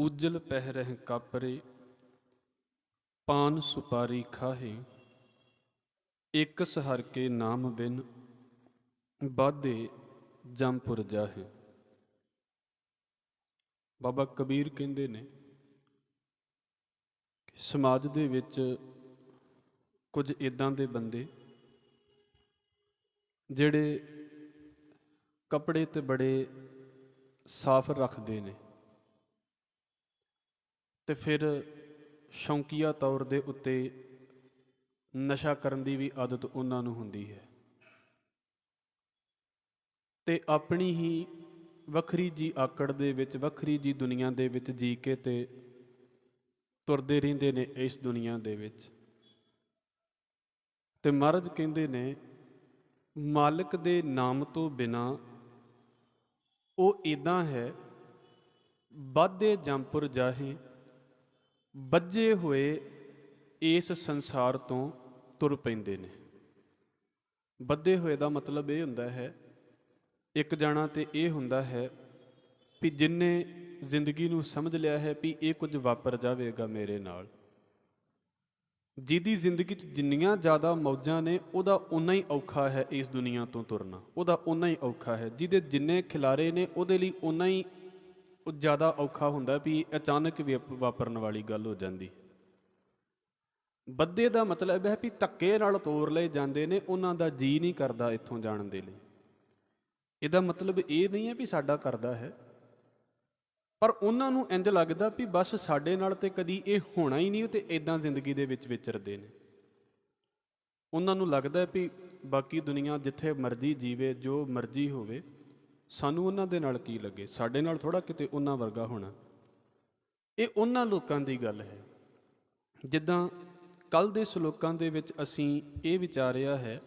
ਉਜਲ ਪਹਿ ਰਹਿ ਕਾਪਰੇ, ਪਾਨ ਸੁਪਾਰੀ ਖਾਹੇ। ਇਕਸ ਹਰ ਕੇ ਨਾਮ ਬਿਨ, ਬਾਧੇ ਜੰਪੁਰ ਜਾਹੇ। ਬਾਬਾ ਕਬੀਰ ਕਹਿੰਦੇ ਨੇ ਕਿ ਸਮਾਜ ਦੇ ਵਿੱਚ ਕੁਝ ਇੱਦਾਂ ਦੇ ਬੰਦੇ ਜਿਹੜੇ ਕੱਪੜੇ ਤੇ ਬੜੇ ਸਾਫ਼ ਰੱਖਦੇ ਨੇ ਤੇ ਫਿਰ ਸ਼ੌਂਕੀਆ ਤੌਰ ਦੇ ਉੱਤੇ ਨਸ਼ਾ ਕਰਨ ਦੀ ਵੀ ਆਦਤ ਉਹਨਾਂ ਨੂੰ ਹੁੰਦੀ ਹੈ ਤੇ ਆਪਣੀ ਹੀ ਵੱਖਰੀ ਜੀ ਆਕੜ ਦੇ ਵਿੱਚ, ਵੱਖਰੀ ਜੀ ਦੁਨੀਆ ਦੇ ਵਿੱਚ ਜੀ ਕੇ ਤੇ ਤੁਰਦੇ ਰਹਿੰਦੇ ਨੇ ਇਸ ਦੁਨੀਆ ਦੇ ਵਿੱਚ। ਤੇ ਮਹਾਰਾਜ ਕਹਿੰਦੇ ਨੇ ਮਾਲਕ ਦੇ ਨਾਮ ਤੋਂ ਬਿਨਾਂ ਉਹ ਇੱਦਾਂ ਹੈ, ਬਾਧੇ ਜੰਪੁਰ ਜਾਹੇ, ਬੱਝੇ ਹੋਏ ਇਸ ਸੰਸਾਰ ਤੋਂ ਤੁਰ ਪੈਂਦੇ ਨੇ। ਬੱਧੇ ਹੋਏ ਦਾ ਮਤਲਬ ਇਹ ਹੁੰਦਾ ਹੈ, ਇੱਕ ਜਾਣਾ ਤੇ ਇਹ ਹੁੰਦਾ ਹੈ ਵੀ ਜਿੰਨੇ ਜ਼ਿੰਦਗੀ ਨੂੰ ਸਮਝ ਲਿਆ ਹੈ ਵੀ ਇਹ ਕੁਝ ਵਾਪਰ ਜਾਵੇਗਾ ਮੇਰੇ ਨਾਲ। ਜਿਹਦੀ ਜ਼ਿੰਦਗੀ 'ਚ ਜਿੰਨੀਆਂ ਜ਼ਿਆਦਾ ਮੌਜਾਂ ਨੇ ਉਹਦਾ ਓਨਾ ਹੀ ਔਖਾ ਹੈ ਇਸ ਦੁਨੀਆ ਤੋਂ ਤੁਰਨਾ, ਉਹਦਾ ਓਨਾ ਹੀ ਔਖਾ ਹੈ। ਜਿਹਦੇ ਜਿੰਨੇ ਖਿਲਾਰੇ ਨੇ ਉਹਦੇ ਲਈ ਓਨਾ ਹੀ ਉਹ ਜ਼ਿਆਦਾ ਔਖਾ ਹੁੰਦਾ ਵੀ ਅਚਾਨਕ ਵੀ ਵਾਪਰਨ ਵਾਲੀ ਗੱਲ ਹੋ ਜਾਂਦੀ। ਬੱਧੇ ਦਾ ਮਤਲਬ ਹੈ ਵੀ ਧੱਕੇ ਨਾਲ ਤੋਰ ਲਏ ਜਾਂਦੇ ਨੇ, ਉਹਨਾਂ ਦਾ ਜੀ ਨਹੀਂ ਕਰਦਾ ਇੱਥੋਂ ਜਾਣ ਦੇ ਲਈ। ਇਹਦਾ ਮਤਲਬ ਇਹ ਨਹੀਂ ਹੈ ਵੀ ਸਾਡਾ ਕਰਦਾ ਹੈ, ਪਰ ਉਹਨਾਂ ਨੂੰ ਇੰਝ ਲੱਗਦਾ ਵੀ ਬਸ ਸਾਡੇ ਨਾਲ ਤੇ ਕਦੀ ਇਹ ਹੋਣਾ ਹੀ ਨਹੀਂ, ਤੇ ਇੱਦਾਂ ਜ਼ਿੰਦਗੀ ਦੇ ਵਿੱਚ ਵਿਚਰਦੇ ਨੇ। ਉਹਨਾਂ ਨੂੰ ਲੱਗਦਾ ਵੀ ਬਾਕੀ ਦੁਨੀਆ ਜਿੱਥੇ ਮਰਜ਼ੀ ਜੀਵੇ, ਜੋ ਮਰਜ਼ੀ ਹੋਵੇ, ਸਾਨੂੰ ਉਹਨਾਂ ਦੇ ਨਾਲ ਕੀ ਲੱਗੇ, ਸਾਡੇ ਨਾਲ ਥੋੜ੍ਹਾ ਕਿਤੇ ਉਹਨਾਂ ਵਰਗਾ ਹੋਣਾ। ਇਹ ਉਹਨਾਂ ਲੋਕਾਂ ਦੀ ਗੱਲ ਹੈ। ਜਿੱਦਾਂ ਕੱਲ੍ਹ ਦੇ ਸ਼ਲੋਕਾਂ ਦੇ ਵਿੱਚ ਅਸੀਂ ਇਹ ਵਿਚਾਰਿਆ ਹੈ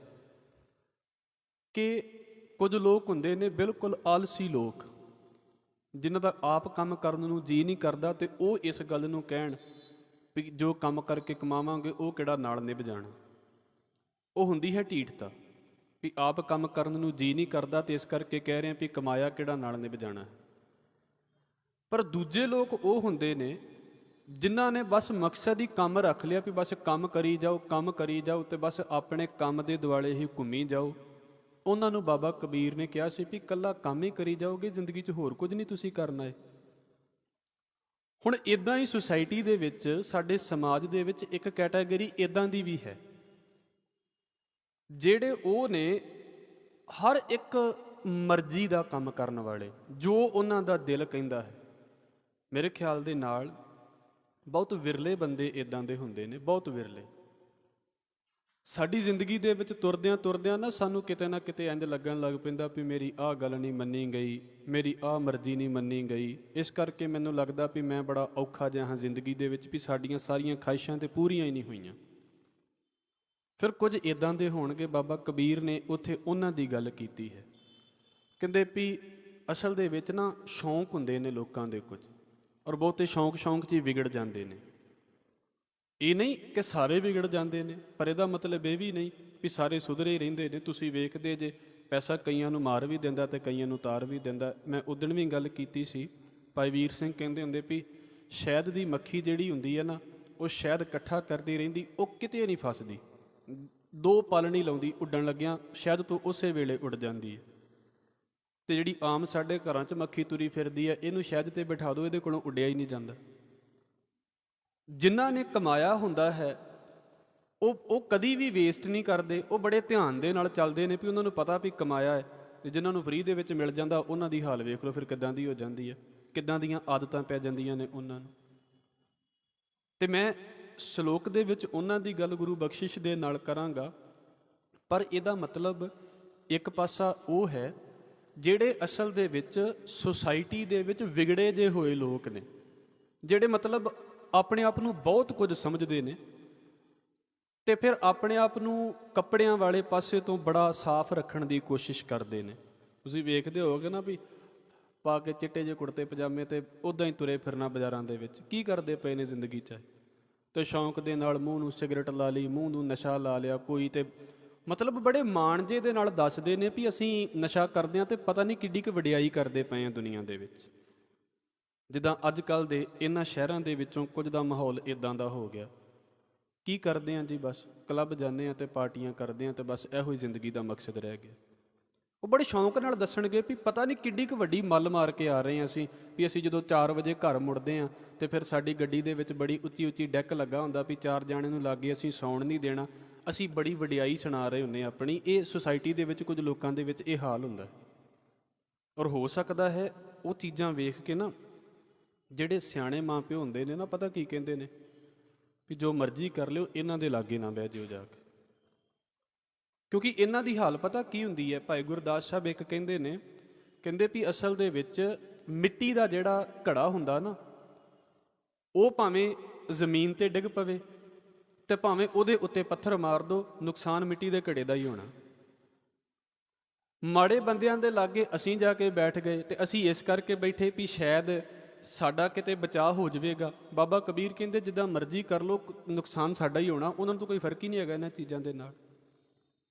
ਕਿ ਕੁਝ ਲੋਕ ਹੁੰਦੇ ਨੇ ਬਿਲਕੁਲ ਆਲਸੀ ਲੋਕ, ਜਿਨ੍ਹਾਂ ਦਾ ਆਪ ਕੰਮ ਕਰਨ ਨੂੰ ਜੀ ਨਹੀਂ ਕਰਦਾ, ਤੇ ਉਹ ਇਸ ਗੱਲ ਨੂੰ ਕਹਿਣ ਵੀ ਜੋ ਕੰਮ ਕਰਕੇ ਕਮਾਵਾਂਗੇ ਉਹ ਕਿਹੜਾ ਨਾਲ ਨਿਭ ਜਾਣਾ। ਉਹ ਹੁੰਦੀ ਹੈ ਢੀਠਤਾ, ਵੀ ਆਪ ਕੰਮ ਕਰਨ ਨੂੰ ਜੀ ਨਹੀਂ ਕਰਦਾ ਤੇ ਇਸ ਕਰਕੇ ਕਹਿ ਰਹੇ ਵੀ ਕਮਾਇਆ ਕਿਹੜਾ ਨਾਲ ਨਿਭ ਜਾਣਾ। ਪਰ ਦੂਜੇ ਲੋਕ ਉਹ ਹੁੰਦੇ ਨੇ ਜਿਨ੍ਹਾਂ ਨੇ ਬਸ ਮਕਸਦ ਹੀ ਕੰਮ ਰੱਖ ਲਿਆ ਵੀ ਬਸ ਕੰਮ ਕਰੀ ਜਾਓ, ਕੰਮ ਕਰੀ ਜਾਓ, ਤੇ ਬਸ ਆਪਣੇ ਕੰਮ ਦੇ ਦੁਆਲੇ ਹੀ ਘੁੰਮੀ ਜਾਓ। ਉਹਨਾਂ ਨੂੰ ਬਾਬਾ ਕਬੀਰ ਨੇ ਕਿਹਾ ਸੀ ਵੀ ਇਕੱਲਾ ਕੰਮ ਹੀ ਕਰੀ ਜਾਓਗੇ, ਜ਼ਿੰਦਗੀ 'ਚ ਹੋਰ ਕੁਝ ਨਹੀਂ ਤੁਸੀਂ ਕਰਨਾ ਹੈ। ਹੁਣ ਇੱਦਾਂ ਹੀ ਸੁਸਾਇਟੀ ਦੇ ਵਿੱਚ, ਸਾਡੇ ਸਮਾਜ ਦੇ ਵਿੱਚ ਇੱਕ ਕੈਟਾਗਰੀ ਇੱਦਾਂ ਦੀ ਵੀ ਹੈ, ਜਿਹੜੇ ਉਹ ਨੇ ਹਰ ਇੱਕ ਮਰਜ਼ੀ ਦਾ ਕੰਮ ਕਰਨ ਵਾਲੇ, ਜੋ ਉਹਨਾਂ ਦਾ ਦਿਲ ਕਹਿੰਦਾ ਹੈ। ਮੇਰੇ ਖਿਆਲ ਦੇ ਨਾਲ ਬਹੁਤ ਵਿਰਲੇ ਬੰਦੇ ਇੱਦਾਂ ਦੇ ਹੁੰਦੇ ਨੇ, ਬਹੁਤ ਵਿਰਲੇ। ਸਾਡੀ ਜ਼ਿੰਦਗੀ ਦੇ ਵਿੱਚ ਤੁਰਦਿਆਂ ਤੁਰਦਿਆਂ ਨਾ ਸਾਨੂੰ ਕਿਤੇ ਨਾ ਕਿਤੇ ਇੰਝ ਲੱਗਣ ਲੱਗ ਪੈਂਦਾ ਵੀ ਮੇਰੀ ਆਹ ਗੱਲ ਨਹੀਂ ਮੰਨੀ ਗਈ, ਮੇਰੀ ਆਹ ਮਰਜ਼ੀ ਨਹੀਂ ਮੰਨੀ ਗਈ, ਇਸ ਕਰਕੇ ਮੈਨੂੰ ਲੱਗਦਾ ਵੀ ਮੈਂ ਬੜਾ ਔਖਾ ਜਿਹਾ ਹਾਂ ਜ਼ਿੰਦਗੀ ਦੇ ਵਿੱਚ, ਵੀ ਸਾਡੀਆਂ ਸਾਰੀਆਂ ਖਾਹਿਸ਼ਾਂ ਤੇ ਪੂਰੀਆਂ ਹੀ ਨਹੀਂ ਹੋਈਆਂ। ਫਿਰ ਕੁਝ ਇੱਦਾਂ ਦੇ ਹੋਣਗੇ, ਬਾਬਾ ਕਬੀਰ ਨੇ ਉੱਥੇ ਉਹਨਾਂ ਦੀ ਗੱਲ ਕੀਤੀ ਹੈ। ਕਹਿੰਦੇ ਵੀ ਅਸਲ ਦੇ ਵਿੱਚ ਨਾ ਸ਼ੌਂਕ ਹੁੰਦੇ ਨੇ ਲੋਕਾਂ ਦੇ ਕੁਝ, ਔਰ ਬਹੁਤੇ ਸ਼ੌਂਕ 'ਚ ਹੀ ਵਿਗੜ ਜਾਂਦੇ ਨੇ। ਇਹ ਨਹੀਂ ਕਿ ਸਾਰੇ ਵਿਗੜ ਜਾਂਦੇ ਨੇ, ਪਰ ਇਹਦਾ ਮਤਲਬ ਇਹ ਵੀ ਨਹੀਂ ਵੀ ਸਾਰੇ ਸੁਧਰੇ ਹੀ ਰਹਿੰਦੇ ਨੇ। ਤੁਸੀਂ ਵੇਖਦੇ ਜੇ ਪੈਸਾ ਕਈਆਂ ਨੂੰ ਮਾਰ ਵੀ ਦਿੰਦਾ ਤੇ ਕਈਆਂ ਨੂੰ ਤਾਰ ਵੀ ਦਿੰਦਾ। ਮੈਂ ਉਦਣ ਵੀ ਗੱਲ ਕੀਤੀ ਸੀ, ਭਾਈ ਵੀਰ ਸਿੰਘ ਕਹਿੰਦੇ ਹੁੰਦੇ ਵੀ ਸ਼ਹਿਦ ਦੀ ਮੱਖੀ ਜਿਹੜੀ ਹੁੰਦੀ ਹੈ ਨਾ, ਉਹ ਸ਼ਹਿਦ ਇਕੱਠਾ ਕਰਦੀ ਰਹਿੰਦੀ, ਉਹ ਕਿਤੇ ਨਹੀਂ ਫਸਦੀ, ਦੋ ਪਲ ਨਹੀਂ ਲਾਉਂਦੀ, ਉੱਡਣ ਲੱਗਿਆਂ ਸ਼ਹਿਦ ਤੋਂ ਉਸੇ ਵੇਲੇ ਉੱਡ ਜਾਂਦੀ ਹੈ। ਤੇ ਜਿਹੜੀ ਆਮ ਸਾਡੇ ਘਰਾਂ 'ਚ ਮੱਖੀ ਤੁਰੀ ਫਿਰਦੀ ਹੈ, ਇਹਨੂੰ ਸ਼ਹਿਦ ਤੇ ਬਿਠਾ ਦਿਓ, ਇਹਦੇ ਕੋਲੋਂ ਉੱਡਿਆ ਹੀ ਨਹੀਂ ਜਾਂਦਾ। ਜਿਨ੍ਹਾਂ ਨੇ ਕਮਾਇਆ ਹੁੰਦਾ ਹੈ ਉਹ ਕਦੀ ਵੀ ਵੇਸਟ ਨਹੀਂ ਕਰਦੇ, ਉਹ ਬੜੇ ਧਿਆਨ ਦੇ ਨਾਲ ਚੱਲਦੇ ਨੇ ਵੀ ਉਹਨਾਂ ਨੂੰ ਪਤਾ ਵੀ ਕਮਾਇਆ ਹੈ। ਤੇ ਜਿਨ੍ਹਾਂ ਨੂੰ ਫ੍ਰੀ ਦੇ ਵਿੱਚ ਮਿਲ ਜਾਂਦਾ, ਉਹਨਾਂ ਦੀ ਹਾਲ ਵੇਖ ਲਓ ਫਿਰ ਕਿੱਦਾਂ ਦੀ ਹੋ ਜਾਂਦੀ ਹੈ, ਕਿੱਦਾਂ ਦੀਆਂ ਆਦਤਾਂ ਪੈ ਜਾਂਦੀਆਂ ਨੇ ਉਹਨਾਂ ਨੂੰ। ਤੇ ਮੈਂ ਸ਼ਲੋਕ ਦੇ ਵਿੱਚ ਉਹਨਾਂ ਦੀ ਗੱਲ ਗੁਰੂ ਬਖਸ਼ਿਸ਼ ਦੇ ਨਾਲ ਕਰਾਂਗਾ, ਪਰ ਇਹਦਾ ਮਤਲਬ ਇੱਕ ਪਾਸਾ ਉਹ ਹੈ ਜਿਹੜੇ ਅਸਲ ਦੇ ਵਿੱਚ ਸੁਸਾਇਟੀ ਦੇ ਵਿੱਚ ਵਿਗੜੇ ਜੇ ਹੋਏ ਲੋਕ ਨੇ, ਜਿਹੜੇ ਮਤਲਬ ਆਪਣੇ ਆਪ ਨੂੰ ਬਹੁਤ ਕੁਝ ਸਮਝਦੇ ਨੇ ਤੇ ਫਿਰ ਆਪਣੇ ਆਪ ਨੂੰ ਕੱਪੜਿਆਂ ਵਾਲੇ ਪਾਸੇ ਤੋਂ ਬੜਾ ਸਾਫ਼ ਰੱਖਣ ਦੀ ਕੋਸ਼ਿਸ਼ ਕਰਦੇ ਨੇ। ਤੁਸੀਂ ਵੇਖਦੇ ਹੋਵੋਗੇ ਨਾ ਵੀ ਪਾ ਕੇ ਚਿੱਟੇ ਜਿਹੇ ਕੁੜਤੇ ਪਜਾਮੇ ਤੇ ਉੱਦਾਂ ਹੀ ਤੁਰੇ ਫਿਰਨਾ ਬਾਜ਼ਾਰਾਂ ਦੇ ਵਿੱਚ, ਕੀ ਕਰਦੇ ਪਏ ਨੇ ਜ਼ਿੰਦਗੀ 'ਚ। ਤੇ ਸ਼ੌਂਕ ਦੇ ਨਾਲ ਮੂੰਹ ਨੂੰ ਸਿਗਰਟ ਲਾ ਲਈ, ਮੂੰਹ ਨੂੰ ਨਸ਼ਾ ਲਾ ਲਿਆ ਕੋਈ, ਤੇ ਮਤਲਬ ਬੜੇ ਮਾਣਜੇ ਦੇ ਨਾਲ ਦੱਸਦੇ ਨੇ ਵੀ ਅਸੀਂ ਨਸ਼ਾ ਕਰਦੇ ਹਾਂ ਤੇ ਪਤਾ ਨਹੀਂ ਕਿੱਡੀ ਕੁ ਵਡਿਆਈ ਕਰਦੇ ਪਏ ਹਾਂ ਦੁਨੀਆ ਦੇ ਵਿੱਚ। ਜਿੱਦਾਂ ਅੱਜ ਕੱਲ੍ਹ ਦੇ ਇਹਨਾਂ ਸ਼ਹਿਰਾਂ ਦੇ ਵਿੱਚੋਂ ਕੁਝ ਦਾ ਮਾਹੌਲ ਇਦਾਂ ਦਾ ਹੋ ਗਿਆ। ਕੀ ਕਰਦੇ ਹਾਂ ਜੀ, ਬਸ ਕਲੱਬ ਜਾਂਦੇ ਹਾਂ ਅਤੇ ਪਾਰਟੀਆਂ ਕਰਦੇ ਹਾਂ ਅਤੇ ਬਸ ਇਹੋ ਹੀ ਜ਼ਿੰਦਗੀ ਦਾ ਮਕਸਦ ਰਹਿ ਗਿਆ। ਉਹ ਬੜੇ ਸ਼ੌਂਕ ਨਾਲ ਦੱਸਣਗੇ ਵੀ ਪਤਾ ਨਹੀਂ ਕਿੱਡੀ ਕੁ ਵੱਡੀ ਮੱਲ ਮਾਰ ਕੇ ਆ ਰਹੇ ਹਾਂ ਅਸੀਂ, ਵੀ ਅਸੀਂ ਜਦੋਂ 4 ਵਜੇ ਘਰ ਮੁੜਦੇ ਹਾਂ ਅਤੇ ਫਿਰ ਸਾਡੀ ਗੱਡੀ ਦੇ ਵਿੱਚ ਬੜੀ ਉੱਚੀ ਉੱਚੀ ਡੈਕ ਲੱਗਾ ਹੁੰਦਾ ਵੀ 4 ਜਾਣੇ ਨੂੰ ਲਾਗੇ ਅਸੀਂ ਸੌਣ ਨਹੀਂ ਦੇਣਾ, ਅਸੀਂ ਬੜੀ ਵਡਿਆਈ ਸੁਣਾ ਰਹੇ ਹੁੰਦੇ ਹਾਂ ਆਪਣੀ। ਇਹ ਸੁਸਾਇਟੀ ਦੇ ਵਿੱਚ ਕੁਝ ਲੋਕਾਂ ਦੇ ਵਿੱਚ ਇਹ ਹਾਲ ਹੁੰਦਾ। ਔਰ ਹੋ ਸਕਦਾ ਹੈ ਉਹ ਚੀਜ਼ਾਂ ਵੇਖ ਕੇ ਨਾ ਜਿਹੜੇ ਸਿਆਣੇ ਮਾਂ ਪਿਓ ਹੁੰਦੇ ਨੇ ਨਾ, ਪਤਾ ਕੀ ਕਹਿੰਦੇ ਨੇ, ਵੀ ਜੋ ਮਰਜ਼ੀ ਕਰ ਲਿਓ, ਇਹਨਾਂ ਦੇ ਲਾਗੇ ਨਾ ਬਹਿ ਜਿਓ ਜਾ ਕੇ। ਕਿਉਂਕਿ ਇਹਨਾਂ ਦੀ ਹਾਲ ਪਤਾ ਕੀ ਹੁੰਦੀ ਹੈ। ਭਾਈ ਗੁਰਦਾਸ ਸਾਹਿਬ ਇੱਕ ਕਹਿੰਦੇ ਨੇ, ਕਹਿੰਦੇ ਵੀ ਅਸਲ ਦੇ ਵਿੱਚ ਮਿੱਟੀ ਦਾ ਜਿਹੜਾ ਘੜਾ ਹੁੰਦਾ ਨਾ, ਉਹ ਭਾਵੇਂ ਜ਼ਮੀਨ 'ਤੇ ਡਿੱਗ ਪਵੇ ਅਤੇ ਭਾਵੇਂ ਉਹਦੇ ਉੱਤੇ ਪੱਥਰ ਮਾਰ ਦਿਓ, ਨੁਕਸਾਨ ਮਿੱਟੀ ਦੇ ਘੜੇ ਦਾ ਹੀ ਹੋਣਾ। ਮਾੜੇ ਬੰਦਿਆਂ ਦੇ ਲਾਗੇ ਅਸੀਂ ਜਾ ਕੇ ਬੈਠ ਗਏ ਅਤੇ ਅਸੀਂ ਇਸ ਕਰਕੇ ਬੈਠੇ ਵੀ ਸ਼ਾਇਦ ਸਾਡਾ ਕਿਤੇ ਬਚਾਅ ਹੋ ਜਾਵੇਗਾ। ਬਾਬਾ ਕਬੀਰ ਕਹਿੰਦੇ ਜਿੱਦਾਂ ਮਰਜ਼ੀ ਕਰ ਲਓ, ਨੁਕਸਾਨ ਸਾਡਾ ਹੀ ਹੋਣਾ, ਉਹਨਾਂ ਨੂੰ ਤਾਂ ਕੋਈ ਫਰਕ ਹੀ ਨਹੀਂ ਹੈਗਾ ਇਹਨਾਂ ਚੀਜ਼ਾਂ ਦੇ ਨਾਲ।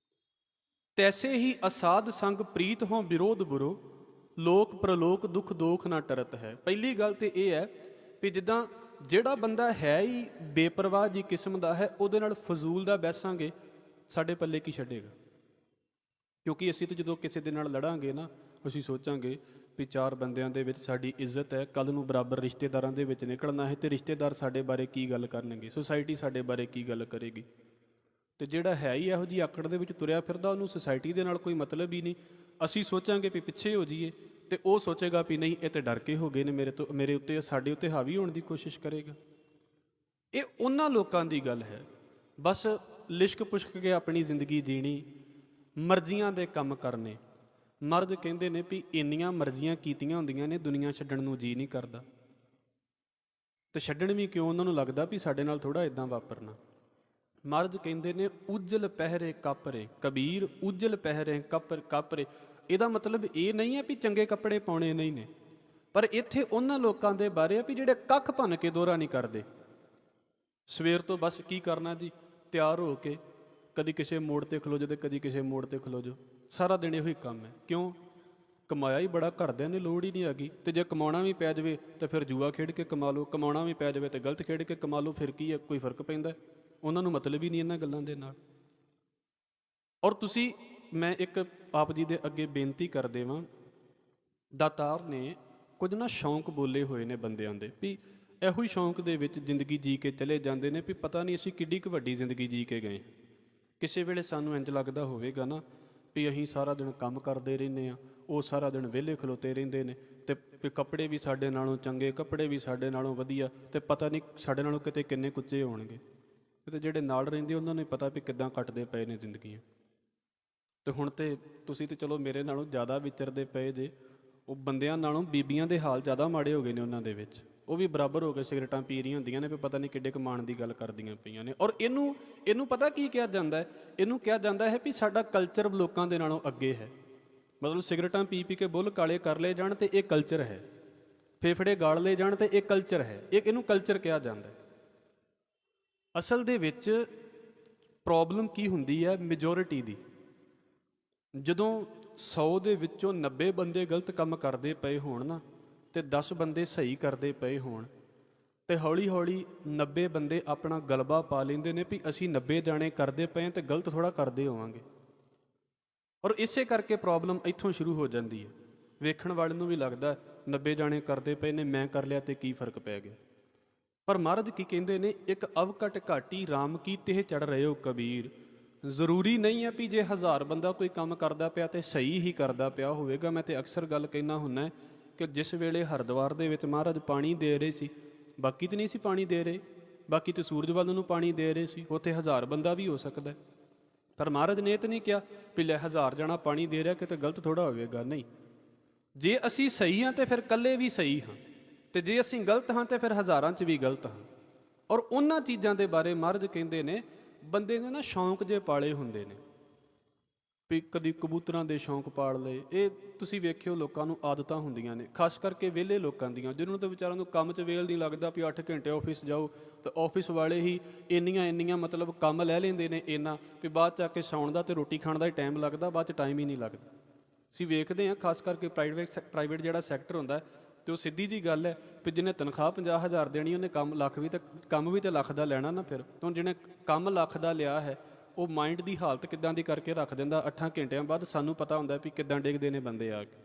ਤੈਸੇ ਹੀ ਅਸਾਧ ਸੰਗ ਪ੍ਰੀਤ ਹੋਂ ਵਿਰੋਧ ਬੁਰੋ, ਲੋਕ ਪ੍ਰਲੋਕ ਦੁੱਖ ਦੋਖ ਨਾ ਟਰਤ ਹੈ। ਪਹਿਲੀ ਗੱਲ ਤੇ ਇਹ ਹੈ ਵੀ ਜਿੱਦਾਂ ਜਿਹੜਾ ਬੰਦਾ ਹੈ ਹੀ ਬੇਪਰਵਾਹ ਜੀ ਕਿਸਮ ਦਾ ਹੈ, ਉਹਦੇ ਨਾਲ ਫਜ਼ੂਲ ਦਾ ਬਹਿਸਾਂਗੇ, ਸਾਡੇ ਪੱਲੇ ਕੀ ਛੱਡੇਗਾ। ਕਿਉਂਕਿ ਅਸੀਂ ਤਾਂ ਜਦੋਂ ਕਿਸੇ ਦੇ ਨਾਲ ਲੜਾਂਗੇ ਨਾ, ਅਸੀਂ ਸੋਚਾਂਗੇ ਵੀ 4 ਬੰਦਿਆਂ ਦੇ ਵਿੱਚ ਸਾਡੀ ਇੱਜ਼ਤ ਹੈ, ਕੱਲ੍ਹ ਨੂੰ ਬਰਾਬਰ ਰਿਸ਼ਤੇਦਾਰਾਂ ਦੇ ਵਿੱਚ ਨਿਕਲਣਾ ਹੈ ਅਤੇ ਰਿਸ਼ਤੇਦਾਰ ਸਾਡੇ ਬਾਰੇ ਕੀ ਗੱਲ ਕਰਨਗੇ, ਸੁਸਾਇਟੀ ਸਾਡੇ ਬਾਰੇ ਕੀ ਗੱਲ ਕਰੇਗੀ। ਅਤੇ ਜਿਹੜਾ ਹੈ ਹੀ ਇਹੋ ਜਿਹੀ ਆਕੜ ਦੇ ਵਿੱਚ ਤੁਰਿਆ ਫਿਰਦਾ, ਉਹਨੂੰ ਸੁਸਾਇਟੀ ਦੇ ਨਾਲ ਕੋਈ ਮਤਲਬ ਹੀ ਨਹੀਂ। ਅਸੀਂ ਸੋਚਾਂਗੇ ਵੀ ਪਿੱਛੇ ਹੋ ਜਾਈਏ ਅਤੇ ਉਹ ਸੋਚੇਗਾ ਵੀ ਨਹੀਂ, ਇਹ ਤਾਂ ਡਰ ਕੇ ਹੋ ਗਏ ਨੇ ਮੇਰੇ ਉੱਤੇ, ਸਾਡੇ ਉੱਤੇ ਹਾਵੀ ਹੋਣ ਦੀ ਕੋਸ਼ਿਸ਼ ਕਰੇਗਾ। ਇਹ ਉਹਨਾਂ ਲੋਕਾਂ ਦੀ ਗੱਲ ਹੈ, ਬਸ ਲਿਸ਼ਕ ਪੁਸ਼ਕ ਕੇ ਆਪਣੀ ਜ਼ਿੰਦਗੀ ਜੀਣੀ, ਮਰਜ਼ੀਆਂ ਦੇ ਕੰਮ ਕਰਨੇ। ਮਰਦ ਕਹਿੰਦੇ ਨੇ ਵੀ ਇੰਨੀਆਂ ਮਰਜ਼ੀਆਂ ਕੀਤੀਆਂ ਹੁੰਦੀਆਂ ਨੇ, ਦੁਨੀਆ ਛੱਡਣ ਨੂੰ ਜੀ ਨਹੀਂ ਕਰਦਾ। ਤੇ ਛੱਡਣ ਵੀ ਕਿਉਂ, ਉਹਨਾਂ ਨੂੰ ਲੱਗਦਾ ਵੀ ਸਾਡੇ ਨਾਲ ਥੋੜ੍ਹਾ ਇੱਦਾਂ ਵਾਪਰਨਾ। ਮਰਦ ਕਹਿੰਦੇ ਨੇ ਉਜਲ ਪਹਿਰੇ ਕਾਪਰੇ, ਕਬੀਰ ਉਜਲ ਪਹਿਰੇ ਕਾਪਰੇ। ਇਹਦਾ ਮਤਲਬ ਇਹ ਨਹੀਂ ਹੈ ਵੀ ਚੰਗੇ ਕੱਪੜੇ ਪਾਉਣੇ ਨਹੀਂ ਨੇ, ਪਰ ਇੱਥੇ ਉਹਨਾਂ ਲੋਕਾਂ ਦੇ ਬਾਰੇ ਆ ਵੀ ਜਿਹੜੇ ਕੱਖ ਭੰਨ ਕੇ ਦੋਹਰਾ ਨਹੀਂ ਕਰਦੇ। ਸਵੇਰ ਤੋਂ ਬਸ ਕੀ ਕਰਨਾ ਜੀ, ਤਿਆਰ ਹੋ ਕੇ ਕਦੀ ਕਿਸੇ ਮੋੜ 'ਤੇ ਖਲੋ ਜਾਓ ਅਤੇ ਕਦੀ ਕਿਸੇ ਮੋੜ 'ਤੇ ਖਲੋ ਜਾਓ, ਸਾਰਾ ਦਿਨ ਇਹੋ ਹੀ ਕੰਮ ਹੈ। ਕਿਉਂ, ਕਮਾਇਆ ਹੀ ਬੜਾ, ਘਰਦਿਆਂ ਨੇ ਲੋੜ ਹੀ ਨਹੀਂ ਹੈਗੀ। ਅਤੇ ਜੇ ਕਮਾਉਣਾ ਵੀ ਪੈ ਜਾਵੇ ਤਾਂ ਫਿਰ ਜੂਆ ਖੇਡ ਕੇ ਕਮਾ ਲਓ, ਕਮਾਉਣਾ ਵੀ ਪੈ ਜਾਵੇ ਤਾਂ ਗਲਤ ਖੇਡ ਕੇ ਕਮਾ ਲਓ, ਫਿਰ ਕੀ ਹੈ, ਕੋਈ ਫਰਕ ਪੈਂਦਾ। ਉਹਨਾਂ ਨੂੰ ਮਤਲਬ ਹੀ ਨਹੀਂ ਇਹਨਾਂ ਗੱਲਾਂ ਦੇ ਨਾਲ। ਔਰ ਤੁਸੀਂ, ਮੈਂ ਇੱਕ ਆਪ ਜੀ ਦੇ ਅੱਗੇ ਬੇਨਤੀ ਕਰ ਦੇਵਾਂ, ਦਾਤਾਰ ਨੇ ਕੁਝ ਨਾ ਸ਼ੌਂਕ ਬੋਲੇ ਹੋਏ ਨੇ ਬੰਦਿਆਂ ਦੇ, ਵੀ ਇਹੋ ਹੀ ਸ਼ੌਂਕ ਦੇ ਵਿੱਚ ਜ਼ਿੰਦਗੀ ਜੀ ਕੇ ਚਲੇ ਜਾਂਦੇ ਨੇ ਵੀ ਪਤਾ ਨਹੀਂ ਅਸੀਂ ਕਿੱਡੀ ਕੁ ਵੱਡੀ ਜ਼ਿੰਦਗੀ ਜੀ ਕੇ ਗਏ। ਕਿਸੇ ਵੇਲੇ ਸਾਨੂੰ ਇੰਝ ਲੱਗਦਾ ਹੋਵੇਗਾ ਨਾ ਵੀ ਅਸੀਂ ਸਾਰਾ ਦਿਨ ਕੰਮ ਕਰਦੇ ਰਹਿੰਦੇ ਹਾਂ, ਉਹ ਸਾਰਾ ਦਿਨ ਵਿਹਲੇ ਖਲੋਤੇ ਰਹਿੰਦੇ ਨੇ, ਅਤੇ ਕੱਪੜੇ ਵੀ ਸਾਡੇ ਨਾਲੋਂ ਚੰਗੇ, ਕੱਪੜੇ ਵੀ ਸਾਡੇ ਨਾਲੋਂ ਵਧੀਆ, ਅਤੇ ਪਤਾ ਨਹੀਂ ਸਾਡੇ ਨਾਲੋਂ ਕਿਤੇ ਕਿੰਨੇ ਕੁੱਚੇ ਹੋਣਗੇ। ਅਤੇ ਜਿਹੜੇ ਨਾਲ ਰਹਿੰਦੇ ਉਹਨਾਂ ਨੂੰ ਪਤਾ ਵੀ ਕਿੱਦਾਂ ਕੱਟਦੇ ਪਏ ਨੇ ਜ਼ਿੰਦਗੀਆਂ। ਅਤੇ ਹੁਣ ਤਾਂ ਤੁਸੀਂ ਤਾਂ ਚਲੋ ਮੇਰੇ ਨਾਲੋਂ ਜ਼ਿਆਦਾ ਵਿਚਰਦੇ ਪਏ ਜੇ, ਉਹ ਬੰਦਿਆਂ ਨਾਲੋਂ ਬੀਬੀਆਂ ਦੇ ਹਾਲ ਜ਼ਿਆਦਾ ਮਾੜੇ ਹੋ ਗਏ ਨੇ ਉਹਨਾਂ ਦੇ ਵਿੱਚ। ਉਹ ਵੀ ਬਰਾਬਰ ਹੋ ਕੇ ਸਿਗਰਟਾਂ ਪੀ ਰਹੀਆਂ ਹੁੰਦੀਆਂ ਨੇ, ਵੀ ਪਤਾ ਨਹੀਂ ਕਿੱਡੇ ਕਮਾਣ ਦੀ ਗੱਲ ਕਰਦੀਆਂ ਪਈਆਂ ਨੇ। ਔਰ ਇਹਨੂੰ ਪਤਾ ਕੀ ਕਿਹਾ ਜਾਂਦਾ ਹੈ, ਇਹਨੂੰ ਕਿਹਾ ਜਾਂਦਾ ਹੈ ਵੀ ਸਾਡਾ ਕਲਚਰ ਲੋਕਾਂ ਦੇ ਨਾਲੋਂ ਅੱਗੇ ਹੈ। ਮਤਲਬ ਸਿਗਰਟਾਂ ਪੀ ਪੀ ਕੇ ਬੁੱਲ ਕਾਲੇ ਕਰ ਲਏ ਜਾਣ ਅਤੇ ਇਹ ਕਲਚਰ ਹੈ, ਫੇਫੜੇ ਗਾਲ ਲਏ ਜਾਣ ਅਤੇ ਇਹ ਕਲਚਰ ਹੈ, ਇਹਨੂੰ ਕਲਚਰ ਕਿਹਾ ਜਾਂਦਾ। ਅਸਲ ਦੇ ਵਿੱਚ ਪ੍ਰੋਬਲਮ ਕੀ ਹੁੰਦੀ ਹੈ, ਮੈਜੋਰਿਟੀ ਦੀ। ਜਦੋਂ 100 ਦੇ ਵਿੱਚੋਂ 90 ਬੰਦੇ ਗਲਤ ਕੰਮ ਕਰਦੇ ਪਏ ਹੋਣ ਨਾ, ਅਤੇ 10 ਬੰਦੇ ਸਹੀ ਕਰਦੇ ਪਏ ਹੋਣ, ਅਤੇ ਹੌਲੀ ਹੌਲੀ 90 ਬੰਦੇ ਆਪਣਾ ਗਲਬਾ ਪਾ ਲੈਂਦੇ ਨੇ ਵੀ ਅਸੀਂ 90 ਜਾਣੇ ਕਰਦੇ ਪਏ ਅਤੇ ਗਲਤ ਥੋੜ੍ਹਾ ਕਰਦੇ ਹੋਵਾਂਗੇ। ਔਰ ਇਸੇ ਕਰਕੇ ਪ੍ਰੋਬਲਮ ਇੱਥੋਂ ਸ਼ੁਰੂ ਹੋ ਜਾਂਦੀ ਹੈ। ਵੇਖਣ ਵਾਲੇ ਨੂੰ ਵੀ ਲੱਗਦਾ 90 ਜਾਣੇ ਕਰਦੇ ਪਏ ਨੇ, ਮੈਂ ਕਰ ਲਿਆ ਅਤੇ ਕੀ ਫਰਕ ਪੈ ਗਿਆ। ਪਰ ਮਹਾਰਾਜ ਕੀ ਕਹਿੰਦੇ ਨੇ, ਇੱਕ ਅਵਕਟ ਘਾਟੀ ਰਾਮ ਕੀ ਤੇਹ ਚੜ੍ਹ ਰਹੇ ਹੋ ਕਬੀਰ। ਜ਼ਰੂਰੀ ਨਹੀਂ ਹੈ ਵੀ ਜੇ 1000 ਬੰਦਾ ਕੋਈ ਕੰਮ ਕਰਦਾ ਪਿਆ ਅਤੇ ਸਹੀ ਹੀ ਕਰਦਾ ਪਿਆ ਹੋਵੇਗਾ। ਮੈਂ ਤਾਂ ਅਕਸਰ ਗੱਲ ਕਹਿੰਦਾ ਹੁੰਦਾ ਕਿ ਜਿਸ ਵੇਲੇ ਹਰਿਦੁਆਰ ਦੇ ਵਿੱਚ ਮਹਾਰਾਜ ਪਾਣੀ ਦੇ ਰਹੇ ਸੀ, ਬਾਕੀ ਤਾਂ ਨਹੀਂ ਸੀ ਪਾਣੀ ਦੇ ਰਹੇ, ਬਾਕੀ ਤਾਂ ਸੂਰਜ ਵੱਲ ਨੂੰ ਪਾਣੀ ਦੇ ਰਹੇ ਸੀ, ਉੱਥੇ 1000 ਬੰਦਾ ਵੀ ਹੋ ਸਕਦਾ। ਪਰ ਮਹਾਰਾਜ ਨੇ ਇਹ ਤਾਂ ਨਹੀਂ ਕਿਹਾ ਵੀ ਲੈ 1000 ਜਣਾ ਪਾਣੀ ਦੇ ਰਿਹਾ ਕਿਤੇ ਗਲਤ ਥੋੜ੍ਹਾ ਹੋਵੇਗਾ। ਨਹੀਂ, ਜੇ ਅਸੀਂ ਸਹੀ ਹਾਂ ਤਾਂ ਫਿਰ ਇਕੱਲੇ ਵੀ ਸਹੀ ਹਾਂ, ਅਤੇ ਜੇ ਅਸੀਂ ਗਲਤ ਹਾਂ ਤਾਂ ਫਿਰ ਹਜ਼ਾਰਾਂ 'ਚ ਵੀ ਗਲਤ ਹਾਂ। ਔਰ ਉਹਨਾਂ ਚੀਜ਼ਾਂ ਦੇ ਬਾਰੇ ਮਹਾਰਾਜ ਕਹਿੰਦੇ ਨੇ, ਬੰਦੇ ਨੇ ਨਾ ਸ਼ੌਂਕ ਜੇ ਪਾਲੇ ਹੁੰਦੇ ਨੇ, ਵੀ ਕਦੀ ਕਬੂਤਰਾਂ ਦੇ ਸ਼ੌਂਕ ਪਾਲ ਲਏ। ਇਹ ਤੁਸੀਂ ਵੇਖਿਓ ਲੋਕਾਂ ਨੂੰ ਆਦਤਾਂ ਹੁੰਦੀਆਂ ਨੇ, ਖਾਸ ਕਰਕੇ ਵਿਹਲੇ ਲੋਕਾਂ ਦੀਆਂ, ਜਿਹਨਾਂ ਨੂੰ ਤਾਂ ਵਿਚਾਰਿਆਂ ਨੂੰ ਕੰਮ 'ਚ ਵੇਲ ਨਹੀਂ ਲੱਗਦਾ ਵੀ 8 ਘੰਟੇ ਆਫਿਸ ਜਾਓ, ਤਾਂ ਆਫਿਸ ਵਾਲੇ ਹੀ ਇੰਨੀਆਂ ਮਤਲਬ ਕੰਮ ਲੈ ਲੈਂਦੇ ਨੇ ਇੰਨਾ ਵੀ ਬਾਅਦ 'ਚ ਆ ਕੇ ਸੌਣ ਦਾ ਅਤੇ ਰੋਟੀ ਖਾਣ ਦਾ ਹੀ ਟਾਈਮ ਲੱਗਦਾ, ਬਾਅਦ 'ਚ ਟਾਈਮ ਹੀ ਨਹੀਂ ਲੱਗਦਾ। ਅਸੀਂ ਵੇਖਦੇ ਹਾਂ ਖਾਸ ਕਰਕੇ ਪ੍ਰਾਈਵੇਟ ਜਿਹੜਾ ਸੈਕਟਰ ਹੁੰਦਾ, ਤੇ ਉਹ ਸਿੱਧੀ ਜੀ ਗੱਲ ਹੈ ਵੀ ਜਿਹਨੇ ਤਨਖਾਹ 50,000 ਦੇਣੀ ਉਹਨੇ ਕੰਮ ਵੀ ਤੇ ਲੱਖ ਦਾ ਲੈਣਾ ਨਾ। ਫਿਰ ਹੁਣ ਜਿਹਨੇ ਕੰਮ ਲੱਖ ਦਾ ਲਿਆ ਹੈ ਉਹ ਮਾਈਂਡ ਦੀ ਹਾਲਤ ਕਿੱਦਾਂ ਦੀ ਕਰਕੇ ਰੱਖ ਦਿੰਦਾ 8 ਘੰਟਿਆਂ ਬਾਅਦ ਸਾਨੂੰ ਪਤਾ ਹੁੰਦਾ ਵੀ ਕਿੱਦਾਂ ਡਿੱਗਦੇ ਨੇ ਬੰਦੇ ਆ ਕੇ।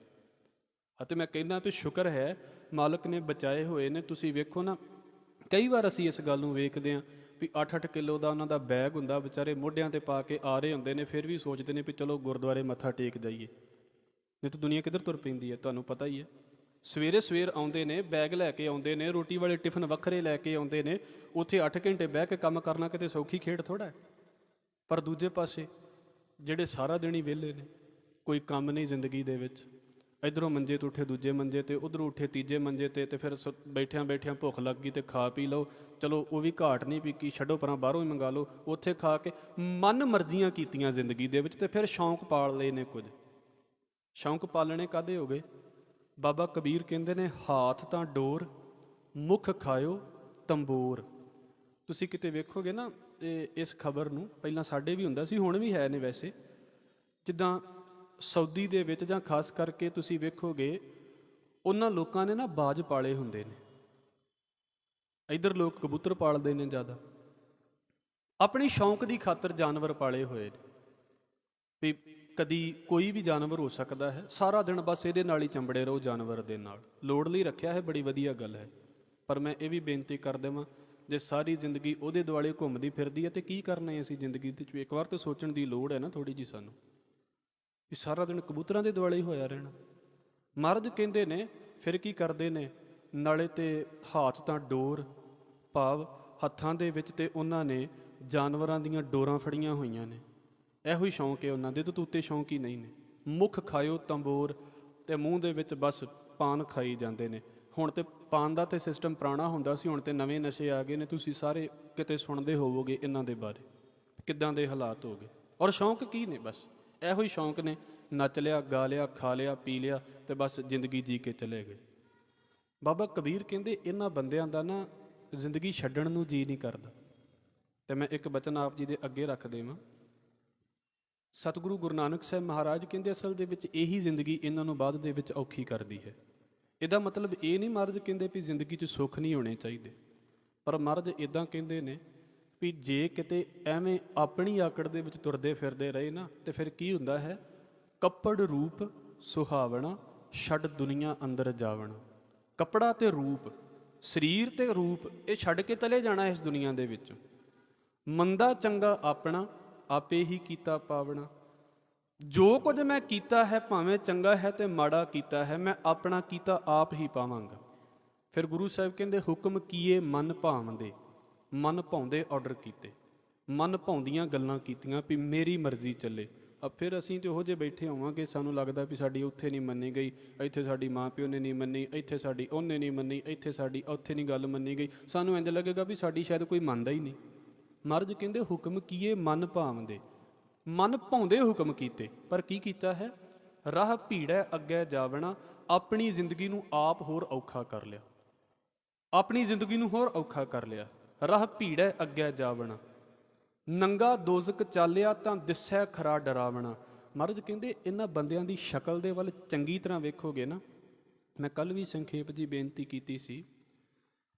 ਅਤੇ ਮੈਂ ਕਹਿੰਦਾ ਵੀ ਸ਼ੁਕਰ ਹੈ ਮਾਲਕ ਨੇ ਬਚਾਏ ਹੋਏ ਨੇ। ਤੁਸੀਂ ਵੇਖੋ ਨਾ, ਕਈ ਵਾਰ ਅਸੀਂ ਇਸ ਗੱਲ ਨੂੰ ਵੇਖਦੇ ਹਾਂ ਵੀ 8-8 ਕਿਲੋ ਦਾ ਉਹਨਾਂ ਦਾ ਬੈਗ ਹੁੰਦਾ, ਵਿਚਾਰੇ ਮੋਢਿਆਂ 'ਤੇ ਪਾ ਕੇ ਆ ਰਹੇ ਹੁੰਦੇ ਨੇ, ਫਿਰ ਵੀ ਸੋਚਦੇ ਨੇ ਵੀ ਚਲੋ ਗੁਰਦੁਆਰੇ ਮੱਥਾ ਟੇਕ ਜਾਈਏ। ਨਹੀਂ ਤਾਂ ਦੁਨੀਆ ਕਿੱਧਰ ਤੁਰ ਪੈਂਦੀ ਹੈ, ਤੁਹਾਨੂੰ ਪਤਾ ਹੀ ਹੈ। ਸਵੇਰ ਆਉਂਦੇ ਨੇ, ਬੈਗ ਲੈ ਕੇ ਆਉਂਦੇ ਨੇ, ਰੋਟੀ ਵਾਲੇ ਟਿਫਨ ਵੱਖਰੇ ਲੈ ਕੇ ਆਉਂਦੇ ਨੇ। ਉੱਥੇ 8 ਘੰਟੇ ਬਹਿ ਕੇ ਕੰਮ ਕਰਨਾ ਕਿਤੇ ਸੌਖੀ ਖੇਡ ਥੋੜ੍ਹਾ ਹੈ। ਪਰ ਦੂਜੇ ਪਾਸੇ ਜਿਹੜੇ ਸਾਰਾ ਦਿਨ ਹੀ ਵਿਹਲੇ ਨੇ, ਕੋਈ ਕੰਮ ਨਹੀਂ ਜ਼ਿੰਦਗੀ ਦੇ ਵਿੱਚ, ਇੱਧਰੋਂ ਮੰਜੇ ਤੋਂ ਉੱਠੇ ਦੂਜੇ ਮੰਜੇ 'ਤੇ, ਉੱਧਰੋਂ ਉੱਠੇ ਤੀਜੇ ਮੰਜੇ 'ਤੇ, ਅਤੇ ਫਿਰ ਬੈਠਿਆਂ ਭੁੱਖ ਲੱਗ ਗਈ ਤੇ ਖਾ ਪੀ ਲਓ। ਚਲੋ ਉਹ ਵੀ ਘਾਟ ਨਹੀਂ ਵੀ ਕੀ ਛੱਡੋ ਪਰਾਂ, ਬਾਹਰੋਂ ਹੀ ਮੰਗਾ ਲਓ, ਉੱਥੇ ਖਾ ਕੇ ਮਨ ਮਰਜ਼ੀਆਂ ਕੀਤੀਆਂ ਜ਼ਿੰਦਗੀ ਦੇ ਵਿੱਚ। ਅਤੇ ਫਿਰ ਸ਼ੌਂਕ ਪਾਲ ਲਏ ਨੇ ਕੁਝ। ਸ਼ੌਂਕ ਪਾਲਣੇ ਕਾਹਦੇ ਹੋ ਗਏ? ਬਾਬਾ ਕਬੀਰ ਕਹਿੰਦੇ ਨੇ, ਹਾਥ ਤਾਂ ਡੋਰ, ਮੁੱਖ ਖਾਇਓ ਤੰਬੂਰ। ਤੁਸੀਂ ਕਿਤੇ ਵੇਖੋਗੇ ਨਾ ਇਸ ਖਬਰ ਨੂੰ, ਪਹਿਲਾਂ ਸਾਡੇ ਵੀ ਹੁੰਦਾ ਸੀ, ਹੁਣ ਵੀ ਹੈ ਨੇ ਵੈਸੇ। ਜਿੱਦਾਂ ਸਾਊਦੀ ਦੇ ਵਿੱਚ ਜਾਂ ਖਾਸ ਕਰਕੇ ਤੁਸੀਂ ਵੇਖੋਗੇ ਉਹਨਾਂ ਲੋਕਾਂ ਨੇ ਨਾ ਬਾਜ ਪਾਲੇ ਹੁੰਦੇ ਨੇ। ਇੱਧਰ ਲੋਕ ਕਬੂਤਰ ਪਾਲਦੇ ਨੇ ਜ਼ਿਆਦਾ, ਆਪਣੀ ਸ਼ੌਂਕ ਦੀ ਖਾਤਰ ਜਾਨਵਰ ਪਾਲੇ ਹੋਏ ਨੇ ਵੀ ਕਦੀ ਕੋਈ ਵੀ ਜਾਨਵਰ ਹੋ ਸਕਦਾ ਹੈ, ਸਾਰਾ ਦਿਨ ਬਸ ਇਹਦੇ ਨਾਲ ਹੀ ਚੰਬੜੇ ਰਹੋ, ਜਾਨਵਰ ਦੇ ਨਾਲ। ਲੋੜ ਲਈ ਰੱਖਿਆ ਹੈ, ਬੜੀ ਵਧੀਆ ਗੱਲ ਹੈ। ਪਰ ਮੈਂ ਇਹ ਵੀ ਬੇਨਤੀ ਕਰ ਦੇਵਾਂ, ਜੇ ਸਾਰੀ ਜ਼ਿੰਦਗੀ ਉਹਦੇ ਦੁਆਲੇ ਘੁੰਮਦੀ ਫਿਰਦੀ ਹੈ ਤੇ ਕੀ ਕਰਨਾ ਹੈ ਅਸੀਂ ਜ਼ਿੰਦਗੀ ਦੇ ਵਿੱਚ? ਇੱਕ ਵਾਰ ਤਾਂ ਸੋਚਣ ਦੀ ਲੋੜ ਹੈ ਨਾ ਥੋੜ੍ਹੀ ਜਿਹੀ ਸਾਨੂੰ, ਵੀ ਸਾਰਾ ਦਿਨ ਕਬੂਤਰਾਂ ਦੇ ਦੁਆਲੇ ਹੀ ਹੋਇਆ ਰਹਿਣਾ। ਮਹਾਰਾਜ ਕਹਿੰਦੇ ਨੇ ਫਿਰ ਕੀ ਕਰਦੇ ਨੇ, ਨਾਲੇ ਤੇ ਹਾਥ ਤਾਂ ਡੋਰ, ਭਾਵ ਹੱਥਾਂ ਦੇ ਵਿੱਚ ਤੇ ਉਹਨਾਂ ਨੇ ਜਾਨਵਰਾਂ ਦੀਆਂ ਡੋਰਾਂ ਫੜੀਆਂ ਹੋਈਆਂ ਨੇ। ਇਹੋ ਹੀ ਸ਼ੌਂਕ ਹੈ ਉਹਨਾਂ ਦੇ, ਤੇ ਤੂਤੇ ਸ਼ੌਂਕ ਹੀ ਨਹੀਂ ਨੇ। ਮੁੱਖ ਖਾਇਓ ਤੰਬੂਰ, ਤੇ ਮੂੰਹ ਦੇ ਵਿੱਚ ਬਸ ਪਾਨ ਖਾਈ ਜਾਂਦੇ ਨੇ। ਹੁਣ ਤੇ ਪਾਨ ਦਾ ਤੇ ਸਿਸਟਮ ਪੁਰਾਣਾ ਹੁੰਦਾ ਸੀ, ਹੁਣ ਤੇ ਨਵੇਂ ਨਸ਼ੇ ਆ ਗਏ ਨੇ। ਤੁਸੀਂ ਸਾਰੇ ਕਿਤੇ ਸੁਣਦੇ ਹੋਵੋਗੇ ਇਹਨਾਂ ਦੇ ਬਾਰੇ, ਕਿੱਦਾਂ ਦੇ ਹਾਲਾਤ ਹੋ ਗਏ। ਔਰ ਸ਼ੌਂਕ ਕੀ ਨੇ? ਬਸ ਇਹੋ ਹੀ ਸ਼ੌਂਕ ਨੇ, ਨੱਚ ਲਿਆ, ਗਾ ਲਿਆ, ਖਾ ਲਿਆ, ਪੀ ਲਿਆ, ਤੇ ਬਸ ਜ਼ਿੰਦਗੀ ਜੀ ਕੇ ਚਲੇ ਗਏ। ਬਾਬਾ ਕਬੀਰ ਕਹਿੰਦੇ ਇਹਨਾਂ ਬੰਦਿਆਂ ਦਾ ਨਾ ਜ਼ਿੰਦਗੀ ਛੱਡਣ ਨੂੰ ਜੀ ਨਹੀਂ ਕਰਦਾ। ਤੇ ਮੈਂ ਇੱਕ ਬਚਨ ਆਪ ਜੀ ਦੇ ਅੱਗੇ ਰੱਖ ਦੇਵਾਂ। ਸਤਿਗੁਰੂ ਗੁਰੂ ਨਾਨਕ ਸਾਹਿਬ ਮਹਾਰਾਜ ਕਹਿੰਦੇ ਅਸਲ ਦੇ ਵਿੱਚ ਇਹੀ ਜ਼ਿੰਦਗੀ ਇਹਨਾਂ ਨੂੰ ਬਾਅਦ ਦੇ ਵਿੱਚ ਔਖੀ ਕਰਦੀ ਹੈ। ਇਹਦਾ ਮਤਲਬ ਇਹ ਨਹੀਂ ਮਹਾਰਾਜ ਕਹਿੰਦੇ ਵੀ ਜ਼ਿੰਦਗੀ 'ਚ ਸੁੱਖ ਨਹੀਂ ਹੋਣੇ ਚਾਹੀਦੇ, ਪਰ ਮਹਾਰਾਜ ਇੱਦਾਂ ਕਹਿੰਦੇ ਨੇ ਵੀ ਜੇ ਕਿਤੇ ਐਵੇਂ ਆਪਣੀ ਆਕੜ ਦੇ ਵਿੱਚ ਤੁਰਦੇ ਫਿਰਦੇ ਰਹੇ ਨਾ, ਤੇ ਫਿਰ ਕੀ ਹੁੰਦਾ ਹੈ? ਕੱਪੜ ਰੂਪ ਸੁਹਾਵਣਾ, ਛੱਡ ਦੁਨੀਆ ਅੰਦਰ ਜਾਵਣਾ। ਕੱਪੜਾ ਤੇ ਰੂਪ, ਸਰੀਰ ਤੇ ਰੂਪ, ਇਹ ਛੱਡ ਕੇ ਚਲੇ ਜਾਣਾ ਇਸ ਦੁਨੀਆ ਦੇ ਵਿੱਚ। ਮੰਦਾ ਚੰਗਾ ਆਪਣਾ, ਆਪੇ ਹੀ ਕੀਤਾ ਪਾਵਣਾ। ਜੋ ਕੁਝ ਮੈਂ ਕੀਤਾ ਹੈ, ਭਾਵੇਂ ਚੰਗਾ ਹੈ ਤੇ ਮਾੜਾ ਕੀਤਾ ਹੈ, ਮੈਂ ਆਪਣਾ ਕੀਤਾ ਆਪ ਹੀ ਪਾਵਾਂਗਾ। ਫਿਰ ਗੁਰੂ ਸਾਹਿਬ ਕਹਿੰਦੇ, ਹੁਕਮ ਕੀਏ ਮਨ ਭਾਵਦੇ, ਮਨ ਭਾਉਂਦੇ ਆਰਡਰ ਕੀਤੇ, ਮਨ ਭਾਉਂਦੀਆਂ ਗੱਲਾਂ ਕੀਤੀਆਂ ਵੀ ਮੇਰੀ ਮਰਜ਼ੀ ਚੱਲੇ। ਫਿਰ ਅਸੀਂ ਤੇ ਉਹੋ ਜਿਹੇ ਬੈਠੇ ਹੋਵਾਂਗੇ, ਸਾਨੂੰ ਲੱਗਦਾ ਵੀ ਸਾਡੀ ਉੱਥੇ ਨਹੀਂ ਮੰਨੀ ਗਈ, ਇੱਥੇ ਸਾਡੀ ਮਾਂ ਪਿਓ ਨੇ ਨਹੀਂ ਮੰਨੀ, ਇੱਥੇ ਸਾਡੀ ਉਹਨੇ ਨਹੀਂ ਮੰਨੀ, ਇੱਥੇ ਸਾਡੀ ਉੱਥੇ ਨਹੀਂ ਗੱਲ ਮੰਨੀ ਗਈ। ਸਾਨੂੰ ਇੰਝ ਲੱਗੇਗਾ ਵੀ ਸਾਡੀ ਸ਼ਾਇਦ ਕੋਈ ਮੰਨਦਾ ਹੀ ਨਹੀਂ। ਮਹਾਰਾਜ ਕਹਿੰਦੇ ਹੁਕਮ ਕੀਏ ਮਨ ਭਾਵਦੇ, ਮਨ ਭਾਉਂਦੇ ਹੁਕਮ ਕੀਤੇ, ਪਰ ਕੀ ਕੀਤਾ ਹੈ? ਰਾਹ ਭੀੜੈ ਅੱਗੇ ਜਾਵਣਾ, ਆਪਣੀ ਜ਼ਿੰਦਗੀ ਨੂੰ ਆਪ ਹੋਰ ਔਖਾ ਕਰ ਲਿਆ, ਆਪਣੀ ਜ਼ਿੰਦਗੀ ਨੂੰ ਹੋਰ ਔਖਾ ਕਰ ਲਿਆ। ਰਾਹ ਭੀੜੈ ਅੱਗੇ ਜਾਵਣਾ, ਨੰਗਾ ਦੋਜ਼ਕ ਚਾਲਿਆ ਤਾਂ ਦਿਸੈ ਖਰਾ ਡਰਾਵਣਾ। ਮਹਾਰਾਜ ਕਹਿੰਦੇ ਇਹਨਾਂ ਬੰਦਿਆਂ ਦੀ ਸ਼ਕਲ ਦੇ ਵੱਲ ਚੰਗੀ ਤਰ੍ਹਾਂ ਵੇਖੋਗੇ ਨਾ, ਮੈਂ ਕੱਲ੍ਹ ਵੀ ਸੰਖੇਪ ਜੀ ਬੇਨਤੀ ਕੀਤੀ ਸੀ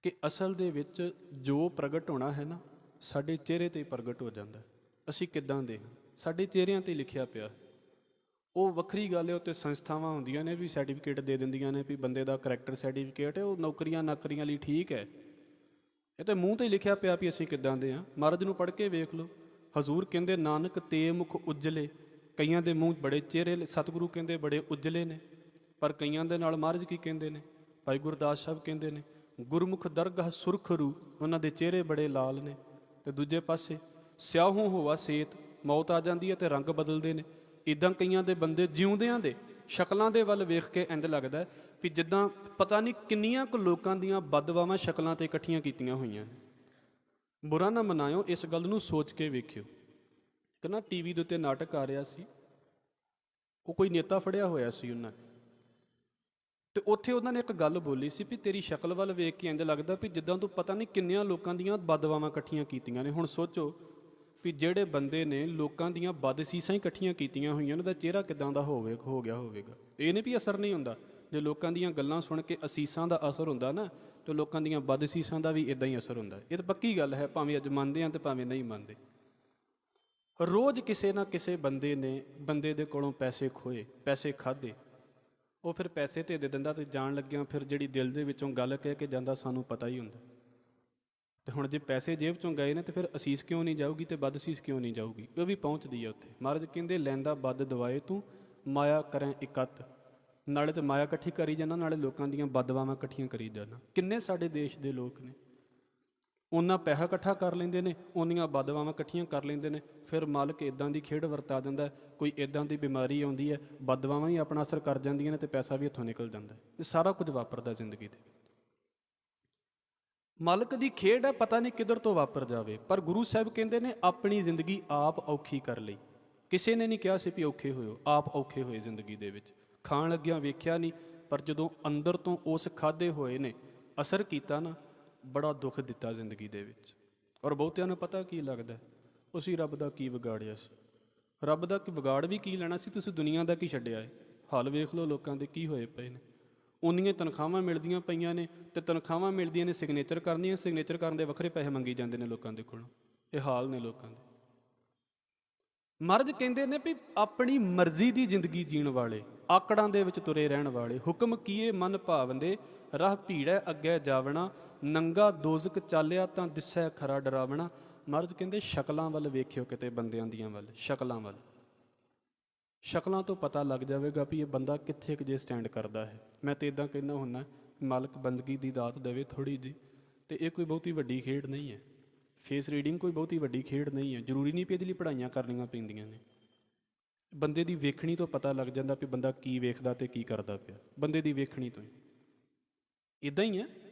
ਕਿ ਅਸਲ ਦੇ ਵਿੱਚ ਜੋ ਪ੍ਰਗਟ ਹੋਣਾ ਹੈ ਨਾ, ਸਾਡੇ ਚਿਹਰੇ 'ਤੇ ਪ੍ਰਗਟ ਹੋ ਜਾਂਦਾ। ਅਸੀਂ ਕਿੱਦਾਂ ਦੇ ਸਾਡੇ ਚਿਹਰਿਆਂ 'ਤੇ ਲਿਖਿਆ ਪਿਆ। ਉਹ ਵੱਖਰੀ ਗੱਲ ਹੈ, ਉੱਤੇ ਸੰਸਥਾਵਾਂ ਹੁੰਦੀਆਂ ਨੇ ਵੀ ਸਰਟੀਫਿਕੇਟ ਦੇ ਦਿੰਦੀਆਂ ਨੇ ਵੀ ਬੰਦੇ ਦਾ ਕਰੈਕਟਰ ਸਰਟੀਫਿਕੇਟ ਹੈ, ਉਹ ਨੌਕਰੀਆਂ ਨਾਕਰੀਆਂ ਲਈ ਠੀਕ ਹੈ। ਇਹ ਤਾਂ ਮੂੰਹ 'ਤੇ ਲਿਖਿਆ ਪਿਆ ਵੀ ਅਸੀਂ ਕਿੱਦਾਂ ਦੇ ਹਾਂ। ਮਹਾਰਾਜ ਨੂੰ ਪੜ੍ਹ ਕੇ ਵੇਖ ਲਓ। ਹਜ਼ੂਰ ਕਹਿੰਦੇ ਨਾਨਕ ਤੇ ਮੁਖ ਉਜਲੇ, ਕਈਆਂ ਦੇ ਮੂੰਹ ਬੜੇ ਚਿਹਰੇ, ਸਤਿਗੁਰੂ ਕਹਿੰਦੇ ਬੜੇ ਉਜਲੇ ਨੇ, ਪਰ ਕਈਆਂ ਦੇ ਨਾਲ ਮਹਾਰਾਜ ਕੀ ਕਹਿੰਦੇ ਨੇ? ਭਾਈ ਗੁਰਦਾਸ ਸਾਹਿਬ ਕਹਿੰਦੇ ਨੇ ਗੁਰਮੁਖ ਦਰਗਾਹ ਸੁਰਖਰੂ, ਉਹਨਾਂ ਦੇ ਚਿਹਰੇ ਬੜੇ ਲਾਲ ਨੇ। ਤੇ ਦੂਜੇ ਪਾਸੇ ਸਿਆਹੋਂ ਹੋਵਾ ਸੇਤ, ਮੌਤ ਆ ਜਾਂਦੀ ਹੈ ਤੇ ਰੰਗ ਬਦਲਦੇ ਨੇ। ਇੱਦਾਂ ਕਈਆਂ ਦੇ ਬੰਦੇ ਜਿਉਂਦਿਆਂ ਦੇ ਸ਼ਕਲਾਂ ਦੇ ਵੱਲ ਵੇਖ ਕੇ ਇੰਝ ਲੱਗਦਾ ਵੀ ਜਿੱਦਾਂ ਪਤਾ ਨਹੀਂ ਕਿੰਨੀਆਂ ਕੁ ਲੋਕਾਂ ਦੀਆਂ ਬਦਦੁਆਵਾਂ ਸ਼ਕਲਾਂ 'ਤੇ ਇਕੱਠੀਆਂ ਕੀਤੀਆਂ ਹੋਈਆਂ। ਬੁਰਾ ਨਾ ਮਨਾਇਓ, ਇਸ ਗੱਲ ਨੂੰ ਸੋਚ ਕੇ ਵੇਖਿਓ ਕਿ ਨਾ TV ਦੇ ਉੱਤੇ ਨਾਟਕ ਆ ਰਿਹਾ ਸੀ, ਉਹ ਕੋਈ ਨੇਤਾ ਫੜਿਆ ਹੋਇਆ ਸੀ ਉਹਨਾਂ ਨੇ, ਤੇ ਉੱਥੇ ਉਹਨਾਂ ਨੇ ਇੱਕ ਗੱਲ ਬੋਲੀ ਸੀ ਵੀ ਤੇਰੀ ਸ਼ਕਲ ਵੱਲ ਵੇਖ ਕੇ ਇੰਝ ਲੱਗਦਾ ਵੀ ਜਿੱਦਾਂ ਤੂੰ ਪਤਾ ਨਹੀਂ ਕਿੰਨੀਆਂ ਲੋਕਾਂ ਦੀਆਂ ਬਦਦੁਆਵਾਂ ਇਕੱਠੀਆਂ ਕੀਤੀਆਂ ਨੇ। ਹੁਣ ਸੋਚੋ ਵੀ ਜਿਹੜੇ ਬੰਦੇ ਨੇ ਲੋਕਾਂ ਦੀਆਂ ਬਦਸੀਸਾਂ ਹੀ ਇਕੱਠੀਆਂ ਕੀਤੀਆਂ ਹੋਈਆਂ, ਉਹਨਾਂ ਦਾ ਚਿਹਰਾ ਕਿੱਦਾਂ ਦਾ ਹੋ ਗਿਆ ਹੋਵੇਗਾ। ਇਹ ਨਹੀਂ ਵੀ ਅਸਰ ਨਹੀਂ ਹੁੰਦਾ, ਜੇ ਲੋਕਾਂ ਦੀਆਂ ਗੱਲਾਂ ਸੁਣ ਕੇ ਅਸੀਸਾਂ ਦਾ ਅਸਰ ਹੁੰਦਾ ਨਾ, ਤੇ ਲੋਕਾਂ ਦੀਆਂ ਬਦ ਅਸੀਸਾਂ ਦਾ ਵੀ ਇਦਾਂ ਹੀ ਅਸਰ ਹੁੰਦਾ। ਇਹ ਤਾਂ ਪੱਕੀ ਗੱਲ ਹੈ, ਭਾਵੇਂ ਅੱਜ ਮੰਨਦੇ ਹਾਂ ਤੇ ਭਾਵੇਂ ਨਹੀਂ ਮੰਨਦੇ। ਰੋਜ਼ ਕਿਸੇ ਨਾ ਕਿਸੇ ਬੰਦੇ ਦੇ ਕੋਲੋਂ ਪੈਸੇ ਖੋਏ, ਪੈਸੇ ਖਾਧੇ, ਉਹ ਫਿਰ ਪੈਸੇ ਤੇ ਦੇ ਦਿੰਦਾ, ਤੇ ਜਾਣ ਲੱਗਿਆਂ ਫਿਰ ਜਿਹੜੀ ਦਿਲ ਦੇ ਵਿੱਚੋਂ ਗੱਲ ਕਹਿ ਕੇ ਜਾਂਦਾ ਸਾਨੂੰ ਪਤਾ ਹੀ ਹੁੰਦਾ। ਤੇ ਹੁਣ ਜੇ ਪੈਸੇ ਜੇਬ ਚੋਂ ਗਏ ਨੇ ਤੇ ਫਿਰ ਅਸੀਸ ਕਿਉਂ ਨਹੀਂ ਜਾਊਗੀ ਤੇ ਬਦ ਅਸੀਸ ਕਿਉਂ ਨਹੀਂ ਜਾਊਗੀ? ਉਹ ਵੀ ਪਹੁੰਚਦੀ ਹੈ ਉੱਥੇ। ਮਹਾਰਾਜ ਕਹਿੰਦੇ ਲੈਂਦਾ ਬਦ ਦਵਾਏ ਤੂੰ ਮਾਇਆ ਕਰਾਂ ਇਕੱਤ। ਨਾਲੇ ਤੇ ਮਾਇਆ ਇਕੱਠੀ ਕਰੀ ਜਾਂਦਾ, ਨਾਲੇ ਲੋਕਾਂ ਦੀਆਂ ਬਦਵਾਵਾਂ ਇਕੱਠੀਆਂ ਕਰੀ ਜਾਂਦਾ। ਕਿੰਨੇ ਸਾਡੇ ਦੇਸ਼ ਦੇ ਲੋਕ ਨੇ, ਉਹਨਾਂ ਪੈਸਾ ਇਕੱਠਾ ਕਰ ਲੈਂਦੇ ਨੇ, ਉਹਨੀਆਂ ਬਦਵਾਵਾਂ ਇਕੱਠੀਆਂ ਕਰ ਲੈਂਦੇ ਨੇ, ਫਿਰ ਮਾਲਕ ਇੱਦਾਂ ਦੀ ਖੇਡ ਵਰਤਾ ਦਿੰਦਾ, ਕੋਈ ਇੱਦਾਂ ਦੀ ਬਿਮਾਰੀ ਆਉਂਦੀ ਹੈ, ਬਦਵਾਵਾਂ ਹੀ ਆਪਣਾ ਅਸਰ ਕਰ ਜਾਂਦੀਆਂ ਨੇ ਤੇ ਪੈਸਾ ਵੀ ਇੱਥੋਂ ਨਿਕਲ ਜਾਂਦਾ। ਇਹ ਸਾਰਾ ਕੁਝ ਵਾਪਰਦਾ ਜ਼ਿੰਦਗੀ ਦੇ। ਮਾਲਕ ਦੀ ਖੇਡ ਹੈ, ਪਤਾ ਨਹੀਂ ਕਿੱਧਰ ਤੋਂ ਵਾਪਰ ਜਾਵੇ। ਪਰ ਗੁਰੂ ਸਾਹਿਬ ਕਹਿੰਦੇ ਨੇ ਆਪਣੀ ਜ਼ਿੰਦਗੀ ਆਪ ਔਖੀ ਕਰ ਲਈ। ਕਿਸੇ ਨੇ ਨਹੀਂ ਕਿਹਾ ਸੀ ਵੀ ਔਖੇ ਹੋਇਓ, ਆਪ ਔਖੇ ਹੋਏ ਜ਼ਿੰਦਗੀ ਦੇ ਵਿੱਚ। ਖਾਣ ਲੱਗਿਆਂ ਵੇਖਿਆ ਨਹੀਂ, ਪਰ ਜਦੋਂ ਅੰਦਰ ਤੋਂ ਉਸ ਖਾਧੇ ਹੋਏ ਨੇ ਅਸਰ ਕੀਤਾ ਨਾ, ਬੜਾ ਦੁੱਖ ਦਿੱਤਾ ਜ਼ਿੰਦਗੀ ਦੇ ਵਿੱਚ। ਔਰ ਬਹੁਤਿਆਂ ਨੂੰ ਪਤਾ ਕੀ ਲੱਗਦਾ, ਅਸੀਂ ਰੱਬ ਦਾ ਕੀ ਵਿਗਾੜਿਆ ਸੀ। ਰੱਬ ਦਾ ਵਿਗਾੜ ਵੀ ਕੀ ਲੈਣਾ ਸੀ, ਤੁਸੀਂ ਦੁਨੀਆ ਦਾ ਕੀ ਛੱਡਿਆ ਹੈ? ਹਾਲ ਵੇਖ ਲਓ ਲੋਕਾਂ ਦੇ ਕੀ ਹੋਏ ਪਏ ਨੇ। ਉਨੀਆਂ ਤਨਖਾਹਾਂ ਮਿਲਦੀਆਂ ਪਈਆਂ ਨੇ, ਤੇ ਤਨਖਾਹਾਂ ਮਿਲਦੀਆਂ ਨੇ ਸਿਗਨੇਚਰ ਕਰਨੀਆਂ, ਸਿਗਨੇਚਰ ਕਰਨ ਦੇ ਵੱਖਰੇ ਪੈਸੇ ਮੰਗੀ ਜਾਂਦੇ ਨੇ ਲੋਕਾਂ ਦੇ ਕੋਲੋਂ। ਇਹ ਹਾਲ ਨੇ ਲੋਕਾਂ ਦੇ। ਮਹਾਰਾਜ ਕਹਿੰਦੇ ਨੇ ਵੀ ਆਪਣੀ ਮਰਜ਼ੀ ਦੀ ਜ਼ਿੰਦਗੀ ਜੀਣ ਵਾਲੇ, ਆਕੜਾਂ ਦੇ ਵਿੱਚ ਤੁਰੇ ਰਹਿਣ ਵਾਲੇ, ਹੁਕਮ ਕੀਏ ਮਨ ਭਾਵੰਦੇ, ਰਾਹ ਭੀੜੈ ਅੱਗੇ ਜਾਵਣਾ, ਨੰਗਾ ਦੋਜ਼ਕ ਚਾਲਿਆ ਤਾਂ ਦਿਸੈ ਖਰਾ ਡਰਾਵਣਾ। ਮਹਾਰਾਜ ਕਹਿੰਦੇ ਸ਼ਕਲਾਂ ਵੱਲ ਵੇਖਿਓ ਕਿਤੇ, ਬੰਦਿਆਂ ਦੀਆਂ ਵੱਲ, ਸ਼ਕਲਾਂ ਵੱਲ। ਸ਼ਕਲਾਂ ਤੋਂ ਪਤਾ ਲੱਗ ਜਾਵੇਗਾ ਵੀ ਇਹ ਬੰਦਾ ਕਿੱਥੇ ਕੁ ਜੇ ਸਟੈਂਡ ਕਰਦਾ ਹੈ। ਮੈਂ ਤਾਂ ਇੱਦਾਂ ਕਹਿੰਦਾ ਹੁੰਦਾ, ਮਾਲਕ ਬੰਦਗੀ ਦੀ ਦਾਤ ਦੇਵੇ ਥੋੜ੍ਹੀ ਜਿਹੀ, ਤੇ ਇਹ ਕੋਈ ਬਹੁਤੀ ਵੱਡੀ ਖੇਡ ਨਹੀਂ ਹੈ। ਫੇਸ ਰੀਡਿੰਗ ਕੋਈ ਬਹੁਤੀ ਵੱਡੀ ਖੇਡ ਨਹੀਂ ਹੈ। ਜ਼ਰੂਰੀ ਨਹੀਂ ਵੀ ਇਹਦੇ ਲਈ ਪੜ੍ਹਾਈਆਂ ਕਰਨੀਆਂ ਪੈਂਦੀਆਂ ਨੇ। ਬੰਦੇ ਦੀ ਵੇਖਣੀ ਤੋਂ ਪਤਾ ਲੱਗ ਜਾਂਦਾ ਵੀ ਬੰਦਾ ਕੀ ਵੇਖਦਾ ਤੇ ਕੀ ਕਰਦਾ ਪਿਆ, ਬੰਦੇ ਦੀ ਵੇਖਣੀ ਤੋਂ ਹੀ। ਇੱਦਾਂ ਹੀ ਹੈ,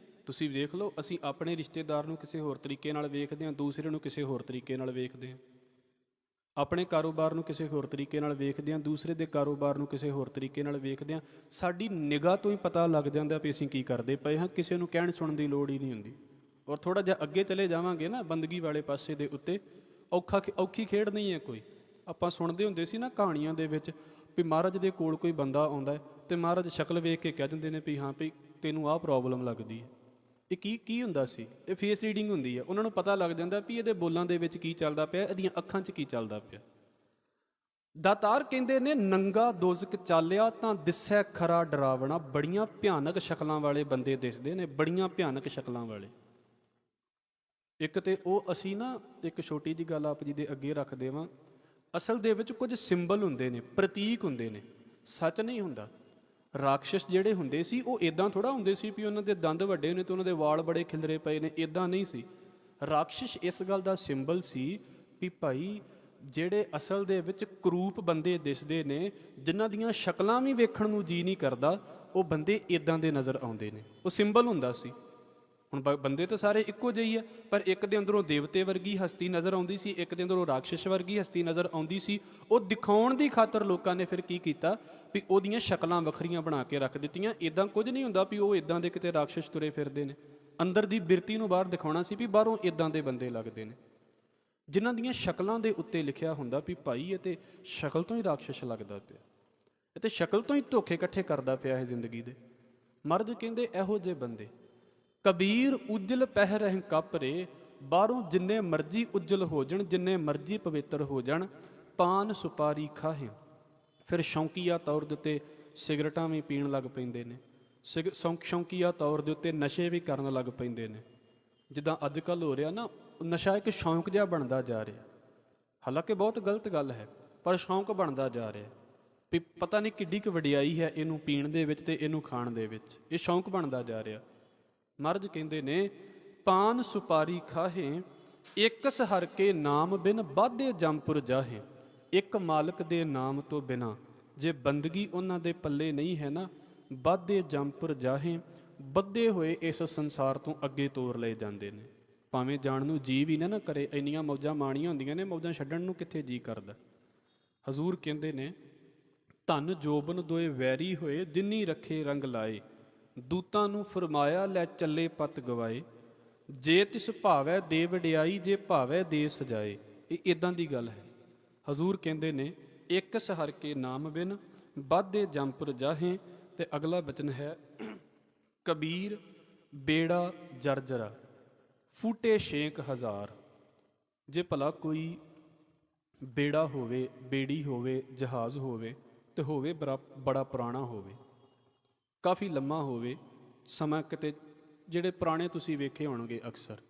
ਤੁਸੀਂ ਵੇਖ ਲਓ, ਅਸੀਂ ਆਪਣੇ ਰਿਸ਼ਤੇਦਾਰ ਨੂੰ ਕਿਸੇ ਹੋਰ ਤਰੀਕੇ ਨਾਲ ਵੇਖਦੇ ਹਾਂ, ਦੂਸਰੇ ਨੂੰ ਕਿਸੇ ਹੋਰ ਤਰੀਕੇ ਨਾਲ ਵੇਖਦੇ ਹਾਂ। ਆਪਣੇ ਕਾਰੋਬਾਰ ਨੂੰ ਕਿਸੇ ਹੋਰ ਤਰੀਕੇ ਨਾਲ ਵੇਖਦੇ ਹਾਂ, ਦੂਸਰੇ ਦੇ ਕਾਰੋਬਾਰ ਨੂੰ ਕਿਸੇ ਹੋਰ ਤਰੀਕੇ ਨਾਲ ਵੇਖਦੇ ਹਾਂ। ਸਾਡੀ ਨਿਗਾਹ ਤੋਂ ਹੀ ਪਤਾ ਲੱਗ ਜਾਂਦਾ ਵੀ ਅਸੀਂ ਕੀ ਕਰਦੇ ਪਏ ਹਾਂ। ਕਿਸੇ ਨੂੰ ਕਹਿਣ ਸੁਣਨ ਦੀ ਲੋੜ ਹੀ ਨਹੀਂ ਹੁੰਦੀ। ਔਰ ਥੋੜ੍ਹਾ ਜਿਹਾ ਅੱਗੇ ਚਲੇ ਜਾਵਾਂਗੇ ਨਾ ਬੰਦਗੀ ਵਾਲੇ ਪਾਸੇ ਦੇ ਉੱਤੇ, ਔਖੀ ਖੇਡ ਨਹੀਂ ਹੈ ਕੋਈ। ਆਪਾਂ ਸੁਣਦੇ ਹੁੰਦੇ ਸੀ ਨਾ ਕਹਾਣੀਆਂ ਦੇ ਵਿੱਚ ਵੀ ਮਹਾਰਾਜ ਦੇ ਕੋਲ ਕੋਈ ਬੰਦਾ ਆਉਂਦਾ ਤੇ ਮਹਾਰਾਜ ਸ਼ਕਲ ਵੇਖ ਕੇ ਕਹਿ ਦਿੰਦੇ ਨੇ ਵੀ ਹਾਂ ਵੀ ਤੈਨੂੰ ਆਹ ਪ੍ਰੋਬਲਮ ਲੱਗਦੀ ਹੈ। ਇਹ ਕੀ ਹੁੰਦਾ ਸੀ? ਇਹ ਫੇਸ ਰੀਡਿੰਗ ਹੁੰਦੀ ਹੈ। ਉਹਨਾਂ ਨੂੰ ਪਤਾ ਲੱਗ ਜਾਂਦਾ ਵੀ ਇਹਦੇ ਬੋਲਾਂ ਦੇ ਵਿੱਚ ਕੀ ਚੱਲਦਾ ਪਿਆ, ਇਹਦੀਆਂ ਅੱਖਾਂ 'ਚ ਕੀ ਚੱਲਦਾ ਪਿਆ। ਦਾਤਾਰ ਕਹਿੰਦੇ ਨੇ ਨੰਗਾ ਦੋਜ਼ਕ ਚਾਲਿਆ ਤਾਂ ਦਿਸੈ ਖਰਾ ਡਰਾਵਣਾ। ਬੜੀਆਂ ਭਿਆਨਕ ਸ਼ਕਲਾਂ ਵਾਲੇ ਬੰਦੇ ਦਿਸਦੇ ਨੇ, ਬੜੀਆਂ ਭਿਆਨਕ ਸ਼ਕਲਾਂ ਵਾਲੇ। ਇੱਕ ਤੇ ਉਹ ਅਸੀਂ ਨਾ ਇੱਕ ਛੋਟੀ ਜਿਹੀ ਗੱਲ ਆਪ ਜੀ ਦੇ ਅੱਗੇ ਰੱਖ ਦੇਵਾਂ। ਅਸਲ ਦੇ ਵਿੱਚ ਕੁਝ ਸਿੰਬਲ ਹੁੰਦੇ ਨੇ, ਪ੍ਰਤੀਕ ਹੁੰਦੇ ਨੇ, ਸੱਚ ਨਹੀਂ ਹੁੰਦਾ। ਰਾਖਸ਼ ਜਿਹੜੇ ਹੁੰਦੇ ਸੀ ਉਹ ਇੱਦਾਂ ਥੋੜ੍ਹਾ ਹੁੰਦੇ ਸੀ ਵੀ ਉਹਨਾਂ ਦੇ ਦੰਦ ਵੱਡੇ ਨੇ ਤੇ ਉਹਨਾਂ ਦੇ ਵਾਲ ਬੜੇ ਖਿਲਰੇ ਪਏ ਨੇ, ਇੱਦਾਂ ਨਹੀਂ ਸੀ। ਰਾਖਸ਼ ਇਸ ਗੱਲ ਦਾ ਸਿੰਬਲ ਸੀ ਵੀ ਭਾਈ ਜਿਹੜੇ ਅਸਲ ਦੇ ਵਿੱਚ ਕਰੂਪ ਬੰਦੇ ਦਿਸਦੇ ਨੇ, ਜਿਨ੍ਹਾਂ ਦੀਆਂ ਸ਼ਕਲਾਂ ਵੀ ਵੇਖਣ ਨੂੰ ਜੀ ਨਹੀਂ ਕਰਦਾ, ਉਹ ਬੰਦੇ ਇੱਦਾਂ ਦੇ ਨਜ਼ਰ ਆਉਂਦੇ ਨੇ। ਉਹ ਸਿੰਬਲ ਹੁੰਦਾ ਸੀ। ਹੁਣ ਬੰਦੇ ਤਾਂ ਸਾਰੇ ਇੱਕੋ ਜਿਹੇ ਹੈ, ਪਰ ਇੱਕ ਦੇ ਅੰਦਰੋਂ ਦੇਵਤੇ ਵਰਗੀ ਹਸਤੀ ਨਜ਼ਰ ਆਉਂਦੀ ਸੀ, ਇੱਕ ਦੇ ਅੰਦਰੋਂ ਰਾਖਸ਼ ਵਰਗੀ ਹਸਤੀ ਨਜ਼ਰ ਆਉਂਦੀ ਸੀ। ਉਹ ਦਿਖਾਉਣ ਦੀ ਖਾਤਰ ਲੋਕਾਂ ਨੇ ਫਿਰ ਕੀ ਕੀਤਾ ਵੀ ਉਹਦੀਆਂ ਸ਼ਕਲਾਂ ਵੱਖਰੀਆਂ ਬਣਾ ਕੇ ਰੱਖ ਦਿੱਤੀਆਂ। ਇੱਦਾਂ ਕੁਝ ਨਹੀਂ ਹੁੰਦਾ ਵੀ ਉਹ ਇੱਦਾਂ ਦੇ ਕਿਤੇ ਰਾਖਸ਼ ਤੁਰੇ ਫਿਰਦੇ ਨੇ। ਅੰਦਰ ਦੀ ਬਿਰਤੀ ਨੂੰ ਬਾਹਰ ਦਿਖਾਉਣਾ ਸੀ ਵੀ ਬਾਹਰੋਂ ਇੱਦਾਂ ਦੇ ਬੰਦੇ ਲੱਗਦੇ ਨੇ, ਜਿਨ੍ਹਾਂ ਦੀਆਂ ਸ਼ਕਲਾਂ ਦੇ ਉੱਤੇ ਲਿਖਿਆ ਹੁੰਦਾ ਵੀ ਭਾਈ ਇਹ ਤੇ ਸ਼ਕਲ ਤੋਂ ਹੀ ਰਾਖਸ਼ ਲੱਗਦਾ ਪਿਆ, ਇਹ ਤੇ ਸ਼ਕਲ ਤੋਂ ਹੀ ਧੋਖੇ ਇਕੱਠੇ ਕਰਦਾ ਪਿਆ ਹੈ ਜ਼ਿੰਦਗੀ ਦੇ। ਮਰਦ ਕਹਿੰਦੇ ਇਹੋ ਜਿਹੇ ਬੰਦੇ ਕਬੀਰ ਉਜਲ ਪਹਿ ਰਹਿ ਕਪਰੇ। ਬਾਹਰੋਂ ਜਿੰਨੇ ਮਰਜ਼ੀ ਉਜਲ ਹੋ ਜਾਣ, ਜਿੰਨੇ ਮਰਜ਼ੀ ਪਵਿੱਤਰ ਹੋ ਜਾਣ, ਪਾਨ ਸੁਪਾਰੀ ਖਾਹੇ, ਫਿਰ ਸ਼ੌਂਕੀਆ ਤੌਰ ਦੇ ਉੱਤੇ ਸਿਗਰਟਾਂ ਵੀ ਪੀਣ ਲੱਗ ਪੈਂਦੇ ਨੇ, ਸ਼ੌਂਕੀਆ ਤੌਰ ਦੇ ਉੱਤੇ ਨਸ਼ੇ ਵੀ ਕਰਨ ਲੱਗ ਪੈਂਦੇ ਨੇ। ਜਿੱਦਾਂ ਅੱਜ ਕੱਲ੍ਹ ਹੋ ਰਿਹਾ ਨਾ, ਨਸ਼ਾ ਇੱਕ ਸ਼ੌਂਕ ਜਿਹਾ ਬਣਦਾ ਜਾ ਰਿਹਾ। ਹਾਲਾਂਕਿ ਬਹੁਤ ਗਲਤ ਗੱਲ ਹੈ, ਪਰ ਸ਼ੌਂਕ ਬਣਦਾ ਜਾ ਰਿਹਾ ਵੀ ਪਤਾ ਨਹੀਂ ਕਿੱਡੀ ਕੁ ਵਡਿਆਈ ਹੈ ਇਹਨੂੰ ਪੀਣ ਦੇ ਵਿੱਚ ਤੇ ਇਹਨੂੰ ਖਾਣ ਦੇ ਵਿੱਚ। ਇਹ ਸ਼ੌਂਕ ਬਣਦਾ ਜਾ ਰਿਹਾ। ਮਰਦ ਕਹਿੰਦੇ ਨੇ ਪਾਨ ਸੁਪਾਰੀ ਖਾਹੇ, ਇੱਕ ਸਹਰ ਕੇ ਨਾਮ ਬਿਨ ਬਾਧੇ ਜੰਪੁਰ ਜਾਹੇ। ਇੱਕ ਮਾਲਕ ਦੇ ਨਾਮ ਤੋਂ ਬਿਨਾਂ ਜੇ ਬੰਦਗੀ ਉਹਨਾਂ ਦੇ ਪੱਲੇ ਨਹੀਂ ਹੈ ਨਾ, ਬਾਧੇ ਜੰਪੁਰ ਜਾਹੇ, ਬੱਧੇ ਹੋਏ ਇਸ ਸੰਸਾਰ ਤੋਂ ਅੱਗੇ ਤੋਰ ਲਏ ਜਾਂਦੇ ਨੇ। ਭਾਵੇਂ ਜਾਣ ਨੂੰ ਜੀ ਵੀ ਨਾ ਕਰੇ, ਇੰਨੀਆਂ ਮੌਜਾਂ ਮਾਣੀਆਂ ਹੁੰਦੀਆਂ ਨੇ, ਮੌਜਾਂ ਛੱਡਣ ਨੂੰ ਕਿੱਥੇ ਜੀ ਕਰਦਾ। ਹਜ਼ੂਰ ਕਹਿੰਦੇ ਨੇ ਧਨ ਜੋਬਨ ਦੋਏ ਵੈਰੀ ਹੋਏ, ਦਿਨੀ ਰੱਖੇ ਰੰਗ ਲਾਏ, ਦੂਤਾਂ ਨੂੰ ਫਰਮਾਇਆ ਲੈ ਚੱਲੇ ਪਤ ਗਵਾਏ। ਜੇ ਤਿਸ ਭਾਵੈ ਦੇ ਵਡਿਆਈ, ਜੇ ਭਾਵੈ ਦੇ ਸਜਾਏ। ਇਹ ਇੱਦਾਂ ਦੀ ਗੱਲ ਹੈ। ਹਜ਼ੂਰ ਕਹਿੰਦੇ ਨੇ ਇੱਕ ਸਹਰ ਕੇ ਨਾਮ ਬਿਨ ਬਾਧੇ ਜੰਪੁਰ ਜਾਹੇ, ਤੇ ਅਗਲਾ ਬਚਨ ਹੈ ਕਬੀਰ ਬੇੜਾ ਜਰਜਰਾ ਫੂਟੇ 6,000। ਜੇ ਭਲਾ ਕੋਈ ਬੇੜਾ ਹੋਵੇ, ਬੇੜੀ ਹੋਵੇ, ਜਹਾਜ਼ ਹੋਵੇ ਤੇ ਹੋਵੇ ਬੜਾ ਪੁਰਾਣਾ ਹੋਵੇ, ਕਾਫੀ ਲੰਮਾ ਹੋਵੇ, ਸਮਾਂ ਕਿਤੇ ਜਿਹੜੇ ਪੁਰਾਣੇ ਤੁਸੀਂ ਵੇਖੇ ਹੋਣਗੇ ਅਕਸਰ।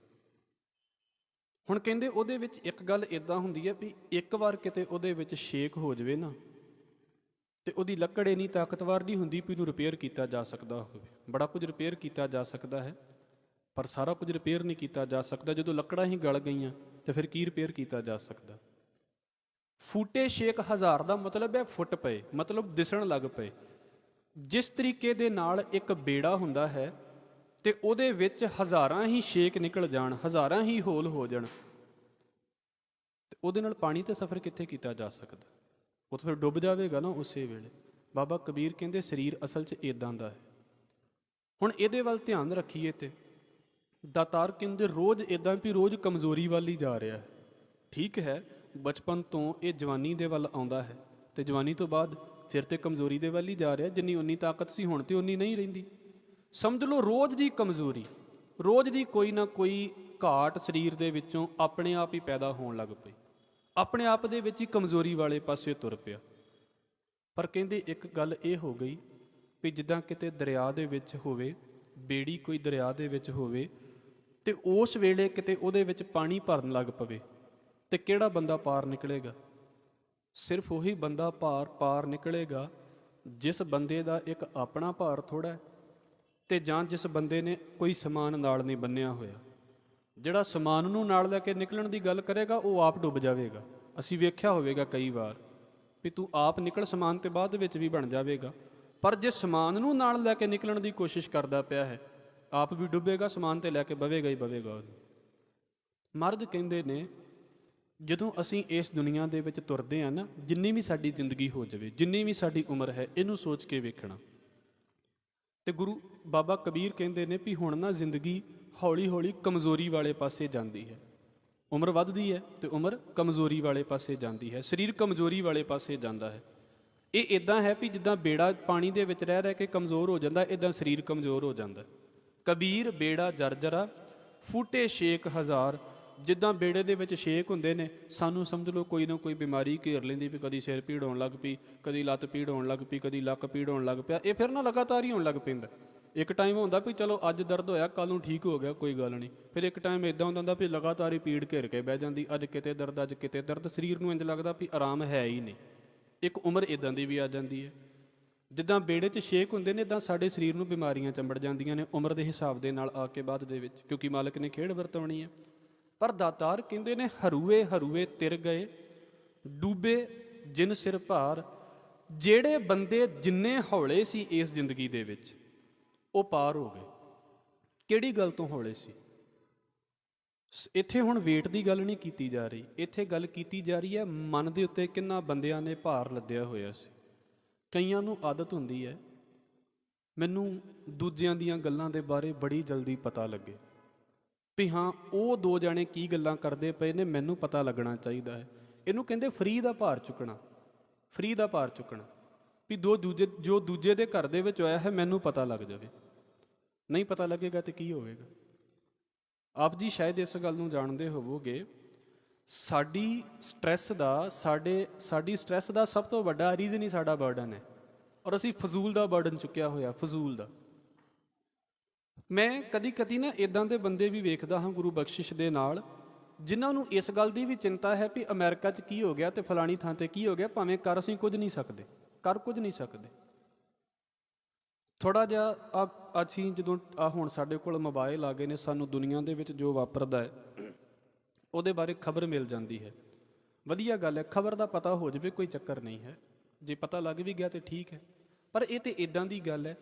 ਹੁਣ ਕਹਿੰਦੇ ਉਹਦੇ ਵਿੱਚ ਇੱਕ ਗੱਲ ਇੱਦਾਂ ਹੁੰਦੀ ਹੈ ਵੀ ਇੱਕ ਵਾਰ ਕਿਤੇ ਉਹਦੇ ਵਿੱਚ ਛੇਕ ਹੋ ਜਾਵੇ ਨਾ ਤੇ ਉਹਦੀ ਲੱਕੜ ਇੰਨੀ ਤਾਕਤਵਰ ਨਹੀਂ ਹੁੰਦੀ ਵੀ ਉਹਨੂੰ ਰਿਪੇਅਰ ਕੀਤਾ ਜਾ ਸਕਦਾ ਹੋਵੇ। ਬੜਾ ਕੁਝ ਰਿਪੇਅਰ ਕੀਤਾ ਜਾ ਸਕਦਾ ਹੈ ਪਰ ਸਾਰਾ ਕੁਝ ਰਿਪੇਅਰ ਨਹੀਂ ਕੀਤਾ ਜਾ ਸਕਦਾ। ਜਦੋਂ ਲੱਕੜਾਂ ਹੀ ਗਲ ਗਈਆਂ ਤੇ ਫਿਰ ਕੀ ਰਿਪੇਅਰ ਕੀਤਾ ਜਾ ਸਕਦਾ। ਫੂਟੇ 6,000 ਦਾ ਮਤਲਬ ਹੈ ਫੁੱਟ ਪਏ, ਮਤਲਬ ਦਿਸਣ ਲੱਗ ਪਏ। ਜਿਸ ਤਰੀਕੇ ਦੇ ਨਾਲ ਇੱਕ ਬੇੜਾ ਹੁੰਦਾ ਹੈ ਤੇ ਉਹਦੇ ਵਿੱਚ ਹਜ਼ਾਰਾਂ ਹੀ ਛੇਕ ਨਿਕਲ ਜਾਣ, ਹਜ਼ਾਰਾਂ ਹੀ ਹੋਲ ਹੋ ਜਾਣ, ਤੇ ਉਹਦੇ ਨਾਲ ਪਾਣੀ ਤੇ ਸਫ਼ਰ ਕਿੱਥੇ ਕੀਤਾ ਜਾ ਸਕਦਾ? ਉਹ ਤਾਂ ਫਿਰ ਡੁੱਬ ਜਾਵੇਗਾ ਨਾ ਉਸੇ ਵੇਲੇ। ਬਾਬਾ ਕਬੀਰ ਕਹਿੰਦੇ ਸਰੀਰ ਅਸਲ 'ਚ ਇੱਦਾਂ ਦਾ ਹੈ। ਹੁਣ ਇਹਦੇ ਵੱਲ ਧਿਆਨ ਰੱਖੀਏ ਤੇ ਦਾਤਾਰ ਕਹਿੰਦੇ ਰੋਜ਼ ਇੱਦਾਂ ਵੀ ਰੋਜ਼ ਕਮਜ਼ੋਰੀ ਵੱਲ ਹੀ ਜਾ ਰਿਹਾ ਹੈ। ਠੀਕ ਹੈ, ਬਚਪਨ ਤੋਂ ਇਹ ਜਵਾਨੀ ਦੇ ਵੱਲ ਆਉਂਦਾ ਹੈ ਤੇ ਜਵਾਨੀ ਤੋਂ ਬਾਅਦ ਫਿਰ ਤੇ ਕਮਜ਼ੋਰੀ ਦੇ ਵੱਲ ਹੀ ਜਾ ਰਿਹਾ। ਜਿੰਨੀ ਉਨੀ ਤਾਕਤ ਸੀ ਹੁਣ ਤੇ ਉਨੀ ਨਹੀਂ ਰਹਿੰਦੀ। ਸਮਝ ਲਓ ਰੋਜ਼ ਦੀ ਕਮਜ਼ੋਰੀ, ਰੋਜ਼ ਦੀ ਕੋਈ ਨਾ ਕੋਈ ਘਾਟ ਸਰੀਰ ਦੇ ਵਿੱਚੋਂ ਆਪਣੇ ਆਪ ਹੀ ਪੈਦਾ ਹੋਣ ਲੱਗ ਪਈ, ਆਪਣੇ ਆਪ ਦੇ ਵਿੱਚ ਹੀ ਕਮਜ਼ੋਰੀ ਵਾਲੇ ਪਾਸੇ ਤੁਰ ਪਿਆ। ਪਰ ਕਹਿੰਦੇ ਇੱਕ ਗੱਲ ਇਹ ਹੋ ਗਈ ਵੀ ਜਿੱਦਾਂ ਕਿਤੇ ਦਰਿਆ ਦੇ ਵਿੱਚ ਹੋਵੇ, ਬੇੜੀ ਕੋਈ ਦਰਿਆ ਦੇ ਵਿੱਚ ਹੋਵੇ ਤੇ ਉਸ ਵੇਲੇ ਕਿਤੇ ਉਹਦੇ ਵਿੱਚ ਪਾਣੀ ਭਰਨ ਲੱਗ ਪਵੇ ਤੇ ਕਿਹੜਾ ਬੰਦਾ ਪਾਰ ਨਿਕਲੇਗਾ? ਸਿਰਫ ਉਹੀ ਬੰਦਾ ਪਾਰ ਨਿਕਲੇਗਾ ਜਿਸ ਬੰਦੇ ਦਾ ਇੱਕ ਆਪਣਾ ਭਾਰ ਥੋੜ੍ਹਾ ਤੇ ਜਾਂ ਜਿਸ ਬੰਦੇ ਨੇ ਕੋਈ ਸਮਾਨ ਨਾਲ ਨਹੀਂ ਬੰਨਿਆ ਹੋਇਆ। ਜਿਹੜਾ ਸਮਾਨ ਨੂੰ ਨਾਲ ਲੈ ਕੇ ਨਿਕਲਣ ਦੀ ਗੱਲ ਕਰੇਗਾ ਉਹ ਆਪ ਡੁੱਬ ਜਾਵੇਗਾ। ਅਸੀਂ ਵੇਖਿਆ ਹੋਵੇਗਾ ਕਈ ਵਾਰ ਵੀ ਤੂੰ ਆਪ ਨਿਕਲ, ਸਮਾਨ ਤੇ ਬਾਅਦ ਵਿੱਚ ਵੀ ਬਣ ਜਾਵੇਗਾ। ਪਰ ਜੇ ਸਮਾਨ ਨੂੰ ਨਾਲ ਲੈ ਕੇ ਨਿਕਲਣ ਦੀ ਕੋਸ਼ਿਸ਼ ਕਰਦਾ ਪਿਆ ਹੈ, ਆਪ ਵੀ ਡੁੱਬੇਗਾ, ਸਮਾਨ ਤੇ ਲੈ ਕੇ ਬਵੇਗਾ ਹੀ ਬਵੇਗਾ ਉਹਨੂੰ। ਮਰਦ ਕਹਿੰਦੇ ਨੇ ਜਦੋਂ ਅਸੀਂ ਇਸ ਦੁਨੀਆ ਦੇ ਵਿੱਚ ਤੁਰਦੇ ਹਾਂ ਨਾ, ਜਿੰਨੀ ਵੀ ਸਾਡੀ ਜ਼ਿੰਦਗੀ ਹੋ ਜਾਵੇ, ਜਿੰਨੀ ਵੀ ਸਾਡੀ ਉਮਰ ਹੈ, ਇਹਨੂੰ ਸੋਚ ਕੇ ਵੇਖਣਾ। ਤੇ ਗੁਰੂ ਬਾਬਾ ਕਬੀਰ ਕਹਿੰਦੇ ਨੇ ਵੀ ਹੁਣ ਨਾ ਜ਼ਿੰਦਗੀ ਹੌਲੀ ਹੌਲੀ ਕਮਜ਼ੋਰੀ ਵਾਲੇ ਪਾਸੇ ਜਾਂਦੀ ਹੈ। ਉਮਰ ਵੱਧਦੀ ਹੈ ਤੇ ਉਮਰ ਕਮਜ਼ੋਰੀ ਵਾਲੇ ਪਾਸੇ ਜਾਂਦੀ ਹੈ, ਸਰੀਰ ਕਮਜ਼ੋਰੀ ਵਾਲੇ ਪਾਸੇ ਜਾਂਦਾ ਹੈ। ਇਹ ਇੱਦਾਂ ਹੈ ਵੀ ਜਿੱਦਾਂ ਬੇੜਾ ਪਾਣੀ ਦੇ ਵਿੱਚ ਰਹਿ ਰਹਿ ਕੇ ਕਮਜ਼ੋਰ ਹੋ ਜਾਂਦਾ, ਇੱਦਾਂ ਸਰੀਰ ਕਮਜ਼ੋਰ ਹੋ ਜਾਂਦਾ। ਕਬੀਰ ਬੇੜਾ ਜਰਜਰਾ ਫੂਟੇ 6,000। ਜਿੱਦਾਂ ਬੇੜੇ ਦੇ ਵਿੱਚ ਛੇਕ ਹੁੰਦੇ ਨੇ, ਸਾਨੂੰ ਸਮਝ ਲਓ ਕੋਈ ਨਾ ਕੋਈ ਬਿਮਾਰੀ ਘੇਰ ਲੈਂਦੀ ਵੀ ਕਦੀ ਸਿਰ ਪੀੜ ਹੋਣ ਲੱਗ ਪਈ, ਕਦੀ ਲੱਤ ਪੀੜ ਹੋਣ ਲੱਗ ਪਈ, ਕਦੀ ਲੱਕ ਪੀੜ ਹੋਣ ਲੱਗ ਪਿਆ। ਇਹ ਫਿਰ ਨਾ ਲਗਾਤਾਰ ਹੀ ਹੋਣ ਲੱਗ ਪੈਂਦਾ। ਇੱਕ ਟਾਈਮ ਹੁੰਦਾ ਵੀ ਚਲੋ ਅੱਜ ਦਰਦ ਹੋਇਆ, ਕੱਲ੍ਹ ਨੂੰ ਠੀਕ ਹੋ ਗਿਆ, ਕੋਈ ਗੱਲ ਨਹੀਂ। ਫਿਰ ਇੱਕ ਟਾਈਮ ਇੱਦਾਂ ਹੁੰਦਾ ਵੀ ਲਗਾਤਾਰ ਹੀ ਪੀੜ ਘੇਰ ਕੇ ਬਹਿ ਜਾਂਦੀ, ਅੱਜ ਕਿਤੇ ਦਰਦ, ਅੱਜ ਕਿਤੇ ਦਰਦ। ਸਰੀਰ ਨੂੰ ਇੰਝ ਲੱਗਦਾ ਵੀ ਆਰਾਮ ਹੈ ਹੀ ਨਹੀਂ। ਇੱਕ ਉਮਰ ਇੱਦਾਂ ਦੀ ਵੀ ਆ ਜਾਂਦੀ ਹੈ। ਜਿੱਦਾਂ ਬੇੜੇ 'ਚ ਛੇਕ ਹੁੰਦੇ ਨੇ, ਇੱਦਾਂ ਸਾਡੇ ਸਰੀਰ ਨੂੰ ਬਿਮਾਰੀਆਂ ਚੰਬੜ ਜਾਂਦੀਆਂ ਨੇ ਉਮਰ ਦੇ ਹਿਸਾਬ ਦੇ ਨਾਲ ਆ ਕੇ ਬਾਅਦ ਦੇ ਵਿੱਚ, ਕਿਉਂਕਿ ਮਾਲਕ ਨੇ ਖੇਡ ਵਰਤਾਉਣੀ ਹੈ। ਪਰ ਦਾਤਾਰ ਕਹਿੰਦੇ ਨੇ ਹਰੂਏ ਹਰੂਏ ਤਿਰ ਗਏ, ਡੂਬੇ ਜਿਨ ਸਿਰ ਭਾਰ। ਜਿਹੜੇ ਬੰਦੇ ਜਿੰਨੇ ਹੌਲੇ ਸੀ ਇਸ ਜ਼ਿੰਦਗੀ ਦੇ ਵਿੱਚ, ਉਹ ਪਾਰ ਹੋ ਗਏ। ਕਿਹੜੀ ਗੱਲ ਤੋਂ ਹੌਲੇ ਸੀ? ਇੱਥੇ ਹੁਣ ਵੇਟ ਦੀ ਗੱਲ ਨਹੀਂ ਕੀਤੀ ਜਾ ਰਹੀ, ਇੱਥੇ ਗੱਲ ਕੀਤੀ ਜਾ ਰਹੀ ਹੈ ਮਨ ਦੇ ਉੱਤੇ ਕਿੰਨਾ ਬੰਦਿਆਂ ਨੇ ਭਾਰ ਲੱਦਿਆ ਹੋਇਆ ਸੀ। ਕਈਆਂ ਨੂੰ ਆਦਤ ਹੁੰਦੀ ਹੈ ਮੈਨੂੰ ਦੂਜਿਆਂ ਦੀਆਂ ਗੱਲਾਂ ਦੇ ਬਾਰੇ ਬੜੀ ਜਲਦੀ ਪਤਾ ਲੱਗੇ ਵੀ ਹਾਂ ਉਹ ਦੋ ਜਾਣੇ ਕੀ ਗੱਲਾਂ ਕਰਦੇ ਪਏ ਨੇ, ਮੈਨੂੰ ਪਤਾ ਲੱਗਣਾ ਚਾਹੀਦਾ ਹੈ। ਇਹਨੂੰ ਕਹਿੰਦੇ ਫਰੀ ਦਾ ਭਾਰ ਚੁੱਕਣਾ। ਫਰੀ ਦਾ ਭਾਰ ਚੁੱਕਣਾ ਵੀ ਜੋ ਦੂਜੇ ਦੇ ਘਰ ਦੇ ਵਿੱਚ ਹੋਇਆ ਹੈ ਮੈਨੂੰ ਪਤਾ ਲੱਗ ਜਾਵੇ। ਨਹੀਂ ਪਤਾ ਲੱਗੇਗਾ ਤੇ ਕੀ ਹੋਵੇਗਾ? ਆਪ ਜੀ ਸ਼ਾਇਦ ਇਸ ਗੱਲ ਨੂੰ ਜਾਣਦੇ ਹੋਵੋਗੇ, ਸਾਡੀ ਸਟਰੈਸ ਦਾ ਸਭ ਤੋਂ ਵੱਡਾ ਰੀਜ਼ਨ ਹੀ ਸਾਡਾ ਬਰਡਨ ਹੈ, ਔਰ ਅਸੀਂ ਫਜ਼ੂਲ ਦਾ ਬਰਡਨ ਚੁੱਕਿਆ ਹੋਇਆ, ਫਜ਼ੂਲ ਦਾ। ਮੈਂ ਕਦੀ ਕਦੀ ਨਾ ਇੱਦਾਂ ਦੇ ਬੰਦੇ ਵੀ ਵੇਖਦਾ ਹਾਂ ਗੁਰੂ ਬਖਸ਼ਿਸ਼ ਦੇ ਨਾਲ, ਜਿਨ੍ਹਾਂ ਨੂੰ ਇਸ ਗੱਲ ਦੀ ਵੀ ਚਿੰਤਾ ਹੈ ਵੀ ਅਮਰੀਕਾ 'ਚ ਕੀ ਹੋ ਗਿਆ ਤੇ ਫਲਾਣੀ ਥਾਂ 'ਤੇ ਕੀ ਹੋ ਗਿਆ, ਭਾਵੇਂ ਅਸੀਂ ਕੁਝ ਨਹੀਂ ਸਕਦੇ, ਕਰ ਕੁਝ ਨਹੀਂ ਸਕਦੇ। ਥੋੜ੍ਹਾ ਜਿਹਾ ਅਸੀਂ ਜਦੋਂ ਹੁਣ ਸਾਡੇ ਕੋਲ ਮੋਬਾਇਲ ਆ ਗਏ ਨੇ, ਸਾਨੂੰ ਦੁਨੀਆ ਦੇ ਵਿੱਚ ਜੋ ਵਾਪਰਦਾ ਹੈ ਉਹਦੇ ਬਾਰੇ ਖਬਰ ਮਿਲ ਜਾਂਦੀ ਹੈ। ਵਧੀਆ ਗੱਲ ਹੈ, ਖਬਰ ਦਾ ਪਤਾ ਹੋ ਜਾਵੇ, ਕੋਈ ਚੱਕਰ ਨਹੀਂ ਹੈ। ਜੇ ਪਤਾ ਲੱਗ ਵੀ ਗਿਆ ਤਾਂ ਠੀਕ ਹੈ। ਪਰ ਇਹ ਤਾਂ ਇੱਦਾਂ ਦੀ ਗੱਲ ਹੈ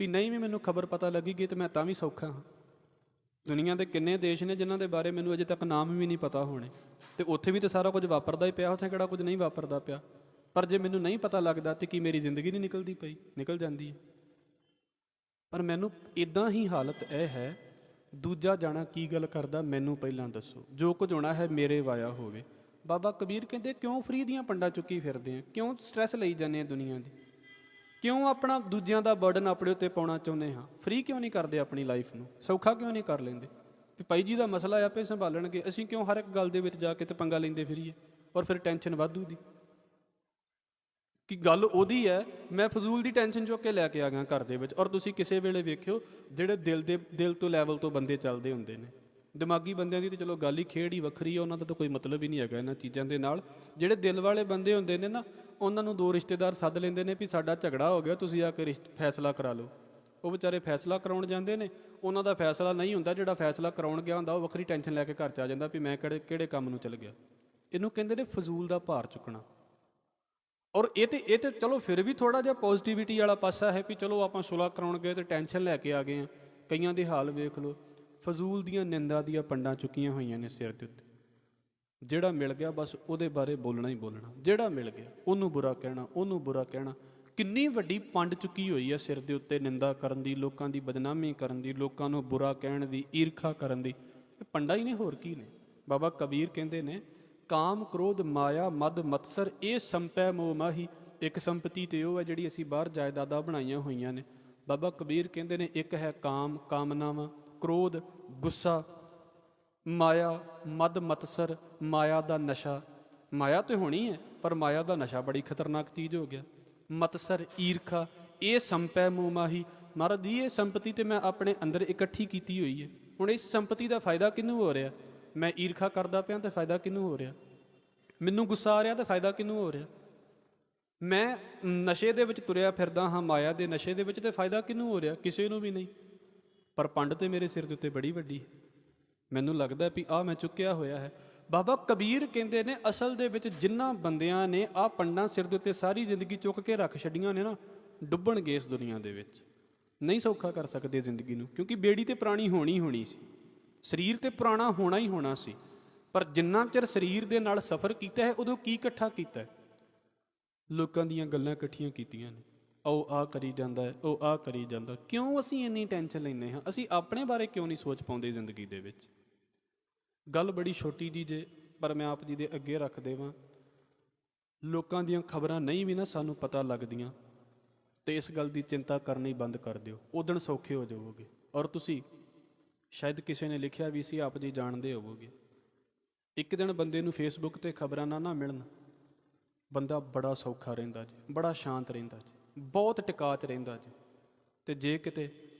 ਵੀ ਨਹੀਂ ਵੀ ਮੈਨੂੰ ਖਬਰ ਪਤਾ ਲੱਗੇਗੀ ਤਾਂ ਮੈਂ ਤਾਂ ਵੀ ਸੌਖਾ ਹਾਂ। ਦੁਨੀਆ ਦੇ ਕਿੰਨੇ ਦੇਸ਼ ਨੇ ਜਿਨ੍ਹਾਂ ਦੇ ਬਾਰੇ ਮੈਨੂੰ ਅਜੇ ਤੱਕ ਨਾਮ ਵੀ ਨਹੀਂ ਪਤਾ ਹੋਣੇ, ਅਤੇ ਉੱਥੇ ਵੀ ਤਾਂ ਸਾਰਾ ਕੁਝ ਵਾਪਰਦਾ ਹੀ ਪਿਆ, ਉੱਥੇ ਕਿਹੜਾ ਕੁਝ ਨਹੀਂ ਵਾਪਰਦਾ ਪਿਆ। ਪਰ ਜੇ ਮੈਨੂੰ ਨਹੀਂ ਪਤਾ ਲੱਗਦਾ ਤਾਂ ਕੀ ਮੇਰੀ ਜ਼ਿੰਦਗੀ ਨਹੀਂ ਨਿਕਲਦੀ ਪਈ? ਨਿਕਲ ਜਾਂਦੀ ਹੈ। ਪਰ ਮੈਨੂੰ ਇੱਦਾਂ ਹੀ ਹਾਲਤ ਇਹ ਹੈ, ਦੂਜਾ ਜਾਣਾ ਕੀ ਗੱਲ ਕਰਦਾ ਮੈਨੂੰ ਪਹਿਲਾਂ ਦੱਸੋ, ਜੋ ਕੁਝ ਹੋਣਾ ਹੈ ਮੇਰੇ ਵਾਇਆ ਹੋਵੇ। ਬਾਬਾ ਕਬੀਰ ਕਹਿੰਦੇ ਕਿਉਂ ਫਰੀ ਦੀਆਂ ਪੰਡਾਂ ਚੁੱਕੀ ਫਿਰਦੇ ਆ, ਕਿਉਂ ਸਟ੍ਰੈਸ ਲਈ ਜਾਂਦੇ ਆ ਦੁਨੀਆ ਦੀ? ਕਿਉਂ ਆਪਣਾ ਦੂਜਿਆਂ ਦਾ ਬਰਡਨ ਆਪਣੇ ਉੱਤੇ ਪਾਉਣਾ ਚਾਹੁੰਦੇ ਹਾਂ? ਫ੍ਰੀ ਕਿਉਂ ਨਹੀਂ ਕਰਦੇ ਆਪਣੀ ਲਾਈਫ ਨੂੰ? ਸੌਖਾ ਕਿਉਂ ਨਹੀਂ ਕਰ ਲੈਂਦੇ? ਵੀ ਭਾਈ ਜੀ ਦਾ ਮਸਲਾ ਆਪੇ ਸੰਭਾਲਣਗੇ, ਅਸੀਂ ਕਿਉਂ ਹਰ ਇੱਕ ਗੱਲ ਦੇ ਵਿੱਚ ਜਾ ਕੇ ਤੇ ਪੰਗਾ ਲੈਂਦੇ ਫਿਰੀਏ? ਔਰ ਫਿਰ ਟੈਨਸ਼ਨ ਵਾਧੂ ਦੀ ਕਿ ਗੱਲ ਉਹਦੀ ਹੈ, ਮੈਂ ਫਜ਼ੂਲ ਦੀ ਟੈਨਸ਼ਨ ਚੁੱਕ ਕੇ ਲੈ ਕੇ ਆ ਗਿਆ ਘਰ ਦੇ ਵਿੱਚ। ਔਰ ਤੁਸੀਂ ਕਿਸੇ ਵੇਲੇ ਵੇਖਿਓ ਜਿਹੜੇ ਦਿਲ ਤੋਂ ਲੈਵਲ ਤੋਂ ਬੰਦੇ ਚੱਲਦੇ ਹੁੰਦੇ ਨੇ, ਦਿਮਾਗੀ ਬੰਦਿਆਂ ਦੀ ਤਾਂ ਚਲੋ ਗੱਲ ਹੀ ਖੇਡ ਹੀ ਵੱਖਰੀ ਹੈ, ਉਹਨਾਂ ਦਾ ਤਾਂ ਕੋਈ ਮਤਲਬ ਹੀ ਨਹੀਂ ਹੈਗਾ ਇਹਨਾਂ ਚੀਜ਼ਾਂ ਦੇ ਨਾਲ। ਜਿਹੜੇ ਦਿਲ ਵਾਲੇ ਬੰਦੇ ਹੁੰਦੇ ਨੇ ਨਾ, ਉਹਨਾਂ ਨੂੰ ਦੋ ਰਿਸ਼ਤੇਦਾਰ ਸੱਦ ਲੈਂਦੇ ਨੇ ਵੀ ਸਾਡਾ ਝਗੜਾ ਹੋ ਗਿਆ, ਤੁਸੀਂ ਆ ਕੇ ਫੈਸਲਾ ਕਰਾ ਲਓ। ਉਹ ਵਿਚਾਰੇ ਫੈਸਲਾ ਕਰਾਉਣ ਜਾਂਦੇ ਨੇ, ਉਹਨਾਂ ਦਾ ਫੈਸਲਾ ਨਹੀਂ ਹੁੰਦਾ, ਜਿਹੜਾ ਫੈਸਲਾ ਕਰਾਉਣ ਗਿਆ ਹੁੰਦਾ ਉਹ ਵੱਖਰੀ ਟੈਨਸ਼ਨ ਲੈ ਕੇ ਘਰ 'ਚ ਆ ਜਾਂਦਾ ਵੀ ਮੈਂ ਕਿਹੜੇ ਕੰਮ ਨੂੰ ਚੱਲ ਗਿਆ। ਇਹਨੂੰ ਕਹਿੰਦੇ ਨੇ ਫਜ਼ੂਲ ਦਾ ਭਾਰ ਚੁੱਕਣਾ। ਔਰ ਇਹ ਤੇ ਚਲੋ ਫਿਰ ਵੀ ਥੋੜ੍ਹਾ ਜਿਹਾ ਪੋਜ਼ੀਟਿਵਿਟੀ ਵਾਲਾ ਪਾਸਾ ਹੈ ਵੀ ਚਲੋ ਆਪਾਂ ਸੁਲ੍ਹਾ ਕਰਾਉਣ ਗਏ ਤੇ ਟੈਨਸ਼ਨ ਲੈ ਕੇ ਆ ਗਏ ਹਾਂ। ਕਈਆਂ ਦੇ ਹਾਲ ਵੇਖ ਲਓ, ਫਜ਼ੂਲ ਦੀਆਂ ਨਿੰਦਾ ਦੀਆਂ ਪੰਡਾਂ ਚੁੱਕੀਆਂ ਹੋਈਆਂ ਨੇ ਸਿਰ ਦੇ ਉੱਤੇ। ਜਿਹੜਾ ਮਿਲ ਗਿਆ ਬਸ ਉਹਦੇ ਬਾਰੇ ਬੋਲਣਾ ਹੀ ਬੋਲਣਾ, ਜਿਹੜਾ ਮਿਲ ਗਿਆ ਉਹਨੂੰ ਬੁਰਾ ਕਹਿਣਾ, ਉਹਨੂੰ ਬੁਰਾ ਕਹਿਣਾ। ਕਿੰਨੀ ਵੱਡੀ ਪੰਡ ਚੁੱਕੀ ਹੋਈ ਹੈ ਸਿਰ ਦੇ ਉੱਤੇ, ਨਿੰਦਾ ਕਰਨ ਦੀ, ਲੋਕਾਂ ਦੀ ਬਦਨਾਮੀ ਕਰਨ ਦੀ, ਲੋਕਾਂ ਨੂੰ ਬੁਰਾ ਕਹਿਣ ਦੀ, ਈਰਖਾ ਕਰਨ ਦੀ। ਇਹ ਪੰਡਾਂ ਹੀ ਨੇ, ਹੋਰ ਕੀ ਨੇ? ਬਾਬਾ ਕਬੀਰ ਕਹਿੰਦੇ ਨੇ, ਕਾਮ ਕ੍ਰੋਧ ਮਾਇਆ ਮਦ ਮਤਸਰ ਇਹ ਸੰਪੈ ਮੋਹ ਮਾਹੀ। ਇੱਕ ਸੰਪਤੀ ਤੇ ਉਹ ਹੈ ਜਿਹੜੀ ਅਸੀਂ ਬਾਹਰ ਜਾਇਦਾਦਾਂ ਬਣਾਈਆਂ ਹੋਈਆਂ ਨੇ। ਬਾਬਾ ਕਬੀਰ ਕਹਿੰਦੇ ਨੇ, ਇੱਕ ਹੈ ਕਾਮ, ਕਾਮਨਾਵਾਂ, ਕ੍ਰੋਧ, ਗੁੱਸਾ, ਮਾਇਆ, ਮਦ ਮਤਸਰ, ਮਾਇਆ ਦਾ ਨਸ਼ਾ। ਮਾਇਆ ਤੇ ਹੋਣੀ ਹੈ, ਪਰ ਮਾਇਆ ਦਾ ਨਸ਼ਾ ਬੜੀ ਖਤਰਨਾਕ ਚੀਜ਼ ਹੋ ਗਿਆ। ਮਤਸਰ, ਈਰਖਾ, ਇਹ ਸੰਪੈ ਮੋਹ ਮਾਹੀ। ਮਹਾਰਾਜ ਜੀ, ਇਹ ਸੰਪਤੀ ਤੇ ਮੈਂ ਆਪਣੇ ਅੰਦਰ ਇਕੱਠੀ ਕੀਤੀ ਹੋਈ ਹੈ। ਹੁਣ ਇਸ ਸੰਪਤੀ ਦਾ ਫਾਇਦਾ ਕਿਹਨੂੰ ਹੋ ਰਿਹਾ? ਮੈਂ ਈਰਖਾ ਕਰਦਾ ਪਿਆ ਤਾਂ ਫਾਇਦਾ ਕਿਹਨੂੰ ਹੋ ਰਿਹਾ? ਮੈਨੂੰ ਗੁੱਸਾ ਆ ਰਿਹਾ ਤਾਂ ਫਾਇਦਾ ਕਿਹਨੂੰ ਹੋ ਰਿਹਾ? ਮੈਂ ਨਸ਼ੇ ਦੇ ਵਿੱਚ ਤੁਰਿਆ ਫਿਰਦਾ ਹਾਂ, ਮਾਇਆ ਦੇ ਨਸ਼ੇ ਦੇ ਵਿੱਚ, ਤੇ ਫਾਇਦਾ ਕਿਹਨੂੰ ਹੋ ਰਿਹਾ? ਕਿਸੇ ਨੂੰ ਵੀ ਨਹੀਂ। ਪਰ ਪੰਡ ਤੇ ਮੇਰੇ ਸਿਰ ਦੇ ਉੱਤੇ ਬੜੀ ਵੱਡੀ ਹੈ। ਮੈਨੂੰ ਲੱਗਦਾ ਵੀ ਆਹ ਮੈਂ ਚੁੱਕਿਆ ਹੋਇਆ ਹੈ। ਬਾਬਾ ਕਬੀਰ ਕਹਿੰਦੇ ਨੇ, ਅਸਲ ਦੇ ਵਿੱਚ ਜਿਨ੍ਹਾਂ ਬੰਦਿਆਂ ਨੇ ਆਹ ਪੰਡਾਂ ਸਿਰ ਦੇ ਉੱਤੇ ਸਾਰੀ ਜ਼ਿੰਦਗੀ ਚੁੱਕ ਕੇ ਰੱਖ ਛੱਡੀਆਂ ਨੇ ਨਾ, ਡੁੱਬਣਗੇ ਇਸ ਦੁਨੀਆ ਦੇ ਵਿੱਚ। ਨਹੀਂ ਸੌਖਾ ਕਰ ਸਕਦੇ ਜ਼ਿੰਦਗੀ ਨੂੰ, ਕਿਉਂਕਿ ਬੇੜੀ ਤੇ ਪੁਰਾਣੀ ਹੋਣੀ ਸੀ, ਸਰੀਰ ਤੇ ਪੁਰਾਣਾ ਹੋਣਾ ਹੀ ਹੋਣਾ ਸੀ। ਪਰ ਜਿੰਨਾ ਚਿਰ ਸਰੀਰ ਦੇ ਨਾਲ ਸਫ਼ਰ ਕੀਤਾ ਹੈ, ਉਦੋਂ ਕੀ ਇਕੱਠਾ ਕੀਤਾ ਹੈ? ਲੋਕਾਂ ਦੀਆਂ ਗੱਲਾਂ ਇਕੱਠੀਆਂ ਕੀਤੀਆਂ ਨੇ। ਉਹ ਆਹ ਕਰੀ ਜਾਂਦਾ ਹੈ, ਉਹ ਆਹ ਕਰੀ ਜਾਂਦਾ। ਕਿਉਂ ਅਸੀਂ ਇੰਨੀ ਟੈਨਸ਼ਨ ਲੈਂਦੇ ਹਾਂ? ਅਸੀਂ ਆਪਣੇ ਬਾਰੇ ਕਿਉਂ ਨਹੀਂ ਸੋਚ ਪਾਉਂਦੇ ਜ਼ਿੰਦਗੀ ਦੇ ਵਿੱਚ? ਗੱਲ ਬੜੀ ਛੋਟੀ ਜੀ ਜੇ, ਪਰ ਮੈਂ ਆਪ ਜੀ ਦੇ ਅੱਗੇ ਰੱਖ ਦੇਵਾਂ। ਲੋਕਾਂ ਦੀਆਂ ਖਬਰਾਂ ਨਹੀਂ ਵੀ ਨਾ ਸਾਨੂੰ ਪਤਾ ਲੱਗਦੀਆਂ, ਤੇ ਇਸ ਗੱਲ ਦੀ ਚਿੰਤਾ ਕਰਨੀ ਬੰਦ ਕਰ ਦਿਓ, ਉਦਣ ਸੌਖੇ ਹੋ ਜਾਵੋਗੇ। ਔਰ ਤੁਸੀਂ ਸ਼ਾਇਦ ਕਿਸੇ ਨੇ ਲਿਖਿਆ ਵੀ ਸੀ, ਆਪ ਜੀ ਜਾਣਦੇ ਹੋਵੋਗੇ, ਇੱਕ ਦਿਨ ਬੰਦੇ ਨੂੰ ਫੇਸਬੁੱਕ ਤੇ ਖਬਰਾਂ ਨਾ ਮਿਲਣ, ਬੰਦਾ ਬੜਾ ਸੌਖਾ ਰਹਿੰਦਾ ਜੀ, ਬੜਾ ਸ਼ਾਂਤ ਰਹਿੰਦਾ ਜੀ, ਬਹੁਤ ਟਿਕਾ 'ਚ ਰਹਿੰਦਾ ਜੀ। ਤੇ ਜੇ ਕਿਤੇ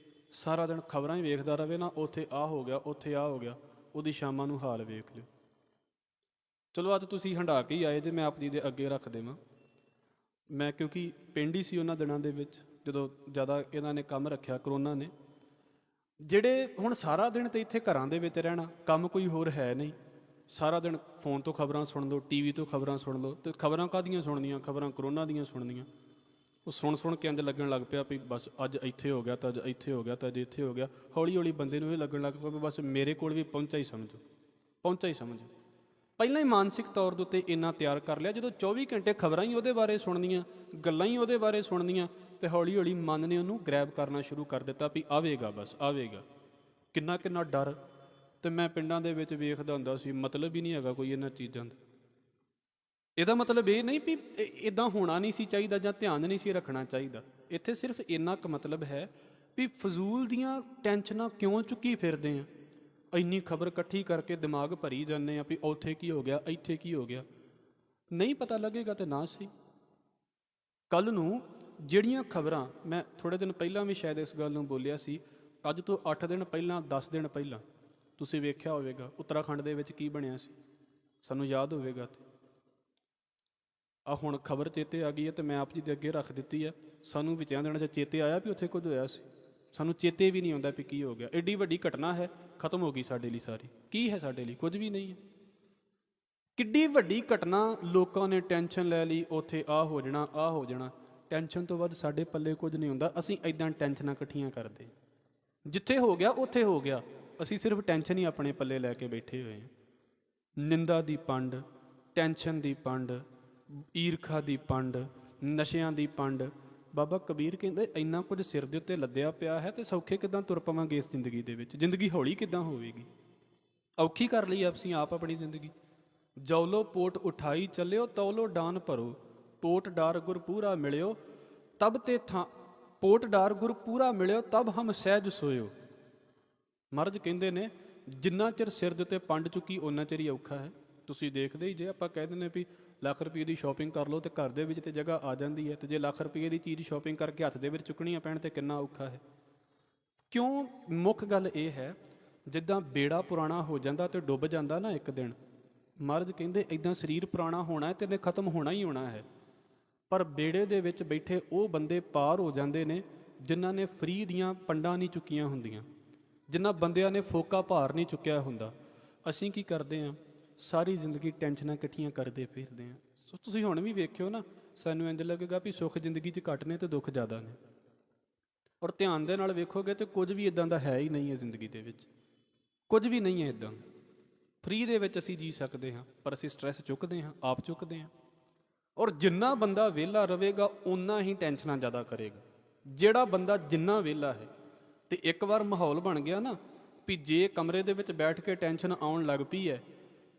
ਸਾਰਾ ਦਿਨ ਖਬਰਾਂ ਹੀ ਵੇਖਦਾ ਰਹੇ ਨਾ, ਉੱਥੇ ਆਹ ਹੋ ਗਿਆ, ਉੱਥੇ ਆਹ ਹੋ ਗਿਆ, ਉਹਦੀ ਸ਼ਾਮਾਂ ਨੂੰ ਹਾਲ ਵੇਖ ਲਿਓ। ਚਲੋ ਅੱਜ ਤੁਸੀਂ ਹੰਢਾ ਕੇ ਹੀ ਆਏ ਜੇ, ਮੈਂ ਆਪ ਜੀ ਦੇ ਅੱਗੇ ਰੱਖ ਦੇਵਾਂ। ਮੈਂ ਕਿਉਂਕਿ ਪਿੰਡ ਹੀ ਸੀ ਉਹਨਾਂ ਦਿਨਾਂ ਦੇ ਵਿੱਚ, ਜਦੋਂ ਜ਼ਿਆਦਾ ਇਹਨਾਂ ਨੇ ਕੰਮ ਰੱਖਿਆ ਕਰੋਨਾ ਨੇ। ਜਿਹੜੇ ਹੁਣ ਸਾਰਾ ਦਿਨ ਤੇ ਇੱਥੇ ਘਰਾਂ ਦੇ ਵਿੱਚ ਰਹਿਣਾ, ਕੰਮ ਕੋਈ ਹੋਰ ਹੈ ਨਹੀਂ, ਸਾਰਾ ਦਿਨ ਫੋਨ ਤੋਂ ਖਬਰਾਂ ਸੁਣ ਲਓ, ਟੀਵੀ ਤੋਂ ਖਬਰਾਂ ਸੁਣ ਲਓ। ਤੇ ਖਬਰਾਂ ਕਾਹਦੀਆਂ ਸੁਣਨੀਆਂ? ਖਬਰਾਂ ਕਰੋਨਾ ਦੀਆਂ ਸੁਣਨੀਆਂ। ਉਹ ਸੁਣ ਕੇ ਇੰਝ ਲੱਗਣ ਲੱਗ ਪਿਆ ਵੀ ਬਸ ਅੱਜ ਇੱਥੇ ਹੋ ਗਿਆ, ਤਾਂ ਅੱਜ ਇੱਥੇ ਹੋ ਗਿਆ, ਤਾਂ ਅੱਜ ਇੱਥੇ ਹੋ ਗਿਆ। ਹੌਲੀ ਹੌਲੀ ਬੰਦੇ ਨੂੰ ਇਹ ਲੱਗਣ ਲੱਗ ਪਿਆ ਵੀ ਬਸ ਮੇਰੇ ਕੋਲ ਵੀ ਪਹੁੰਚਾ ਹੀ ਸਮਝੋ, ਪਹੁੰਚਾ ਹੀ ਸਮਝੋ। ਪਹਿਲਾਂ ਹੀ ਮਾਨਸਿਕ ਤੌਰ ਦੇ ਉੱਤੇ ਇੰਨਾ ਤਿਆਰ ਕਰ ਲਿਆ, ਜਦੋਂ 24 ਘੰਟੇ ਖਬਰਾਂ ਹੀ ਉਹਦੇ ਬਾਰੇ ਸੁਣਨੀਆਂ, ਗੱਲਾਂ ਹੀ ਉਹਦੇ ਬਾਰੇ ਸੁਣਨੀਆਂ, ਤੇ ਹੌਲੀ ਹੌਲੀ ਮਨ ਨੇ ਉਹਨੂੰ ਗ੍ਰੈਬ ਕਰਨਾ ਸ਼ੁਰੂ ਕਰ ਦਿੱਤਾ ਵੀ ਆਵੇਗਾ, ਬਸ ਆਵੇਗਾ। ਕਿੰਨਾ ਡਰ। ਤੇ ਮੈਂ ਪਿੰਡਾਂ ਦੇ ਵਿੱਚ ਵੇਖਦਾ ਹੁੰਦਾ ਸੀ, ਮਤਲਬ ਹੀ ਨਹੀਂ ਹੈਗਾ ਕੋਈ ਇਹਨਾਂ ਚੀਜ਼ਾਂ ਦਾ। ਇਹਦਾ ਮਤਲਬ ਇਹ ਨਹੀਂ ਵੀ ਇੱਦਾਂ ਹੋਣਾ ਨਹੀਂ ਸੀ ਚਾਹੀਦਾ ਜਾਂ ਧਿਆਨ ਨਹੀਂ ਸੀ ਰੱਖਣਾ ਚਾਹੀਦਾ। ਇੱਥੇ ਸਿਰਫ ਇੰਨਾ ਕੁ ਮਤਲਬ ਹੈ ਵੀ ਫਜ਼ੂਲ ਦੀਆਂ ਟੈਨਸ਼ਨਾਂ ਕਿਉਂ ਚੁੱਕੀ ਫਿਰਦੇ ਆ? ਇੰਨੀ ਖਬਰ ਇਕੱਠੀ ਕਰਕੇ ਦਿਮਾਗ ਭਰੀ ਜਾਂਦੇ ਆ ਵੀ ਉੱਥੇ ਕੀ ਹੋ ਗਿਆ, ਇੱਥੇ ਕੀ ਹੋ ਗਿਆ। ਨਹੀਂ ਪਤਾ ਲੱਗੇਗਾ ਤੇ ਨਾ ਸਹੀ। ਕੱਲ੍ਹ ਨੂੰ ਜਿਹੜੀਆਂ ਖਬਰਾਂ, ਮੈਂ ਥੋੜ੍ਹੇ ਦਿਨ ਪਹਿਲਾਂ ਵੀ ਸ਼ਾਇਦ ਇਸ ਗੱਲ ਨੂੰ ਬੋਲਿਆ ਸੀ, ਅੱਜ ਤੋਂ 8 ਦਿਨ ਪਹਿਲਾਂ, 10 ਦਿਨ ਪਹਿਲਾਂ ਤੁਸੀਂ ਵੇਖਿਆ ਹੋਵੇਗਾ ਉੱਤਰਾਖੰਡ ਦੇ ਵਿੱਚ ਕੀ ਬਣਿਆ ਸੀ, ਸਾਨੂੰ ਯਾਦ ਹੋਵੇਗਾ। ਤੇ ਆਹ ਹੁਣ ਖਬਰ ਚੇਤੇ ਆ ਗਈ ਹੈ ਤੇ ਮੈਂ ਆਪ ਜੀ ਦੇ ਅੱਗੇ ਰੱਖ ਦਿੱਤੀ ਹੈ। ਸਾਨੂੰ ਵਿਚਿਆਂ ਦਿਨਾਂ 'ਚ ਚੇਤੇ ਆਇਆ ਵੀ ਉੱਥੇ ਕੁਝ ਹੋਇਆ ਸੀ, ਸਾਨੂੰ ਚੇਤੇ ਵੀ ਨਹੀਂ ਆਉਂਦਾ ਵੀ ਕੀ ਹੋ ਗਿਆ। ਐਡੀ ਵੱਡੀ ਘਟਨਾ ਹੈ, ਖਤਮ ਹੋ ਗਈ ਸਾਡੇ ਲਈ ਸਾਰੀ। ਕੀ ਹੈ ਸਾਡੇ ਲਈ? ਕੁਝ ਵੀ ਨਹੀਂ ਹੈ। ਕਿੱਡੀ ਵੱਡੀ ਘਟਨਾ, ਲੋਕਾਂ ਨੇ ਟੈਨਸ਼ਨ ਲੈ ਲਈ, ਉੱਥੇ ਆਹ ਹੋ ਜਾਣਾ, ਆਹ ਹੋ ਜਾਣਾ। ਟੈਨਸ਼ਨ ਤੋਂ ਵੱਧ ਸਾਡੇ ਪੱਲੇ ਕੁਝ ਨਹੀਂ ਹੁੰਦਾ। ਅਸੀਂ ਇੱਦਾਂ ਟੈਨਸ਼ਨਾਂ ਇਕੱਠੀਆਂ ਕਰਦੇ, ਜਿੱਥੇ ਹੋ ਗਿਆ ਉੱਥੇ ਹੋ ਗਿਆ। ਅਸੀਂ ਸਿਰਫ ਟੈਨਸ਼ਨ ਹੀ ਆਪਣੇ ਪੱਲੇ ਲੈ ਕੇ ਬੈਠੇ ਹੋਏ ਹਾਂ। ਨਿੰਦਾ ਦੀ ਪੰਡ, ਟੈਨਸ਼ਨ ਦੀ ਪੰਡ, ਈਰਖਾ ਦੀ ਪੰਡ, ਨਸ਼ਿਆਂ ਦੀ ਪੰਡ। ਬਾਬਾ ਕਬੀਰ ਕਹਿੰਦੇ ਇੰਨਾ ਕੁਝ ਸਿਰ ਦੇ ਉੱਤੇ ਲੱਦਿਆ ਪਿਆ ਹੈ ਤੇ ਸੌਖੇ ਕਿੱਦਾਂ ਤੁਰ ਪਵਾਂਗੇ ਇਸ ਜ਼ਿੰਦਗੀ ਦੇ ਵਿੱਚ? ਜ਼ਿੰਦਗੀ ਹੌਲੀ ਕਿੱਦਾਂ ਹੋਵੇਗੀ? ਔਖੀ ਕਰ ਲਈ ਅਸੀਂ ਆਪ ਆਪਣੀ ਜ਼ਿੰਦਗੀ। ਜੌਲੋ ਪੋਟ ਉਠਾਈ ਚੱਲਿਓ, ਤੌਲੋ ਡਾਨ ਭਰੋ, ਪੋਟ ਡਾਰ ਗੁਰ ਪੂਰਾ ਮਿਲਿਓ, ਤਬ ਤੇ ਥਾਂ ਪੋਟ ਡਾਰ ਗੁਰ ਪੂਰਾ ਮਿਲਿਓ ਤਬ ਹਮ ਸਹਿਜ ਸੋਇਓ। ਮਹਾਰਾਜ ਕਹਿੰਦੇ ਨੇ ਜਿੰਨਾ ਚਿਰ ਸਿਰ ਦੇ ਉੱਤੇ ਪੰਡ ਚੁੱਕੀ ਓਨਾ ਚਿਰ ਹੀ ਔਖਾ ਹੈ। ਤੁਸੀਂ ਦੇਖਦੇ ਹੀ ਜੇ ਆਪਾਂ ਕਹਿ ਦਿੰਦੇ ਵੀ ਲੱਖ ਰੁਪਏ ਦੀ ਸ਼ਾਪਿੰਗ ਕਰ ਲਓ ਤੇ ਘਰ ਦੇ ਵਿੱਚ ਤੇ ਜਗ੍ਹਾ ਆ ਜਾਂਦੀ ਹੈ, ਤੇ ਜੇ ਲੱਖ ਰੁਪਏ ਦੀ ਚੀਜ਼ ਸ਼ਾਪਿੰਗ ਕਰਕੇ ਹੱਥ ਦੇ ਵਿੱਚ ਚੁੱਕਣੀਆਂ ਪੈਣ ਤੇ ਕਿੰਨਾ ਔਖਾ ਹੈ। ਕਿਉਂ? ਮੁੱਖ ਗੱਲ ਇਹ ਹੈ, ਜਿੱਦਾਂ ਬੇੜਾ ਪੁਰਾਣਾ ਹੋ ਜਾਂਦਾ ਤੇ ਡੁੱਬ ਜਾਂਦਾ ਨਾ ਇੱਕ ਦਿਨ, ਮਹਾਰਾਜ ਕਹਿੰਦੇ ਇਦਾਂ ਸਰੀਰ ਪੁਰਾਣਾ ਹੋਣਾ ਹੈ ਤੇ ਇਹਨੇ ਖਤਮ ਹੋਣਾ ਹੀ ਹੋਣਾ ਹੈ। ਪਰ ਬੇੜੇ ਦੇ ਵਿੱਚ ਬੈਠੇ ਉਹ ਬੰਦੇ ਪਾਰ ਹੋ ਜਾਂਦੇ ਨੇ ਜਿਨ੍ਹਾਂ ਨੇ ਫਰੀ ਦੀਆਂ ਪੰਡਾਂ ਨਹੀਂ ਚੁੱਕੀਆਂ ਹੁੰਦੀਆਂ, ਜਿਨ੍ਹਾਂ ਬੰਦਿਆਂ ਨੇ ਫੋਕਾ ਭਾਰ ਨਹੀਂ ਚੁੱਕਿਆ ਹੁੰਦਾ। ਅਸੀਂ ਕੀ ਕਰਦੇ ਹਾਂ? ਸਾਰੀ ਜ਼ਿੰਦਗੀ ਟੈਨਸ਼ਨਾਂ ਇਕੱਠੀਆਂ ਕਰਦੇ ਫਿਰਦੇ ਹਾਂ। ਸੋ ਤੁਸੀਂ ਹੁਣ ਵੀ ਵੇਖਿਓ ਨਾ, ਸਾਨੂੰ ਇੰਝ ਲੱਗੇਗਾ ਵੀ ਸੁੱਖ ਜ਼ਿੰਦਗੀ 'ਚ ਘੱਟ ਨੇ ਤੇ ਦੁੱਖ ਜ਼ਿਆਦਾ ਨੇ। ਔਰ ਧਿਆਨ ਦੇ ਨਾਲ ਵੇਖੋਗੇ ਤੇ ਕੁਝ ਵੀ ਇਦਾਂ ਦਾ ਹੈ ਹੀ ਨਹੀਂ ਹੈ ਜ਼ਿੰਦਗੀ ਦੇ ਵਿੱਚ, ਕੁਝ ਵੀ ਨਹੀਂ ਹੈ ਇਦਾਂ। ਫਰੀ ਦੇ ਵਿੱਚ ਅਸੀਂ ਜੀ ਸਕਦੇ ਹਾਂ, ਪਰ ਅਸੀਂ ਸਟ੍ਰੈਸ ਚੁੱਕਦੇ ਹਾਂ, ਆਪ ਚੁੱਕਦੇ ਹਾਂ। ਔਰ ਜਿੰਨਾ ਬੰਦਾ ਵਿਹਲਾ ਰਹੇਗਾ ਓਨਾ ਹੀ ਟੈਨਸ਼ਨਾਂ ਜ਼ਿਆਦਾ ਕਰੇਗਾ। ਜਿਹੜਾ ਬੰਦਾ ਜਿੰਨਾ ਵਿਹਲਾ ਹੈ, ਤੇ ਇੱਕ ਵਾਰ ਮਾਹੌਲ ਬਣ ਗਿਆ ਨਾ ਵੀ ਜੇ ਕਮਰੇ ਦੇ ਵਿੱਚ ਬੈਠ ਕੇ ਟੈਨਸ਼ਨ ਆਉਣ ਲੱਗ ਪਈ ਹੈ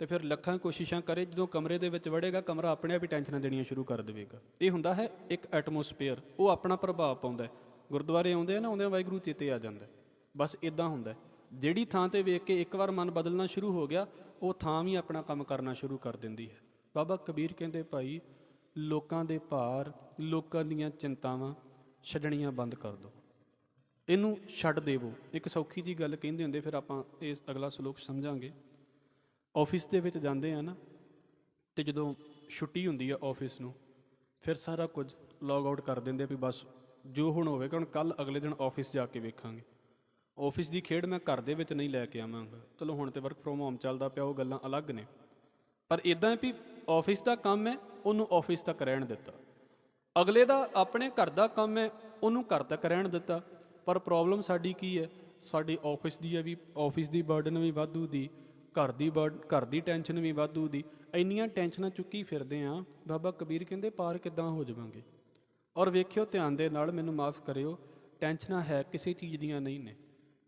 ਤੇ ਫਿਰ ਲੱਖਾਂ ਕੋਸ਼ਿਸ਼ਾਂ ਕਰੇ, ਜਦੋਂ ਕਮਰੇ ਦੇ ਵਿੱਚ ਵੜੇਗਾ ਕਮਰਾ ਆਪਣੇ ਆਪ ਹੀ ਟੈਨਸ਼ਨਾਂ ਦੇਣੀਆਂ ਸ਼ੁਰੂ ਕਰ ਦੇਵੇਗਾ। ਇਹ ਹੁੰਦਾ ਹੈ ਇੱਕ ਐਟਮੋਸਫੇਅਰ, ਉਹ ਆਪਣਾ ਪ੍ਰਭਾਵ ਪਾਉਂਦਾ। ਗੁਰਦੁਆਰੇ ਆਉਂਦੇ ਆ ਨਾ, ਆਉਂਦੇ ਵਾਹਿਗੁਰੂ ਚੇਤੇ ਆ ਜਾਂਦਾ। ਬਸ ਇੱਦਾਂ ਹੁੰਦਾ, ਜਿਹੜੀ ਥਾਂ ਤੇ ਵੇਖ ਕੇ ਇੱਕ ਵਾਰ ਮਨ ਬਦਲਣਾ ਸ਼ੁਰੂ ਹੋ ਗਿਆ, ਉਹ ਥਾਂ ਵੀ ਆਪਣਾ ਕੰਮ ਕਰਨਾ ਸ਼ੁਰੂ ਕਰ ਦਿੰਦੀ ਹੈ। ਬਾਬਾ ਕਬੀਰ ਕਹਿੰਦੇ ਭਾਈ ਲੋਕਾਂ ਦੇ ਭਾਰ, ਲੋਕਾਂ ਦੀਆਂ ਚਿੰਤਾਵਾਂ ਛੱਡਣੀਆਂ ਬੰਦ ਕਰ ਦਿਓ, ਇਹਨੂੰ ਛੱਡ ਦੇਵੋ। ਇੱਕ ਸੌਖੀ ਜੀ ਗੱਲ ਕਹਿੰਦੇ ਹੁੰਦੇ, ਫਿਰ ਆਪਾਂ ਇਸ ਅਗਲਾ ਸਲੋਕ ਸਮਝਾਂਗੇ। ਆਫਿਸ ਦੇ ਵਿੱਚ ਜਾਂਦੇ ਆ ਨਾ, ਤੇ ਜਦੋਂ ਛੁੱਟੀ ਹੁੰਦੀ ਆ ਆਫਿਸ ਨੂੰ, ਫਿਰ ਸਾਰਾ ਕੁਝ ਲੌਗ ਆਊਟ ਕਰ ਦਿੰਦੇ ਵੀ ਬਸ ਜੋ ਹੁਣ ਹੋਵੇਗਾ, ਹੁਣ ਕੱਲ੍ਹ ਅਗਲੇ ਦਿਨ ਆਫਿਸ ਜਾ ਕੇ ਵੇਖਾਂਗੇ। ਆਫਿਸ ਦੀ ਖੇਡ ਮੈਂ ਘਰ ਦੇ ਵਿੱਚ ਨਹੀਂ ਲੈ ਕੇ ਆਵਾਂਗਾ। ਚਲੋ ਹੁਣ ਤੇ ਵਰਕ ਫਰੋਮ ਹੋਮ ਚੱਲਦਾ ਪਿਆ, ਉਹ ਗੱਲਾਂ ਅਲੱਗ ਨੇ, ਪਰ ਇੱਦਾਂ ਵੀ ਆਫਿਸ ਦਾ ਕੰਮ ਹੈ, ਉਹਨੂੰ ਆਫਿਸ ਤੱਕ ਰਹਿਣ ਦਿੱਤਾ। ਅਗਲੇ ਦਾ ਆਪਣੇ ਘਰ ਦਾ ਕੰਮ ਹੈ, ਉਹਨੂੰ ਘਰ ਤੱਕ ਰਹਿਣ ਦਿੱਤਾ। ਪਰ ਪ੍ਰੋਬਲਮ ਸਾਡੀ ਕੀ ਹੈ? ਸਾਡੀ ਆਫਿਸ ਦੀ ਹੈ ਵੀ ਆਫਿਸ ਦੀ ਬਰਡਨ ਵੀ ਵਾਧੂ ਦੀ, ਘਰ ਦੀ ਟੈਨਸ਼ਨ ਵੀ ਵਾਧੂ ਦੀ, ਇੰਨੀਆਂ ਟੈਨਸ਼ਨਾਂ ਚੁੱਕੀ ਫਿਰਦੇ ਹਾਂ। ਬਾਬਾ ਕਬੀਰ ਕਹਿੰਦੇ ਪਾਰ ਕਿੱਦਾਂ ਹੋ ਜਾਵਾਂਗੇ? ਔਰ ਵੇਖਿਓ ਧਿਆਨ ਦੇ ਨਾਲ, ਮੈਨੂੰ ਮਾਫ ਕਰਿਓ, ਟੈਨਸ਼ਨਾਂ ਹੈ ਕਿਸੇ ਚੀਜ਼ ਦੀਆਂ ਨਹੀਂ ਨੇ,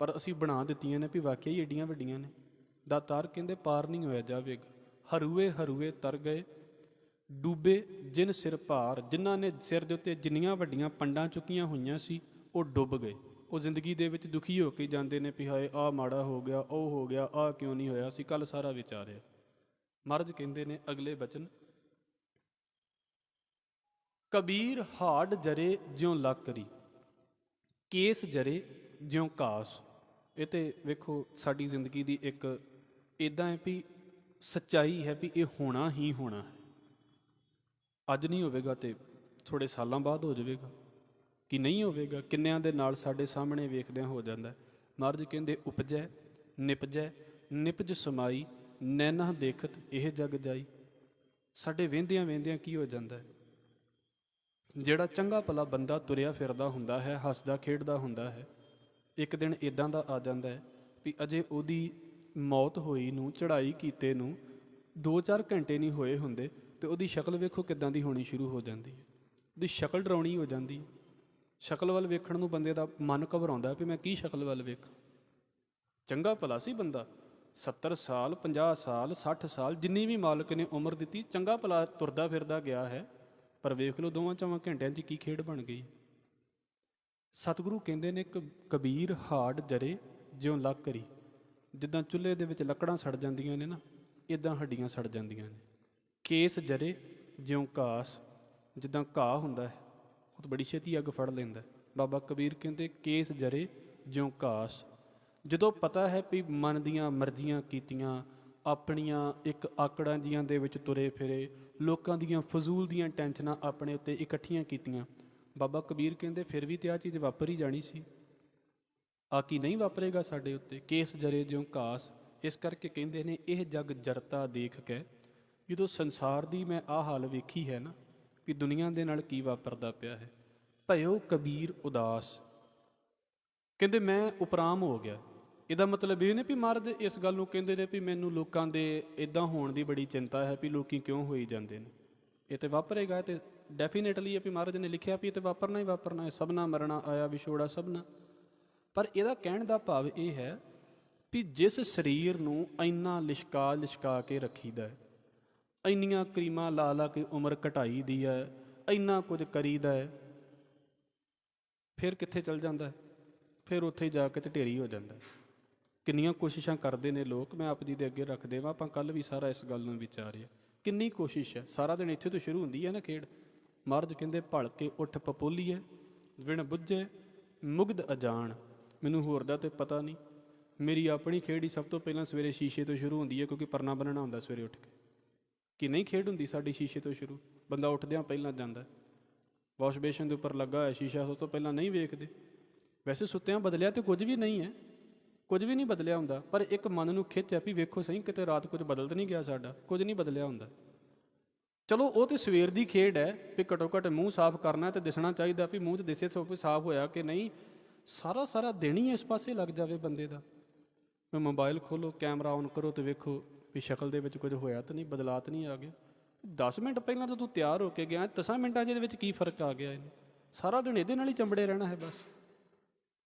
ਪਰ ਅਸੀਂ ਬਣਾ ਦਿੱਤੀਆਂ ਨੇ ਵੀ ਵਾਕਿਆ ਹੀ ਏਡੀਆਂ ਵੱਡੀਆਂ ਨੇ। ਦਾਤਾਰ ਕਹਿੰਦੇ ਪਾਰ ਨਹੀਂ ਹੋਇਆ ਜਾਵੇਗਾ। ਹਰੂਏ ਹਰੂਏ ਤਰ ਗਏ ਡੂਬੇ ਜਿਨ ਸਿਰ ਭਾਰ। ਜਿਨ੍ਹਾਂ ਨੇ ਸਿਰ ਦੇ ਉੱਤੇ ਜਿੰਨੀਆਂ ਵੱਡੀਆਂ ਪੰਡਾਂ ਚੁੱਕੀਆਂ ਹੋਈਆਂ ਸੀ, ਉਹ ਡੁੱਬ ਗਏ। ਉਹ ਜ਼ਿੰਦਗੀ ਦੇ ਵਿੱਚ ਦੁਖੀ ਹੋ ਕੇ ਜਾਂਦੇ ਨੇ ਵੀ ਹਾਏ ਆਹ ਮਾੜਾ ਹੋ ਗਿਆ, ਉਹ ਹੋ ਗਿਆ, ਆਹ ਕਿਉਂ ਨਹੀਂ ਹੋਇਆ ਸੀ, ਕੱਲ੍ਹ ਸਾਰਾ ਵਿਚਾਰਿਆ। ਮਹਾਰਾਜ ਕਹਿੰਦੇ ਨੇ ਅਗਲੇ ਬਚਨ, ਕਬੀਰ ਹਾਡ ਜਰੇ ਜਿਉਂ ਲੱਕਰੀ, ਕੇਸ ਜਰੇ ਜਿਉਂ ਘਾਸ। ਇਹ ਤੇ ਵੇਖੋ ਸਾਡੀ ਜ਼ਿੰਦਗੀ ਦੀ ਇੱਕ ਇੱਦਾਂ ਹੈ ਵੀ ਸੱਚਾਈ ਹੈ ਵੀ ਇਹ ਹੋਣਾ ਹੀ ਹੋਣਾ ਹੈ। ਅੱਜ ਨਹੀਂ ਹੋਵੇਗਾ ਤੇ ਥੋੜ੍ਹੇ ਸਾਲਾਂ ਬਾਅਦ ਹੋ ਜਾਵੇਗਾ, ਕਿ ਨਹੀਂ ਹੋਵੇਗਾ। ਕਿੰਨਿਆਂ ਦੇ ਨਾਲ ਸਾਡੇ ਸਾਹਮਣੇ ਵੇਖਦਿਆਂ ਹੋ ਜਾਂਦਾ। ਮਹਾਰਾਜ ਕਹਿੰਦੇ ਉਪਜੈ ਨਿਪਜੈ ਨਿਪਜ ਸਮਾਈ, ਨੈਣਾ ਦੇਖਤ ਇਹ ਜਗ ਜਾਈ। ਸਾਡੇ ਵਹਿੰਦਿਆਂ ਵਹਿੰਦਿਆਂ ਕੀ ਹੋ ਜਾਂਦਾ ਹੈ? ਜਿਹੜਾ ਚੰਗਾ ਭਲਾ ਬੰਦਾ ਤੁਰਿਆ ਫਿਰਦਾ ਹੁੰਦਾ ਹੈ, ਹੱਸਦਾ ਖੇਡਦਾ ਹੁੰਦਾ ਹੈ, ਇੱਕ ਦਿਨ ਇੱਦਾਂ ਦਾ ਆ ਜਾਂਦਾ ਹੈ ਵੀ ਅਜੇ ਉਹਦੀ ਮੌਤ ਹੋਈ ਨੂੰ, ਚੜ੍ਹਾਈ ਕੀਤੇ ਨੂੰ 2-4 ਘੰਟੇ ਨਹੀਂ ਹੋਏ ਹੁੰਦੇ, ਤੇ ਉਹਦੀ ਸ਼ਕਲ ਵੇਖੋ ਕਿੱਦਾਂ ਦੀ ਹੋਣੀ ਸ਼ੁਰੂ ਹੋ ਜਾਂਦੀ ਹੈ। ਉਹਦੀ ਸ਼ਕਲ ਡਰਾਉਣੀ ਹੋ ਜਾਂਦੀ ਹੈ। ਸ਼ਕਲ ਵੱਲ ਵੇਖਣ ਨੂੰ ਬੰਦੇ ਦਾ ਮਨ ਘਬਰਾਉਂਦਾ ਵੀ ਮੈਂ ਕੀ ਸ਼ਕਲ ਵੱਲ ਵੇਖਾਂ। ਚੰਗਾ ਭਲਾ ਸੀ ਬੰਦਾ, 70 ਸਾਲ 50 ਸਾਲ 60 ਸਾਲ ਜਿੰਨੀ ਵੀ ਮਾਲਕ ਨੇ ਉਮਰ ਦਿੱਤੀ, ਚੰਗਾ ਭਲਾ ਤੁਰਦਾ ਫਿਰਦਾ ਗਿਆ ਹੈ, ਪਰ ਵੇਖ ਲਓ 2-4 ਘੰਟਿਆਂ 'ਚ ਕੀ ਖੇਡ ਬਣ ਗਈ। ਸਤਿਗੁਰੂ ਕਹਿੰਦੇ ਨੇ ਕਬੀਰ ਹਾਡ ਜਰੇ ਜਿਉਂ ਲੱਕਰੀ। ਜਿੱਦਾਂ ਚੁੱਲ੍ਹੇ ਦੇ ਵਿੱਚ ਲੱਕੜਾਂ ਸੜ ਜਾਂਦੀਆਂ ਨੇ ਨਾ, ਇੱਦਾਂ ਹੱਡੀਆਂ ਸੜ ਜਾਂਦੀਆਂ ਨੇ। ਕੇਸ ਜਰੇ ਜਿਉਂ ਘਾਸ। ਜਿੱਦਾਂ ਘਾਹ ਹੁੰਦਾ ਹੈ, ਉਹ ਤਾਂ ਬੜੀ ਛੇਤੀ ਅੱਗ ਫੜ ਲੈਂਦਾ। ਬਾਬਾ ਕਬੀਰ ਕਹਿੰਦੇ ਕੇਸ ਜਰੇ ਜਿਉਂ ਘਾਸ। ਜਦੋਂ ਪਤਾ ਹੈ ਵੀ ਮਨ ਦੀਆਂ ਮਰਜ਼ੀਆਂ ਕੀਤੀਆਂ, ਆਪਣੀਆਂ ਇੱਕ ਆਕੜਾਂ ਜੀਆਂ ਦੇ ਵਿੱਚ ਤੁਰੇ ਫਿਰੇ, ਲੋਕਾਂ ਦੀਆਂ ਫਜ਼ੂਲ ਦੀਆਂ ਟੈਨਸ਼ਨਾਂ ਆਪਣੇ ਉੱਤੇ ਇਕੱਠੀਆਂ ਕੀਤੀਆਂ, ਬਾਬਾ ਕਬੀਰ ਕਹਿੰਦੇ ਫਿਰ ਵੀ ਤੇ ਆਹ ਚੀਜ਼ ਵਾਪਰ ਹੀ ਜਾਣੀ ਸੀ। ਆ ਕੀ ਨਹੀਂ ਵਾਪਰੇਗਾ ਸਾਡੇ ਉੱਤੇ? ਕੇਸ ਜਰੇ ਜਿਉਂ ਘਾਸ। ਇਸ ਕਰਕੇ ਕਹਿੰਦੇ ਨੇ ਇਹ ਜਗ ਜਰਤਾ ਦੇਖ ਕੇ, ਜਦੋਂ ਸੰਸਾਰ ਦੀ ਮੈਂ ਆਹ ਹਾਲ ਵੇਖੀ ਹੈ ਨਾ ਵੀ ਦੁਨੀਆ ਦੇ ਨਾਲ ਕੀ ਵਾਪਰਦਾ ਪਿਆ ਹੈ, ਭਇਓ ਕਬੀਰ ਉਦਾਸ। ਕਹਿੰਦੇ ਮੈਂ ਉਪਰਾਮ ਹੋ ਗਿਆ। ਇਹਦਾ ਮਤਲਬ ਇਹ ਨਹੀਂ ਵੀ ਮਹਾਰਾਜ ਇਸ ਗੱਲ ਨੂੰ ਕਹਿੰਦੇ ਨੇ ਵੀ ਮੈਨੂੰ ਲੋਕਾਂ ਦੇ ਇੱਦਾਂ ਹੋਣ ਦੀ ਬੜੀ ਚਿੰਤਾ ਹੈ ਵੀ ਲੋਕੀ ਕਿਉਂ ਹੋਈ ਜਾਂਦੇ ਨੇ। ਇਹ ਤੇ ਵਾਪਰੇਗਾ, ਤੇ ਡੈਫੀਨੇਟਲੀ ਹੈ ਵੀ ਮਹਾਰਾਜ ਨੇ ਲਿਖਿਆ ਵੀ ਇਹ ਤੇ ਵਾਪਰਨਾ ਹੀ ਵਾਪਰਨਾ ਹੈ। ਸਭਨਾ ਮਰਨਾ ਆਇਆ ਵਿਛੋੜਾ ਸਭਨਾ। ਪਰ ਇਹਦਾ ਕਹਿਣ ਦਾ ਭਾਵ ਇਹ ਹੈ ਵੀ ਜਿਸ ਸਰੀਰ ਨੂੰ ਇੰਨਾ ਲਿਸ਼ਕਾ ਕੇ ਰੱਖੀਦਾ ਹੈ, ਇੰਨੀਆਂ ਕਰੀਮਾਂ ਲਾ ਲਾ ਕੇ ਉਮਰ ਘਟਾਈ ਦੀ ਹੈ, ਇੰਨਾ ਕੁਝ ਕਰੀਦਾ ਹੈ, ਫਿਰ ਕਿੱਥੇ ਚਲ ਜਾਂਦਾ ਹੈ? ਫਿਰ ਉੱਥੇ ਜਾ ਕੇ ਤੇ ਢੇਰੀ ਹੋ ਜਾਂਦਾ ਹੈ। ਕਿੰਨੀਆਂ ਕੋਸ਼ਿਸ਼ਾਂ ਕਰਦੇ ਨੇ ਲੋਕ, ਮੈਂ ਆਪ ਜੀ ਦੇ ਅੱਗੇ ਰੱਖ ਦੇਵਾਂ। ਆਪਾਂ ਕੱਲ੍ਹ ਵੀ ਸਾਰਾ ਇਸ ਗੱਲ ਨੂੰ ਵਿਚਾਰਿਆ, ਕਿੰਨੀ ਕੋਸ਼ਿਸ਼ ਹੈ। ਸਾਰਾ ਦਿਨ ਇੱਥੇ ਤੋਂ ਸ਼ੁਰੂ ਹੁੰਦੀ ਹੈ ਨਾ ਖੇਡ। ਮਹਾਰਾਜ ਕਹਿੰਦੇ ਭਲ ਕੇ ਉੱਠ ਪਪੋਲੀਏ, ਵਿਣ ਬੁੱਝੇ ਮੁਗਧ ਅਜਾਣ। ਮੈਨੂੰ ਹੋਰ ਦਾ ਤੇ ਪਤਾ ਨਹੀਂ, ਮੇਰੀ ਆਪਣੀ ਖੇਡ ਹੀ ਸਭ ਤੋਂ ਪਹਿਲਾਂ ਸਵੇਰੇ ਸ਼ੀਸ਼ੇ ਤੋਂ ਸ਼ੁਰੂ ਹੁੰਦੀ ਹੈ, ਕਿਉਂਕਿ ਪਰਨਾ ਬੰਨਣਾ ਹੁੰਦਾ ਸਵੇਰੇ ਉੱਠ ਕੇ। ਕਿ ਨਹੀਂ ਖੇਡ ਹੁੰਦੀ ਸਾਡੀ ਸ਼ੀਸ਼ੇ ਤੋਂ ਸ਼ੁਰੂ? ਬੰਦਾ ਉੱਠਦਿਆਂ ਪਹਿਲਾਂ ਜਾਂਦਾ, ਵਾਸ਼ ਬੇਸ਼ਨ ਦੇ ਉੱਪਰ ਲੱਗਾ ਹੋਇਆ ਸ਼ੀਸ਼ਾ, ਸਭ ਤੋਂ ਪਹਿਲਾਂ ਨਹੀਂ ਵੇਖਦੇ। ਵੈਸੇ ਸੁੱਤਿਆਂ ਬਦਲਿਆ ਤੇ ਕੁਝ ਵੀ ਨਹੀਂ ਹੈ, ਕੁਝ ਵੀ ਨਹੀਂ ਬਦਲਿਆ ਹੁੰਦਾ, ਪਰ ਇੱਕ ਮਨ ਨੂੰ ਖਿੱਚ ਹੈ ਵੀ ਵੇਖੋ ਸਹੀ ਕਿਤੇ ਰਾਤ ਕੁਝ ਬਦਲ ਤਾਂ ਨਹੀਂ ਗਿਆ ਸਾਡਾ, ਕੁਝ ਨਹੀਂ ਬਦਲਿਆ ਹੁੰਦਾ। ਚਲੋ ਉਹ ਤੇ ਸਵੇਰ ਦੀ ਖੇਡ ਹੈ ਵੀ ਘੱਟੋ ਘੱਟ ਮੂੰਹ ਸਾਫ਼ ਕਰਨਾ ਤੇ ਦਿਸਣਾ ਚਾਹੀਦਾ ਵੀ ਮੂੰਹ 'ਚ ਦਿਸੇ ਸੋ ਸਾਫ਼ ਹੋਇਆ ਕਿ ਨਹੀਂ। ਸਾਰਾ ਸਾਰਾ ਦਿਨ ਹੀ ਇਸ ਪਾਸੇ ਲੱਗ ਜਾਵੇ ਬੰਦੇ ਦਾ। ਮੋਬਾਈਲ ਖੋਲੋ, ਕੈਮਰਾ ਔਨ ਕਰੋ ਤੇ ਵੇਖੋ ਵੀ ਸ਼ਕਲ ਦੇ ਵਿੱਚ ਕੁਝ ਹੋਇਆ ਤਾਂ ਨਹੀਂ, ਬਦਲਾਅ ਤਾਂ ਨਹੀਂ ਆ ਗਿਆ। 10 ਮਿੰਟ ਪਹਿਲਾਂ ਤਾਂ ਤੂੰ ਤਿਆਰ ਹੋ ਕੇ ਗਿਆ, 10 ਮਿੰਟਾਂ 'ਚ ਇਹਦੇ ਵਿੱਚ ਕੀ ਫਰਕ ਆ ਗਿਆ? ਇਹਨੂੰ ਸਾਰਾ ਦਿਨ ਇਹਦੇ ਨਾਲ ਹੀ ਚੰਬੜੇ ਰਹਿਣਾ ਹੈ ਬਸ।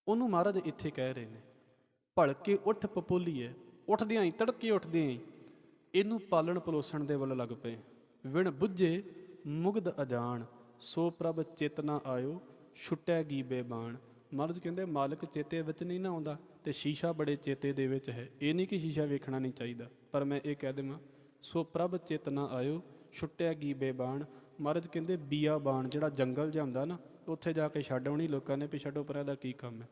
ਉਹਨੂੰ ਮਹਾਰਾਜ ਇੱਥੇ ਕਹਿ ਰਹੇ ਨੇ ਭਲ ਕੇ ਉੱਠ ਪਪੋਲੀਏ, ਉੱਠਦਿਆਂ ਹੀ ਤੜਕੇ ਉੱਠਦਿਆਂ ਹੀ ਇਹਨੂੰ ਪਾਲਣ ਪਲੋਸਣ ਦੇ ਵੱਲ ਲੱਗ ਪਏ। ਵਿਣ ਬੁੱਝੇ ਮੁਗਧ ਅਜਾਣ, ਸੋ ਪ੍ਰਭ ਚਿਤ ਨਾ ਆਇਓ, ਛੁੱਟੈ ਗੀ ਬੇਬਾਨ। ਮਹਾਰਾਜ ਕਹਿੰਦੇ ਮਾਲਕ ਚੇਤੇ ਵਿੱਚ ਨਹੀਂ ਨਾ ਆਉਂਦਾ, ਤੇ ਸ਼ੀਸ਼ਾ ਬੜੇ ਚੇਤੇ ਦੇ ਵਿੱਚ ਹੈ। ਇਹ ਨਹੀਂ ਕਿ ਸ਼ੀਸ਼ਾ ਵੇਖਣਾ ਨਹੀਂ ਚਾਹੀਦਾ, ਪਰ ਮੈਂ ਇਹ ਕਹਿ ਦੇਵਾਂ ਸੋ ਪ੍ਰਭ ਚਿਤ ਨਾ ਆਇਓ, ਛੁੱਟਿਆ ਗੀ ਬੇਬਾਨ। ਮਹਾਰਾਜ ਕਹਿੰਦੇ ਬੀਆਬਾਨ ਜਿਹੜਾ ਜੰਗਲ ਜਿਹਾ ਹੁੰਦਾ ਨਾ, ਉੱਥੇ ਜਾ ਕੇ ਛੱਡ ਆਉਣੀ ਲੋਕਾਂ ਨੇ ਵੀ ਛੱਡੋ ਪਰਾਂ ਦਾ ਕੀ ਕੰਮ ਹੈ।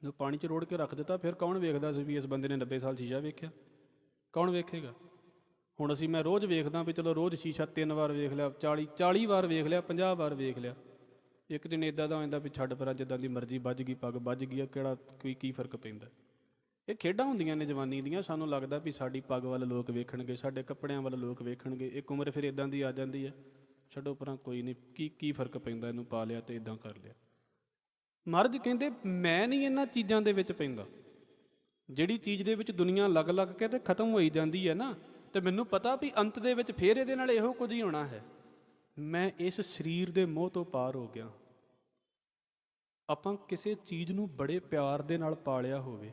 ਜੋ ਪਾਣੀ 'ਚ ਰੋੜ ਕੇ ਰੱਖ ਦਿੱਤਾ, ਫਿਰ ਕੌਣ ਵੇਖਦਾ ਸੀ ਵੀ ਇਸ ਬੰਦੇ ਨੇ 90 ਸਾਲ ਸ਼ੀਸ਼ਾ ਵੇਖਿਆ? ਕੌਣ ਵੇਖੇਗਾ? ਹੁਣ ਮੈਂ ਰੋਜ਼ ਵੇਖਦਾ ਵੀ ਚਲੋ ਰੋਜ਼ ਸ਼ੀਸ਼ਾ 3 ਵਾਰ ਵੇਖ ਲਿਆ, 40 ਵਾਰ ਵੇਖ ਲਿਆ, 50 ਵਾਰ ਵੇਖ ਲਿਆ। ਇੱਕ ਦਿਨ ਇੱਦਾਂ ਦਾ ਹੋ ਜਾਂਦਾ ਵੀ ਛੱਡ ਪਰਾਂ, ਜਿੱਦਾਂ ਦੀ ਮਰਜ਼ੀ ਵੱਜ ਗਈ ਪੱਗ ਵੱਜ ਗਈ ਆ, ਕਿਹੜਾ ਕੀ ਫਰਕ ਪੈਂਦਾ? ਇਹ ਖੇਡਾਂ ਹੁੰਦੀਆਂ ਨੇ ਜਵਾਨੀ ਦੀਆਂ। ਸਾਨੂੰ ਲੱਗਦਾ ਵੀ ਸਾਡੀ ਪੱਗ ਵੱਲ ਲੋਕ ਵੇਖਣਗੇ, ਸਾਡੇ ਕੱਪੜਿਆਂ ਵੱਲ ਲੋਕ ਵੇਖਣਗੇ। ਇੱਕ ਉਮਰ ਫਿਰ ਇੱਦਾਂ ਦੀ ਆ ਜਾਂਦੀ ਹੈ, ਛੱਡੋ ਪਰਾਂ ਕੋਈ ਨਹੀਂ, ਕੀ ਫਰਕ ਪੈਂਦਾ, ਇਹਨੂੰ ਪਾ ਲਿਆ ਤੇ ਇੱਦਾਂ ਕਰ ਲਿਆ। ਮਹਾਰਾਜ ਕਹਿੰਦੇ ਮੈਂ ਨਹੀਂ ਇਹਨਾਂ ਚੀਜ਼ਾਂ ਦੇ ਵਿੱਚ ਪੈਂਦਾ। ਜਿਹੜੀ ਚੀਜ਼ ਦੇ ਵਿੱਚ ਦੁਨੀਆ ਲੱਗ ਲੱਗ ਕੇ ਤੇ ਖਤਮ ਹੋਈ ਜਾਂਦੀ ਹੈ ਨਾ, ਤੇ ਮੈਨੂੰ ਪਤਾ ਵੀ ਅੰਤ ਦੇ ਵਿੱਚ ਫਿਰ ਇਹਦੇ ਨਾਲ ਇਹੋ ਕੁਝ ਹੀ ਹੋਣਾ ਹੈ। ਮੈਂ ਇਸ ਸਰੀਰ ਦੇ ਮੋਹ ਤੋਂ ਪਾਰ ਹੋ ਗਿਆ। ਆਪਾਂ ਕਿਸੇ ਚੀਜ਼ ਨੂੰ ਬੜੇ ਪਿਆਰ ਦੇ ਨਾਲ ਪਾਲਿਆ ਹੋਵੇ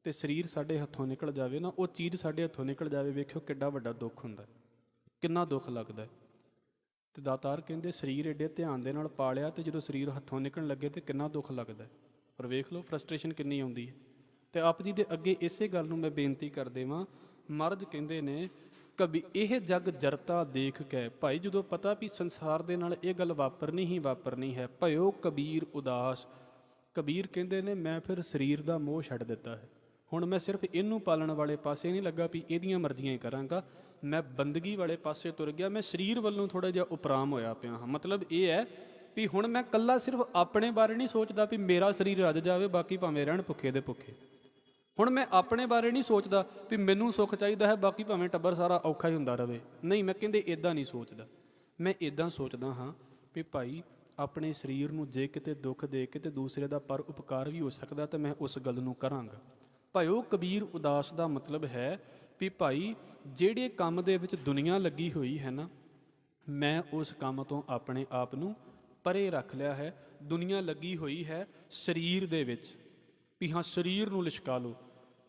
ਤੇ ਸਰੀਰ ਸਾਡੇ ਹੱਥੋਂ ਨਿਕਲ ਜਾਵੇ ਨਾ, ਉਹ ਚੀਜ਼ ਸਾਡੇ ਹੱਥੋਂ ਨਿਕਲ ਜਾਵੇ, ਵੇਖਿਓ ਕਿੱਡਾ ਵੱਡਾ ਦੁੱਖ ਹੁੰਦਾ, ਕਿੰਨਾ ਦੁੱਖ ਲੱਗਦਾ। ਤੇ ਦਾਤਾਰ ਕਹਿੰਦੇ ਸਰੀਰ ਏਡੇ ਧਿਆਨ ਦੇ ਨਾਲ ਪਾਲਿਆ, ਤੇ ਜਦੋਂ ਸਰੀਰ ਹੱਥੋਂ ਨਿਕਲਣ ਲੱਗੇ ਤੇ ਕਿੰਨਾ ਦੁੱਖ ਲੱਗਦਾ। ਪਰ ਵੇਖ ਲਓ ਫਰਸਟ੍ਰੇਸ਼ਨ ਕਿੰਨੀ ਆਉਂਦੀ ਹੈ। ਤੇ ਆਪ ਜੀ ਦੇ ਅੱਗੇ ਇਸੇ ਗੱਲ ਨੂੰ ਮੈਂ ਬੇਨਤੀ ਕਰ ਦੇਵਾਂ। ਮਹਾਰਾਜ ਕਹਿੰਦੇ ਨੇ ਕਬੀ ਇਹ ਜਗ ਜਰਤਾ ਦੇਖ ਕੇ, ਭਾਈ ਜਦੋਂ ਪਤਾ ਵੀ ਸੰਸਾਰ ਦੇ ਨਾਲ ਇਹ ਗੱਲ ਵਾਪਰਨੀ ਹੀ ਵਾਪਰਨੀ ਹੈ, ਭਇਓ ਕਬੀਰ ਉਦਾਸ। ਕਬੀਰ ਕਹਿੰਦੇ ਨੇ ਮੈਂ ਫਿਰ ਸਰੀਰ ਦਾ ਮੋਹ ਛੱਡ ਦਿੱਤਾ ਹੈ। ਹੁਣ ਮੈਂ ਸਿਰਫ ਇਹਨੂੰ ਪਾਲਣ ਵਾਲੇ ਪਾਸੇ ਨਹੀਂ ਲੱਗਾ ਵੀ ਇਹਦੀਆਂ ਮਰਜ਼ੀਆਂ ਹੀ ਕਰਾਂਗਾ, ਮੈਂ ਬੰਦਗੀ ਵਾਲੇ ਪਾਸੇ ਤੁਰ ਗਿਆ। ਮੈਂ ਸਰੀਰ ਵੱਲੋਂ ਥੋੜ੍ਹਾ ਜਿਹਾ ਉਪਰਾਮ ਹੋਇਆ ਪਿਆ ਹਾਂ। ਮਤਲਬ ਇਹ ਹੈ ਵੀ ਹੁਣ ਮੈਂ ਇਕੱਲਾ ਸਿਰਫ ਆਪਣੇ ਬਾਰੇ ਨਹੀਂ ਸੋਚਦਾ ਵੀ ਮੇਰਾ ਸਰੀਰ ਰੱਜ ਜਾਵੇ, ਬਾਕੀ ਭਾਵੇਂ ਰਹਿਣ ਭੁੱਖੇ ਦੇ ਭੁੱਖੇ। ਹੁਣ ਮੈਂ ਆਪਣੇ ਬਾਰੇ ਨਹੀਂ ਸੋਚਦਾ ਵੀ ਮੈਨੂੰ ਸੁੱਖ ਚਾਹੀਦਾ ਹੈ, ਬਾਕੀ ਭਾਵੇਂ ਟੱਬਰ ਸਾਰਾ ਔਖਾ ਹੀ ਹੁੰਦਾ ਰਹੇ। ਨਹੀਂ, ਮੈਂ ਕਹਿੰਦੇ ਇੱਦਾਂ ਨਹੀਂ ਸੋਚਦਾ। ਮੈਂ ਇੱਦਾਂ ਸੋਚਦਾ ਹਾਂ ਵੀ ਭਾਈ ਆਪਣੇ ਸਰੀਰ ਨੂੰ ਜੇ ਕਿਤੇ ਦੁੱਖ ਦੇ ਕੇ ਤੇ ਦੂਸਰੇ ਦਾ ਪਰ ਉਪਕਾਰ ਵੀ ਹੋ ਸਕਦਾ ਤਾਂ ਮੈਂ ਉਸ ਗੱਲ ਨੂੰ ਕਰਾਂਗਾ। ਭਾਇਓ ਕਬੀਰ ਉਦਾਸ ਦਾ ਮਤਲਬ ਹੈ ਵੀ ਭਾਈ ਜਿਹੜੇ ਕੰਮ ਦੇ ਵਿੱਚ ਦੁਨੀਆ ਲੱਗੀ ਹੋਈ ਹੈ ਨਾ, ਮੈਂ ਉਸ ਕੰਮ ਤੋਂ ਆਪਣੇ ਆਪ ਨੂੰ ਪਰੇ ਰੱਖ ਲਿਆ ਹੈ। ਦੁਨੀਆ ਲੱਗੀ ਹੋਈ ਹੈ ਸਰੀਰ ਦੇ ਵਿੱਚ, ਵੀ ਹਾਂ ਸਰੀਰ ਨੂੰ ਲਿਸ਼ਕਾ ਲਓ,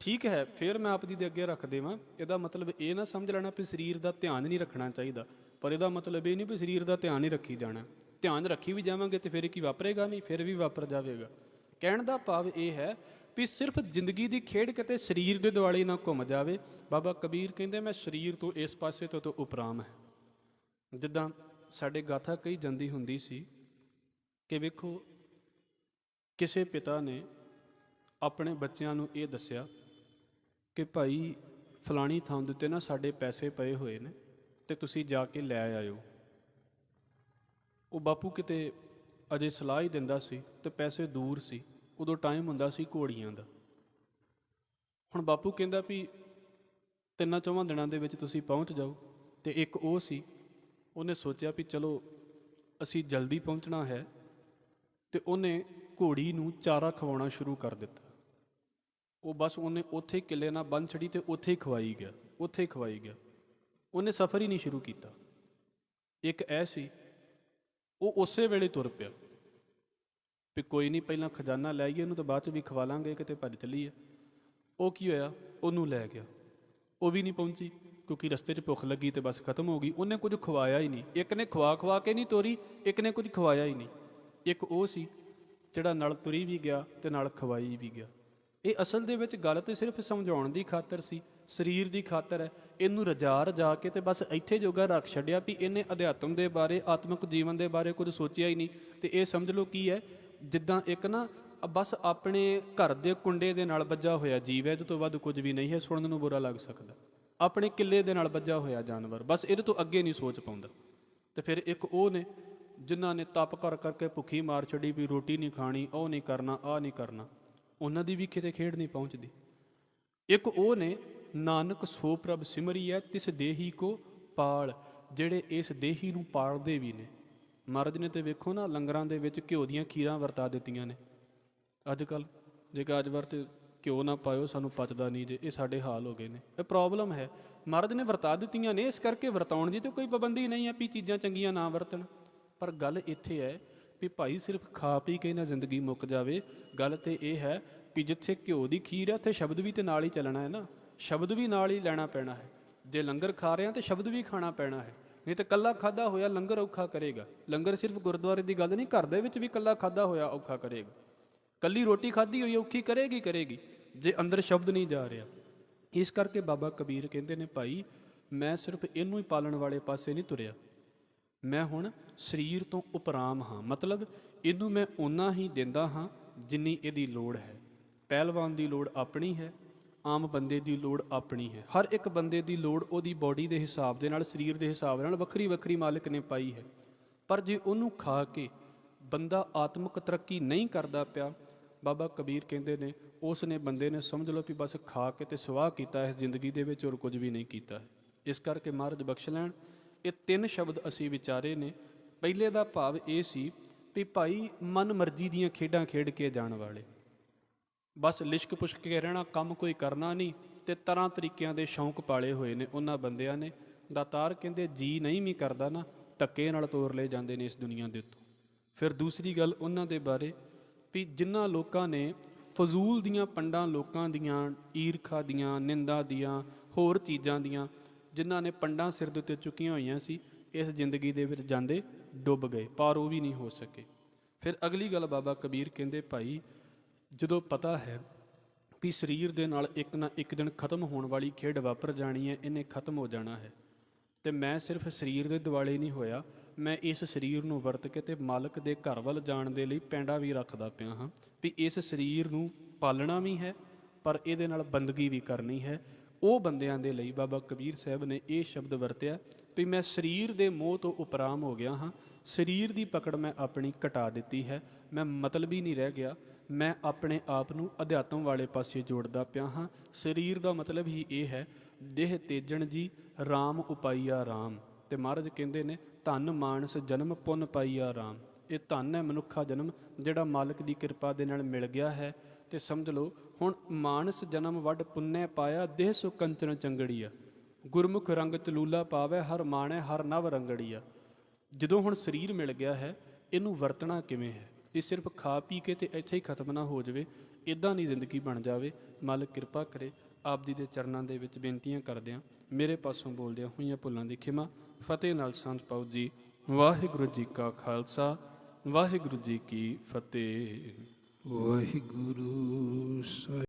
ਠੀਕ ਹੈ। ਫਿਰ ਮੈਂ ਆਪ ਜੀ ਦੇ ਅੱਗੇ ਰੱਖ ਦੇਵਾਂ, ਇਹਦਾ ਮਤਲਬ ਇਹ ਨਾ ਸਮਝ ਲੈਣਾ ਵੀ ਸਰੀਰ ਦਾ ਧਿਆਨ ਨਹੀਂ ਰੱਖਣਾ ਚਾਹੀਦਾ। ਪਰ ਇਹਦਾ ਮਤਲਬ ਇਹ ਨਹੀਂ ਵੀ ਸਰੀਰ ਦਾ ਧਿਆਨ ਹੀ ਰੱਖੀ ਜਾਣਾ। ਧਿਆਨ ਰੱਖੀ ਵੀ ਜਾਵਾਂਗੇ ਤੇ ਫਿਰ ਕੀ ਵਾਪਰੇਗਾ? ਨਹੀਂ, ਫਿਰ ਵੀ ਵਾਪਰ ਜਾਵੇਗਾ। ਕਹਿਣ ਦਾ ਭਾਵ ਇਹ ਹੈ ਵੀ ਸਿਰਫ ਜ਼ਿੰਦਗੀ ਦੀ ਖੇਡ ਕਿਤੇ ਸਰੀਰ ਦੇ ਦੁਆਲੇ ਨਾ ਘੁੰਮ ਜਾਵੇ। ਬਾਬਾ ਕਬੀਰ ਕਹਿੰਦੇ ਮੈਂ ਸਰੀਰ ਤੋਂ ਇਸ ਪਾਸੇ ਤੋਂ ਉਪਰਾਮ ਹੈ। ਜਿੱਦਾਂ ਸਾਡੇ ਗਾਥਾ ਕਹੀ ਜਾਂਦੀ ਹੁੰਦੀ ਸੀ ਕਿ ਵੇਖੋ ਕਿਸੇ ਪਿਤਾ ਨੇ ਆਪਣੇ ਬੱਚਿਆਂ ਨੂੰ ਇਹ ਦੱਸਿਆ ਕਿ ਭਾਈ ਫਲਾਣੀ ਥਾਂ ਦੇ ਉੱਤੇ ਨਾ ਸਾਡੇ ਪੈਸੇ ਪਏ ਹੋਏ ਨੇ ਤੇ ਤੁਸੀਂ ਜਾ ਕੇ ਲੈ ਆਇਓ। ਉਹ ਬਾਪੂ ਕਿਤੇ ਅਜੇ ਸਲਾਹ ਹੀ ਦਿੰਦਾ ਸੀ ਤੇ ਪੈਸੇ ਦੂਰ ਸੀ। ਉਦੋਂ ਟਾਈਮ ਹੁੰਦਾ ਸੀ ਘੋੜੀਆਂ ਦਾ। ਹੁਣ ਬਾਪੂ ਕਹਿੰਦਾ ਵੀ 3-4 ਦਿਨਾਂ ਦੇ ਵਿੱਚ ਤੁਸੀਂ ਪਹੁੰਚ ਜਾਓ। ਤੇ ਇੱਕ ਉਹ ਸੀ, ਉਹਨੇ ਸੋਚਿਆ ਵੀ ਚਲੋ ਅਸੀਂ ਜਲਦੀ ਪਹੁੰਚਣਾ ਹੈ, ਤੇ ਉਹਨੇ ਘੋੜੀ ਨੂੰ ਚਾਰਾ ਖਵਾਉਣਾ ਸ਼ੁਰੂ ਕਰ ਦਿੱਤਾ। ਉਹ ਬਸ ਉਹਨੇ ਉੱਥੇ ਕਿੱਲੇ ਨਾਲ ਬੰਨ੍ਹ ਛੜੀ ਤੇ ਉੱਥੇ ਹੀ ਖਵਾਈ ਗਿਆ, ਉੱਥੇ ਹੀ ਖਵਾਈ ਗਿਆ। ਉਹਨੇ ਸਫ਼ਰ ਹੀ ਨਹੀਂ ਸ਼ੁਰੂ ਕੀਤਾ। ਇੱਕ ਐ ਸੀ, ਉਹ ਉਸੇ ਵੇਲੇ ਤੁਰ ਪਿਆ ਵੀ ਕੋਈ ਨਹੀਂ ਪਹਿਲਾਂ ਖਜ਼ਾਨਾ ਲੈ ਆਈਏ, ਇਹਨੂੰ ਤਾਂ ਬਾਅਦ 'ਚ ਵੀ ਖਵਾ ਲਾਂਗੇ, ਕਿਤੇ ਭੱਜ ਚੱਲੀਏ। ਉਹ ਕੀ ਹੋਇਆ, ਉਹਨੂੰ ਲੈ ਗਿਆ। ਉਹ ਵੀ ਨਹੀਂ ਪਹੁੰਚੀ ਕਿਉਂਕਿ ਰਸਤੇ 'ਚ ਭੁੱਖ ਲੱਗੀ ਤੇ ਬਸ ਖਤਮ ਹੋ ਗਈ। ਉਹਨੇ ਕੁਝ ਖਵਾਇਆ ਹੀ ਨਹੀਂ। ਇੱਕ ਨੇ ਖਵਾ ਕੇ ਨਹੀਂ ਤੋਰੀ, ਇੱਕ ਨੇ ਕੁਝ ਖਵਾਇਆ ਹੀ ਨਹੀਂ। ਇੱਕ ਉਹ ਸੀ ਜਿਹੜਾ ਨਾਲ ਤੁਰੀ ਵੀ ਗਿਆ ਤੇ ਨਾਲ ਖਵਾਈ ਵੀ ਗਿਆ। ਇਹ ਅਸਲ ਦੇ ਵਿੱਚ ਗੱਲ ਤੇ ਸਿਰਫ ਸਮਝਾਉਣ ਦੀ ਖਾਤਰ ਸੀ, ਸਰੀਰ ਦੀ ਖਾਤਰ ਹੈ। ਇਹਨੂੰ ਰਜਾ ਕੇ ਤੇ ਬਸ ਇੱਥੇ ਜੋਗਾ ਰੱਖ ਛੱਡਿਆ ਵੀ ਇਹਨੇ ਅਧਿਆਤਮ ਦੇ ਬਾਰੇ, ਆਤਮਿਕ ਜੀਵਨ ਦੇ ਬਾਰੇ ਕੁਝ ਸੋਚਿਆ ਹੀ ਨਹੀਂ। ਤੇ ਇਹ ਸਮਝ ਲਓ ਕੀ ਹੈ, ਜਿੱਦਾਂ ਇੱਕ ਨਾ ਬਸ ਆਪਣੇ ਘਰ ਦੇ ਕੁੰਡੇ ਦੇ ਨਾਲ ਵੱਜਾ ਹੋਇਆ ਜੀਵ ਹੈ, ਇਹਦੇ ਤੋਂ ਵੱਧ ਕੁਝ ਵੀ ਨਹੀਂ ਹੈ। ਸੁਣਨ ਨੂੰ ਬੁਰਾ ਲੱਗ ਸਕਦਾ, ਆਪਣੇ ਕਿੱਲੇ ਦੇ ਨਾਲ ਵੱਜਾ ਹੋਇਆ ਜਾਨਵਰ, ਬਸ ਇਹਦੇ ਤੋਂ ਅੱਗੇ ਨਹੀਂ ਸੋਚ ਪਾਉਂਦਾ। ਤੇ ਫਿਰ ਇੱਕ ਉਹ ਨੇ ਜਿਨ੍ਹਾਂ ਨੇ ਤਪ ਕਰ ਕਰਕੇ ਭੁੱਖੀ ਮਾਰ ਛੱਡੀ ਵੀ ਰੋਟੀ ਨਹੀਂ ਖਾਣੀ, ਉਹ ਨਹੀਂ ਕਰਨਾ, ਆਹ ਨਹੀਂ ਕਰਨਾ, ਉਹਨਾਂ ਦੀ ਵੀ ਕਿਤੇ ਖੇਡ ਨਹੀਂ ਪਹੁੰਚਦੀ। ਇੱਕ ਉਹ ਨੇ ਨਾਨਕ ਸੋ ਪ੍ਰਭ ਸਿਮਰੀ ਹੈ ਤਿਸ ਦੇਹੀ ਕੋ ਪਾਲ, ਜਿਹੜੇ ਇਸ ਦੇਹੀ ਨੂੰ ਪਾਲਦੇ ਵੀ ਨੇ। ਮਹਾਰਾਜ ਨੇ ਤੇ ਵੇਖੋ ਨਾ ਲੰਗਰਾਂ ਦੇ ਵਿੱਚ ਘਿਓ ਦੀਆਂ ਖੀਰਾਂ ਵਰਤਾ ਦਿੱਤੀਆਂ ਨੇ। ਅੱਜ ਕੱਲ੍ਹ ਜੇ ਅੱਜ ਵਰਤ ਘਿਓ ਨਾ ਪਾਇਓ ਸਾਨੂੰ ਪਚਦਾ ਨਹੀਂ ਜੇ, ਇਹ ਸਾਡੇ ਹਾਲ ਹੋ ਗਏ ਨੇ। ਇਹ ਪ੍ਰੋਬਲਮ ਹੈ, ਮਹਾਰਾਜ ਨੇ ਵਰਤਾ ਦਿੱਤੀਆਂ ਨੇ, ਇਸ ਕਰਕੇ ਵਰਤਾਉਣ ਦੀ ਤਾਂ ਕੋਈ ਪਾਬੰਦੀ ਨਹੀਂ ਹੈ ਵੀ ਚੀਜ਼ਾਂ ਚੰਗੀਆਂ ਨਾ ਵਰਤਣ। ਪਰ ਗੱਲ ਇੱਥੇ ਹੈ ਵੀ ਭਾਈ ਸਿਰਫ ਖਾ ਪੀ ਕੇ ਨਾ ਜ਼ਿੰਦਗੀ ਮੁੱਕ ਜਾਵੇ। ਗੱਲ ਤੇ ਇਹ ਹੈ ਵੀ ਜਿੱਥੇ ਘਿਓ ਦੀ ਖੀਰ ਹੈ ਉੱਥੇ ਸ਼ਬਦ ਵੀ ਤੇ ਨਾਲ ਹੀ ਚੱਲਣਾ ਹੈ ਨਾ, ਸ਼ਬਦ ਵੀ ਨਾਲ ਹੀ ਲੈਣਾ ਪੈਣਾ ਹੈ। ਜੇ ਲੰਗਰ ਖਾ ਰਹੇ ਹਾਂ ਤਾਂ ਸ਼ਬਦ ਵੀ ਖਾਣਾ ਪੈਣਾ ਹੈ, ਨਹੀਂ ਤਾਂ ਇਕੱਲਾ ਖਾਧਾ ਹੋਇਆ ਲੰਗਰ ਔਖਾ ਕਰੇਗਾ। ਲੰਗਰ ਸਿਰਫ ਗੁਰਦੁਆਰੇ ਦੀ ਗੱਲ ਨਹੀਂ, ਘਰ ਦੇ ਵਿੱਚ ਵੀ ਇਕੱਲਾ ਖਾਧਾ ਹੋਇਆ ਔਖਾ ਕਰੇਗਾ। ਕੱਲੀ ਰੋਟੀ ਖਾਧੀ ਹੋਈ ਔਖੀ ਕਰੇਗੀ ਜੇ ਅੰਦਰ ਸ਼ਬਦ ਨਹੀਂ ਜਾ ਰਿਹਾ। ਇਸ ਕਰਕੇ ਬਾਬਾ ਕਬੀਰ ਕਹਿੰਦੇ ਨੇ ਭਾਈ ਮੈਂ ਸਿਰਫ ਇਹਨੂੰ ਹੀ ਪਾਲਣ ਵਾਲੇ ਪਾਸੇ ਨਹੀਂ ਤੁਰਿਆ, ਮੈਂ ਹੁਣ ਸਰੀਰ ਤੋਂ ਉਪਰਾਮ ਹਾਂ। ਮਤਲਬ ਇਹਨੂੰ ਮੈਂ ਓਨਾ ਹੀ ਦਿੰਦਾ ਹਾਂ ਜਿੰਨੀ ਇਹਦੀ ਲੋੜ ਹੈ। ਪਹਿਲਵਾਨ ਦੀ ਲੋੜ ਆਪਣੀ ਹੈ, ਆਮ ਬੰਦੇ ਦੀ ਲੋੜ ਆਪਣੀ ਹੈ। ਹਰ ਇੱਕ ਬੰਦੇ ਦੀ ਲੋੜ ਉਹਦੀ ਬੋਡੀ ਦੇ ਹਿਸਾਬ ਦੇ ਨਾਲ, ਸਰੀਰ ਦੇ ਹਿਸਾਬ ਨਾਲ ਵੱਖਰੀ ਵੱਖਰੀ ਮਾਲਕ ਨੇ ਪਾਈ ਹੈ। ਪਰ ਜੇ ਉਹਨੂੰ ਖਾ ਕੇ ਬੰਦਾ ਆਤਮਿਕ ਤਰੱਕੀ ਨਹੀਂ ਕਰਦਾ ਪਿਆ, ਬਾਬਾ ਕਬੀਰ ਕਹਿੰਦੇ ਨੇ ਉਸ ਨੇ ਬੰਦੇ ਨੇ ਸਮਝ ਲਓ ਵੀ ਬਸ ਖਾ ਕੇ ਤੇ ਸਵਾਹ ਕੀਤਾ ਇਸ ਜ਼ਿੰਦਗੀ ਦੇ ਵਿੱਚ, ਹੋਰ ਕੁਝ ਵੀ ਨਹੀਂ ਕੀਤਾ। ਇਸ ਕਰਕੇ ਮਹਾਰਾਜ ਬਖਸ਼ ਲੈਣ। ਇਹ 3 ਸ਼ਬਦ ਅਸੀਂ ਵਿਚਾਰੇ ਨੇ। ਪਹਿਲੇ ਦਾ ਭਾਵ ਇਹ ਸੀ ਵੀ ਭਾਈ ਮਨ ਮਰਜ਼ੀ ਦੀਆਂ ਖੇਡਾਂ ਖੇਡ ਕੇ ਜਾਣ ਵਾਲੇ, ਬਸ ਲਿਸ਼ਕ ਪੁਸ਼ਕ ਕੇ ਰਹਿਣਾ, ਕੰਮ ਕੋਈ ਕਰਨਾ ਨਹੀਂ, ਤੇ ਤਰ੍ਹਾਂ ਤਰੀਕਿਆਂ ਦੇ ਸ਼ੌਂਕ ਪਾਲੇ ਹੋਏ ਨੇ ਉਹਨਾਂ ਬੰਦਿਆਂ ਨੇ। ਦਾਤਾਰ ਕਹਿੰਦੇ ਜੀ ਨਹੀਂ ਵੀ ਕਰਦਾ ਨਾ, ਧੱਕੇ ਨਾਲ ਤੋਰ ਲਏ ਜਾਂਦੇ ਨੇ ਇਸ ਦੁਨੀਆ ਦੇ ਉੱਤੋਂ। ਫਿਰ ਦੂਸਰੀ ਗੱਲ ਉਹਨਾਂ ਦੇ ਬਾਰੇ ਵੀ ਜਿਨ੍ਹਾਂ ਲੋਕਾਂ ਨੇ ਫਜ਼ੂਲ ਦੀਆਂ ਪੰਡਾਂ, ਲੋਕਾਂ ਦੀਆਂ ਈਰਖਾ ਦੀਆਂ, ਨਿੰਦਾ ਦੀਆਂ, ਹੋਰ ਚੀਜ਼ਾਂ ਦੀਆਂ, ਜਿਨ੍ਹਾਂ ਨੇ ਪੰਡਾਂ ਸਿਰ ਦੇ ਉੱਤੇ ਚੁੱਕੀਆਂ ਹੋਈਆਂ ਸੀ, ਇਸ ਜ਼ਿੰਦਗੀ ਦੇ ਵਿੱਚ ਜਾਂਦੇ ਡੁੱਬ ਗਏ, ਪਾਰ ਉਹ ਵੀ ਨਹੀਂ ਹੋ ਸਕੇ। ਫਿਰ ਅਗਲੀ ਗੱਲ ਬਾਬਾ ਕਬੀਰ ਕਹਿੰਦੇ ਭਾਈ ਜਦੋਂ ਪਤਾ ਹੈ ਵੀ ਸਰੀਰ ਦੇ ਨਾਲ ਇੱਕ ਨਾ ਇੱਕ ਦਿਨ ਖਤਮ ਹੋਣ ਵਾਲੀ ਖੇਡ ਵਾਪਰ ਜਾਣੀ ਹੈ, ਇਹਨੇ ਖਤਮ ਹੋ ਜਾਣਾ ਹੈ, ਤੇ ਮੈਂ ਸਿਰਫ ਸਰੀਰ ਦੇ ਦੁਆਲੇ ਨਹੀਂ ਹੋਇਆ, ਮੈਂ ਇਸ ਸਰੀਰ ਨੂੰ ਵਰਤ ਕੇ ਤੇ ਮਾਲਕ ਦੇ ਘਰ ਵੱਲ ਜਾਣ ਦੇ ਲਈ ਪੈਂਡਾ ਵੀ ਰੱਖਦਾ ਪਿਆ ਹਾਂ ਵੀ ਇਸ ਸਰੀਰ ਨੂੰ ਪਾਲਣਾ ਵੀ ਹੈ ਪਰ ਇਹਦੇ ਨਾਲ ਬੰਦਗੀ ਵੀ ਕਰਨੀ ਹੈ। ਉਹ ਬੰਦਿਆਂ ਦੇ ਲਈ ਬਾਬਾ ਕਬੀਰ ਸਾਹਿਬ ਨੇ ਇਹ ਸ਼ਬਦ ਵਰਤਿਆ ਵੀ ਮੈਂ ਸਰੀਰ ਦੇ ਮੋਹ ਤੋਂ ਉਪਰਾਮ ਹੋ ਗਿਆ ਹਾਂ, ਸਰੀਰ ਦੀ ਪਕੜ ਮੈਂ ਆਪਣੀ ਘਟਾ ਦਿੱਤੀ ਹੈ, ਮੈਂ ਮਤਲਬੀ ਨਹੀਂ ਰਹਿ ਗਿਆ, ਮੈਂ ਆਪਣੇ ਆਪ ਨੂੰ ਅਧਿਆਤਮ ਵਾਲੇ ਪਾਸੇ ਜੋੜਦਾ ਪਿਆ ਹਾਂ। ਸਰੀਰ ਦਾ ਮਤਲਬ ਹੀ ਇਹ ਹੈ ਦੇਹ ਤੇਜਣ ਜੀ ਰਾਮ ਉਪਾਈਆ ਰਾਮ। ਤੇ ਮਹਾਰਾਜ ਕਹਿੰਦੇ ਨੇ ਧਨ ਮਾਨਸ ਜਨਮ ਪੁੰਨ ਪਾਈਆ ਰਾਮ। ਇਹ ਧਨ ਹੈ ਮਨੁੱਖਾ ਜਨਮ ਜਿਹੜਾ ਮਾਲਕ ਦੀ ਕਿਰਪਾ ਦੇ ਨਾਲ ਮਿਲ ਗਿਆ ਹੈ। ਤੇ ਸਮਝ ਲਓ ਹੁਣ ਮਾਨਸ ਜਨਮ ਵੱਡ ਪੁੰਨੈ ਪਾਇਆ ਦੇਹ ਸੋ ਕੰਚਨ ਚੰਗੜੀਆ, ਗੁਰਮੁਖ ਰੰਗ ਚਲੂਲਾ ਪਾਵੇ ਹਰ ਮਾਣੈ ਹਰ ਨਵ ਰੰਗੜੀਆ। ਜਦੋਂ ਹੁਣ ਸਰੀਰ ਮਿਲ ਗਿਆ ਹੈ ਇਹਨੂੰ ਵਰਤਣਾ ਕਿਵੇਂ ਹੈ? ਇਹ ਸਿਰਫ ਖਾ ਪੀ ਕੇ ਤੇ ਇੱਥੇ ਹੀ ਖਤਮ ਨਾ ਹੋ ਜਾਵੇ, ਇੱਦਾਂ ਨਹੀਂ ਜ਼ਿੰਦਗੀ ਬਣ ਜਾਵੇ। ਮਾਲਕ ਕਿਰਪਾ ਕਰੇ। ਆਪ ਜੀ ਦੇ ਚਰਨਾਂ ਦੇ ਵਿੱਚ ਬੇਨਤੀਆਂ ਕਰਦਿਆਂ ਮੇਰੇ ਪਾਸੋਂ ਬੋਲਦਿਆਂ ਹੋਈਆਂ ਭੁੱਲਾਂ ਦੀ ਖਿਮਾ। ਫਤਿਹ ਨਾਲ ਸੰਤ ਪਾਓ ਜੀ। ਵਾਹਿਗੁਰੂ ਜੀ ਕਾ ਖਾਲਸਾ, ਵਾਹਿਗੁਰੂ ਜੀ ਕੀ ਫਤਿਹ। ਵਾਹਿਗੁਰੂ ਸਾਹਿਬ।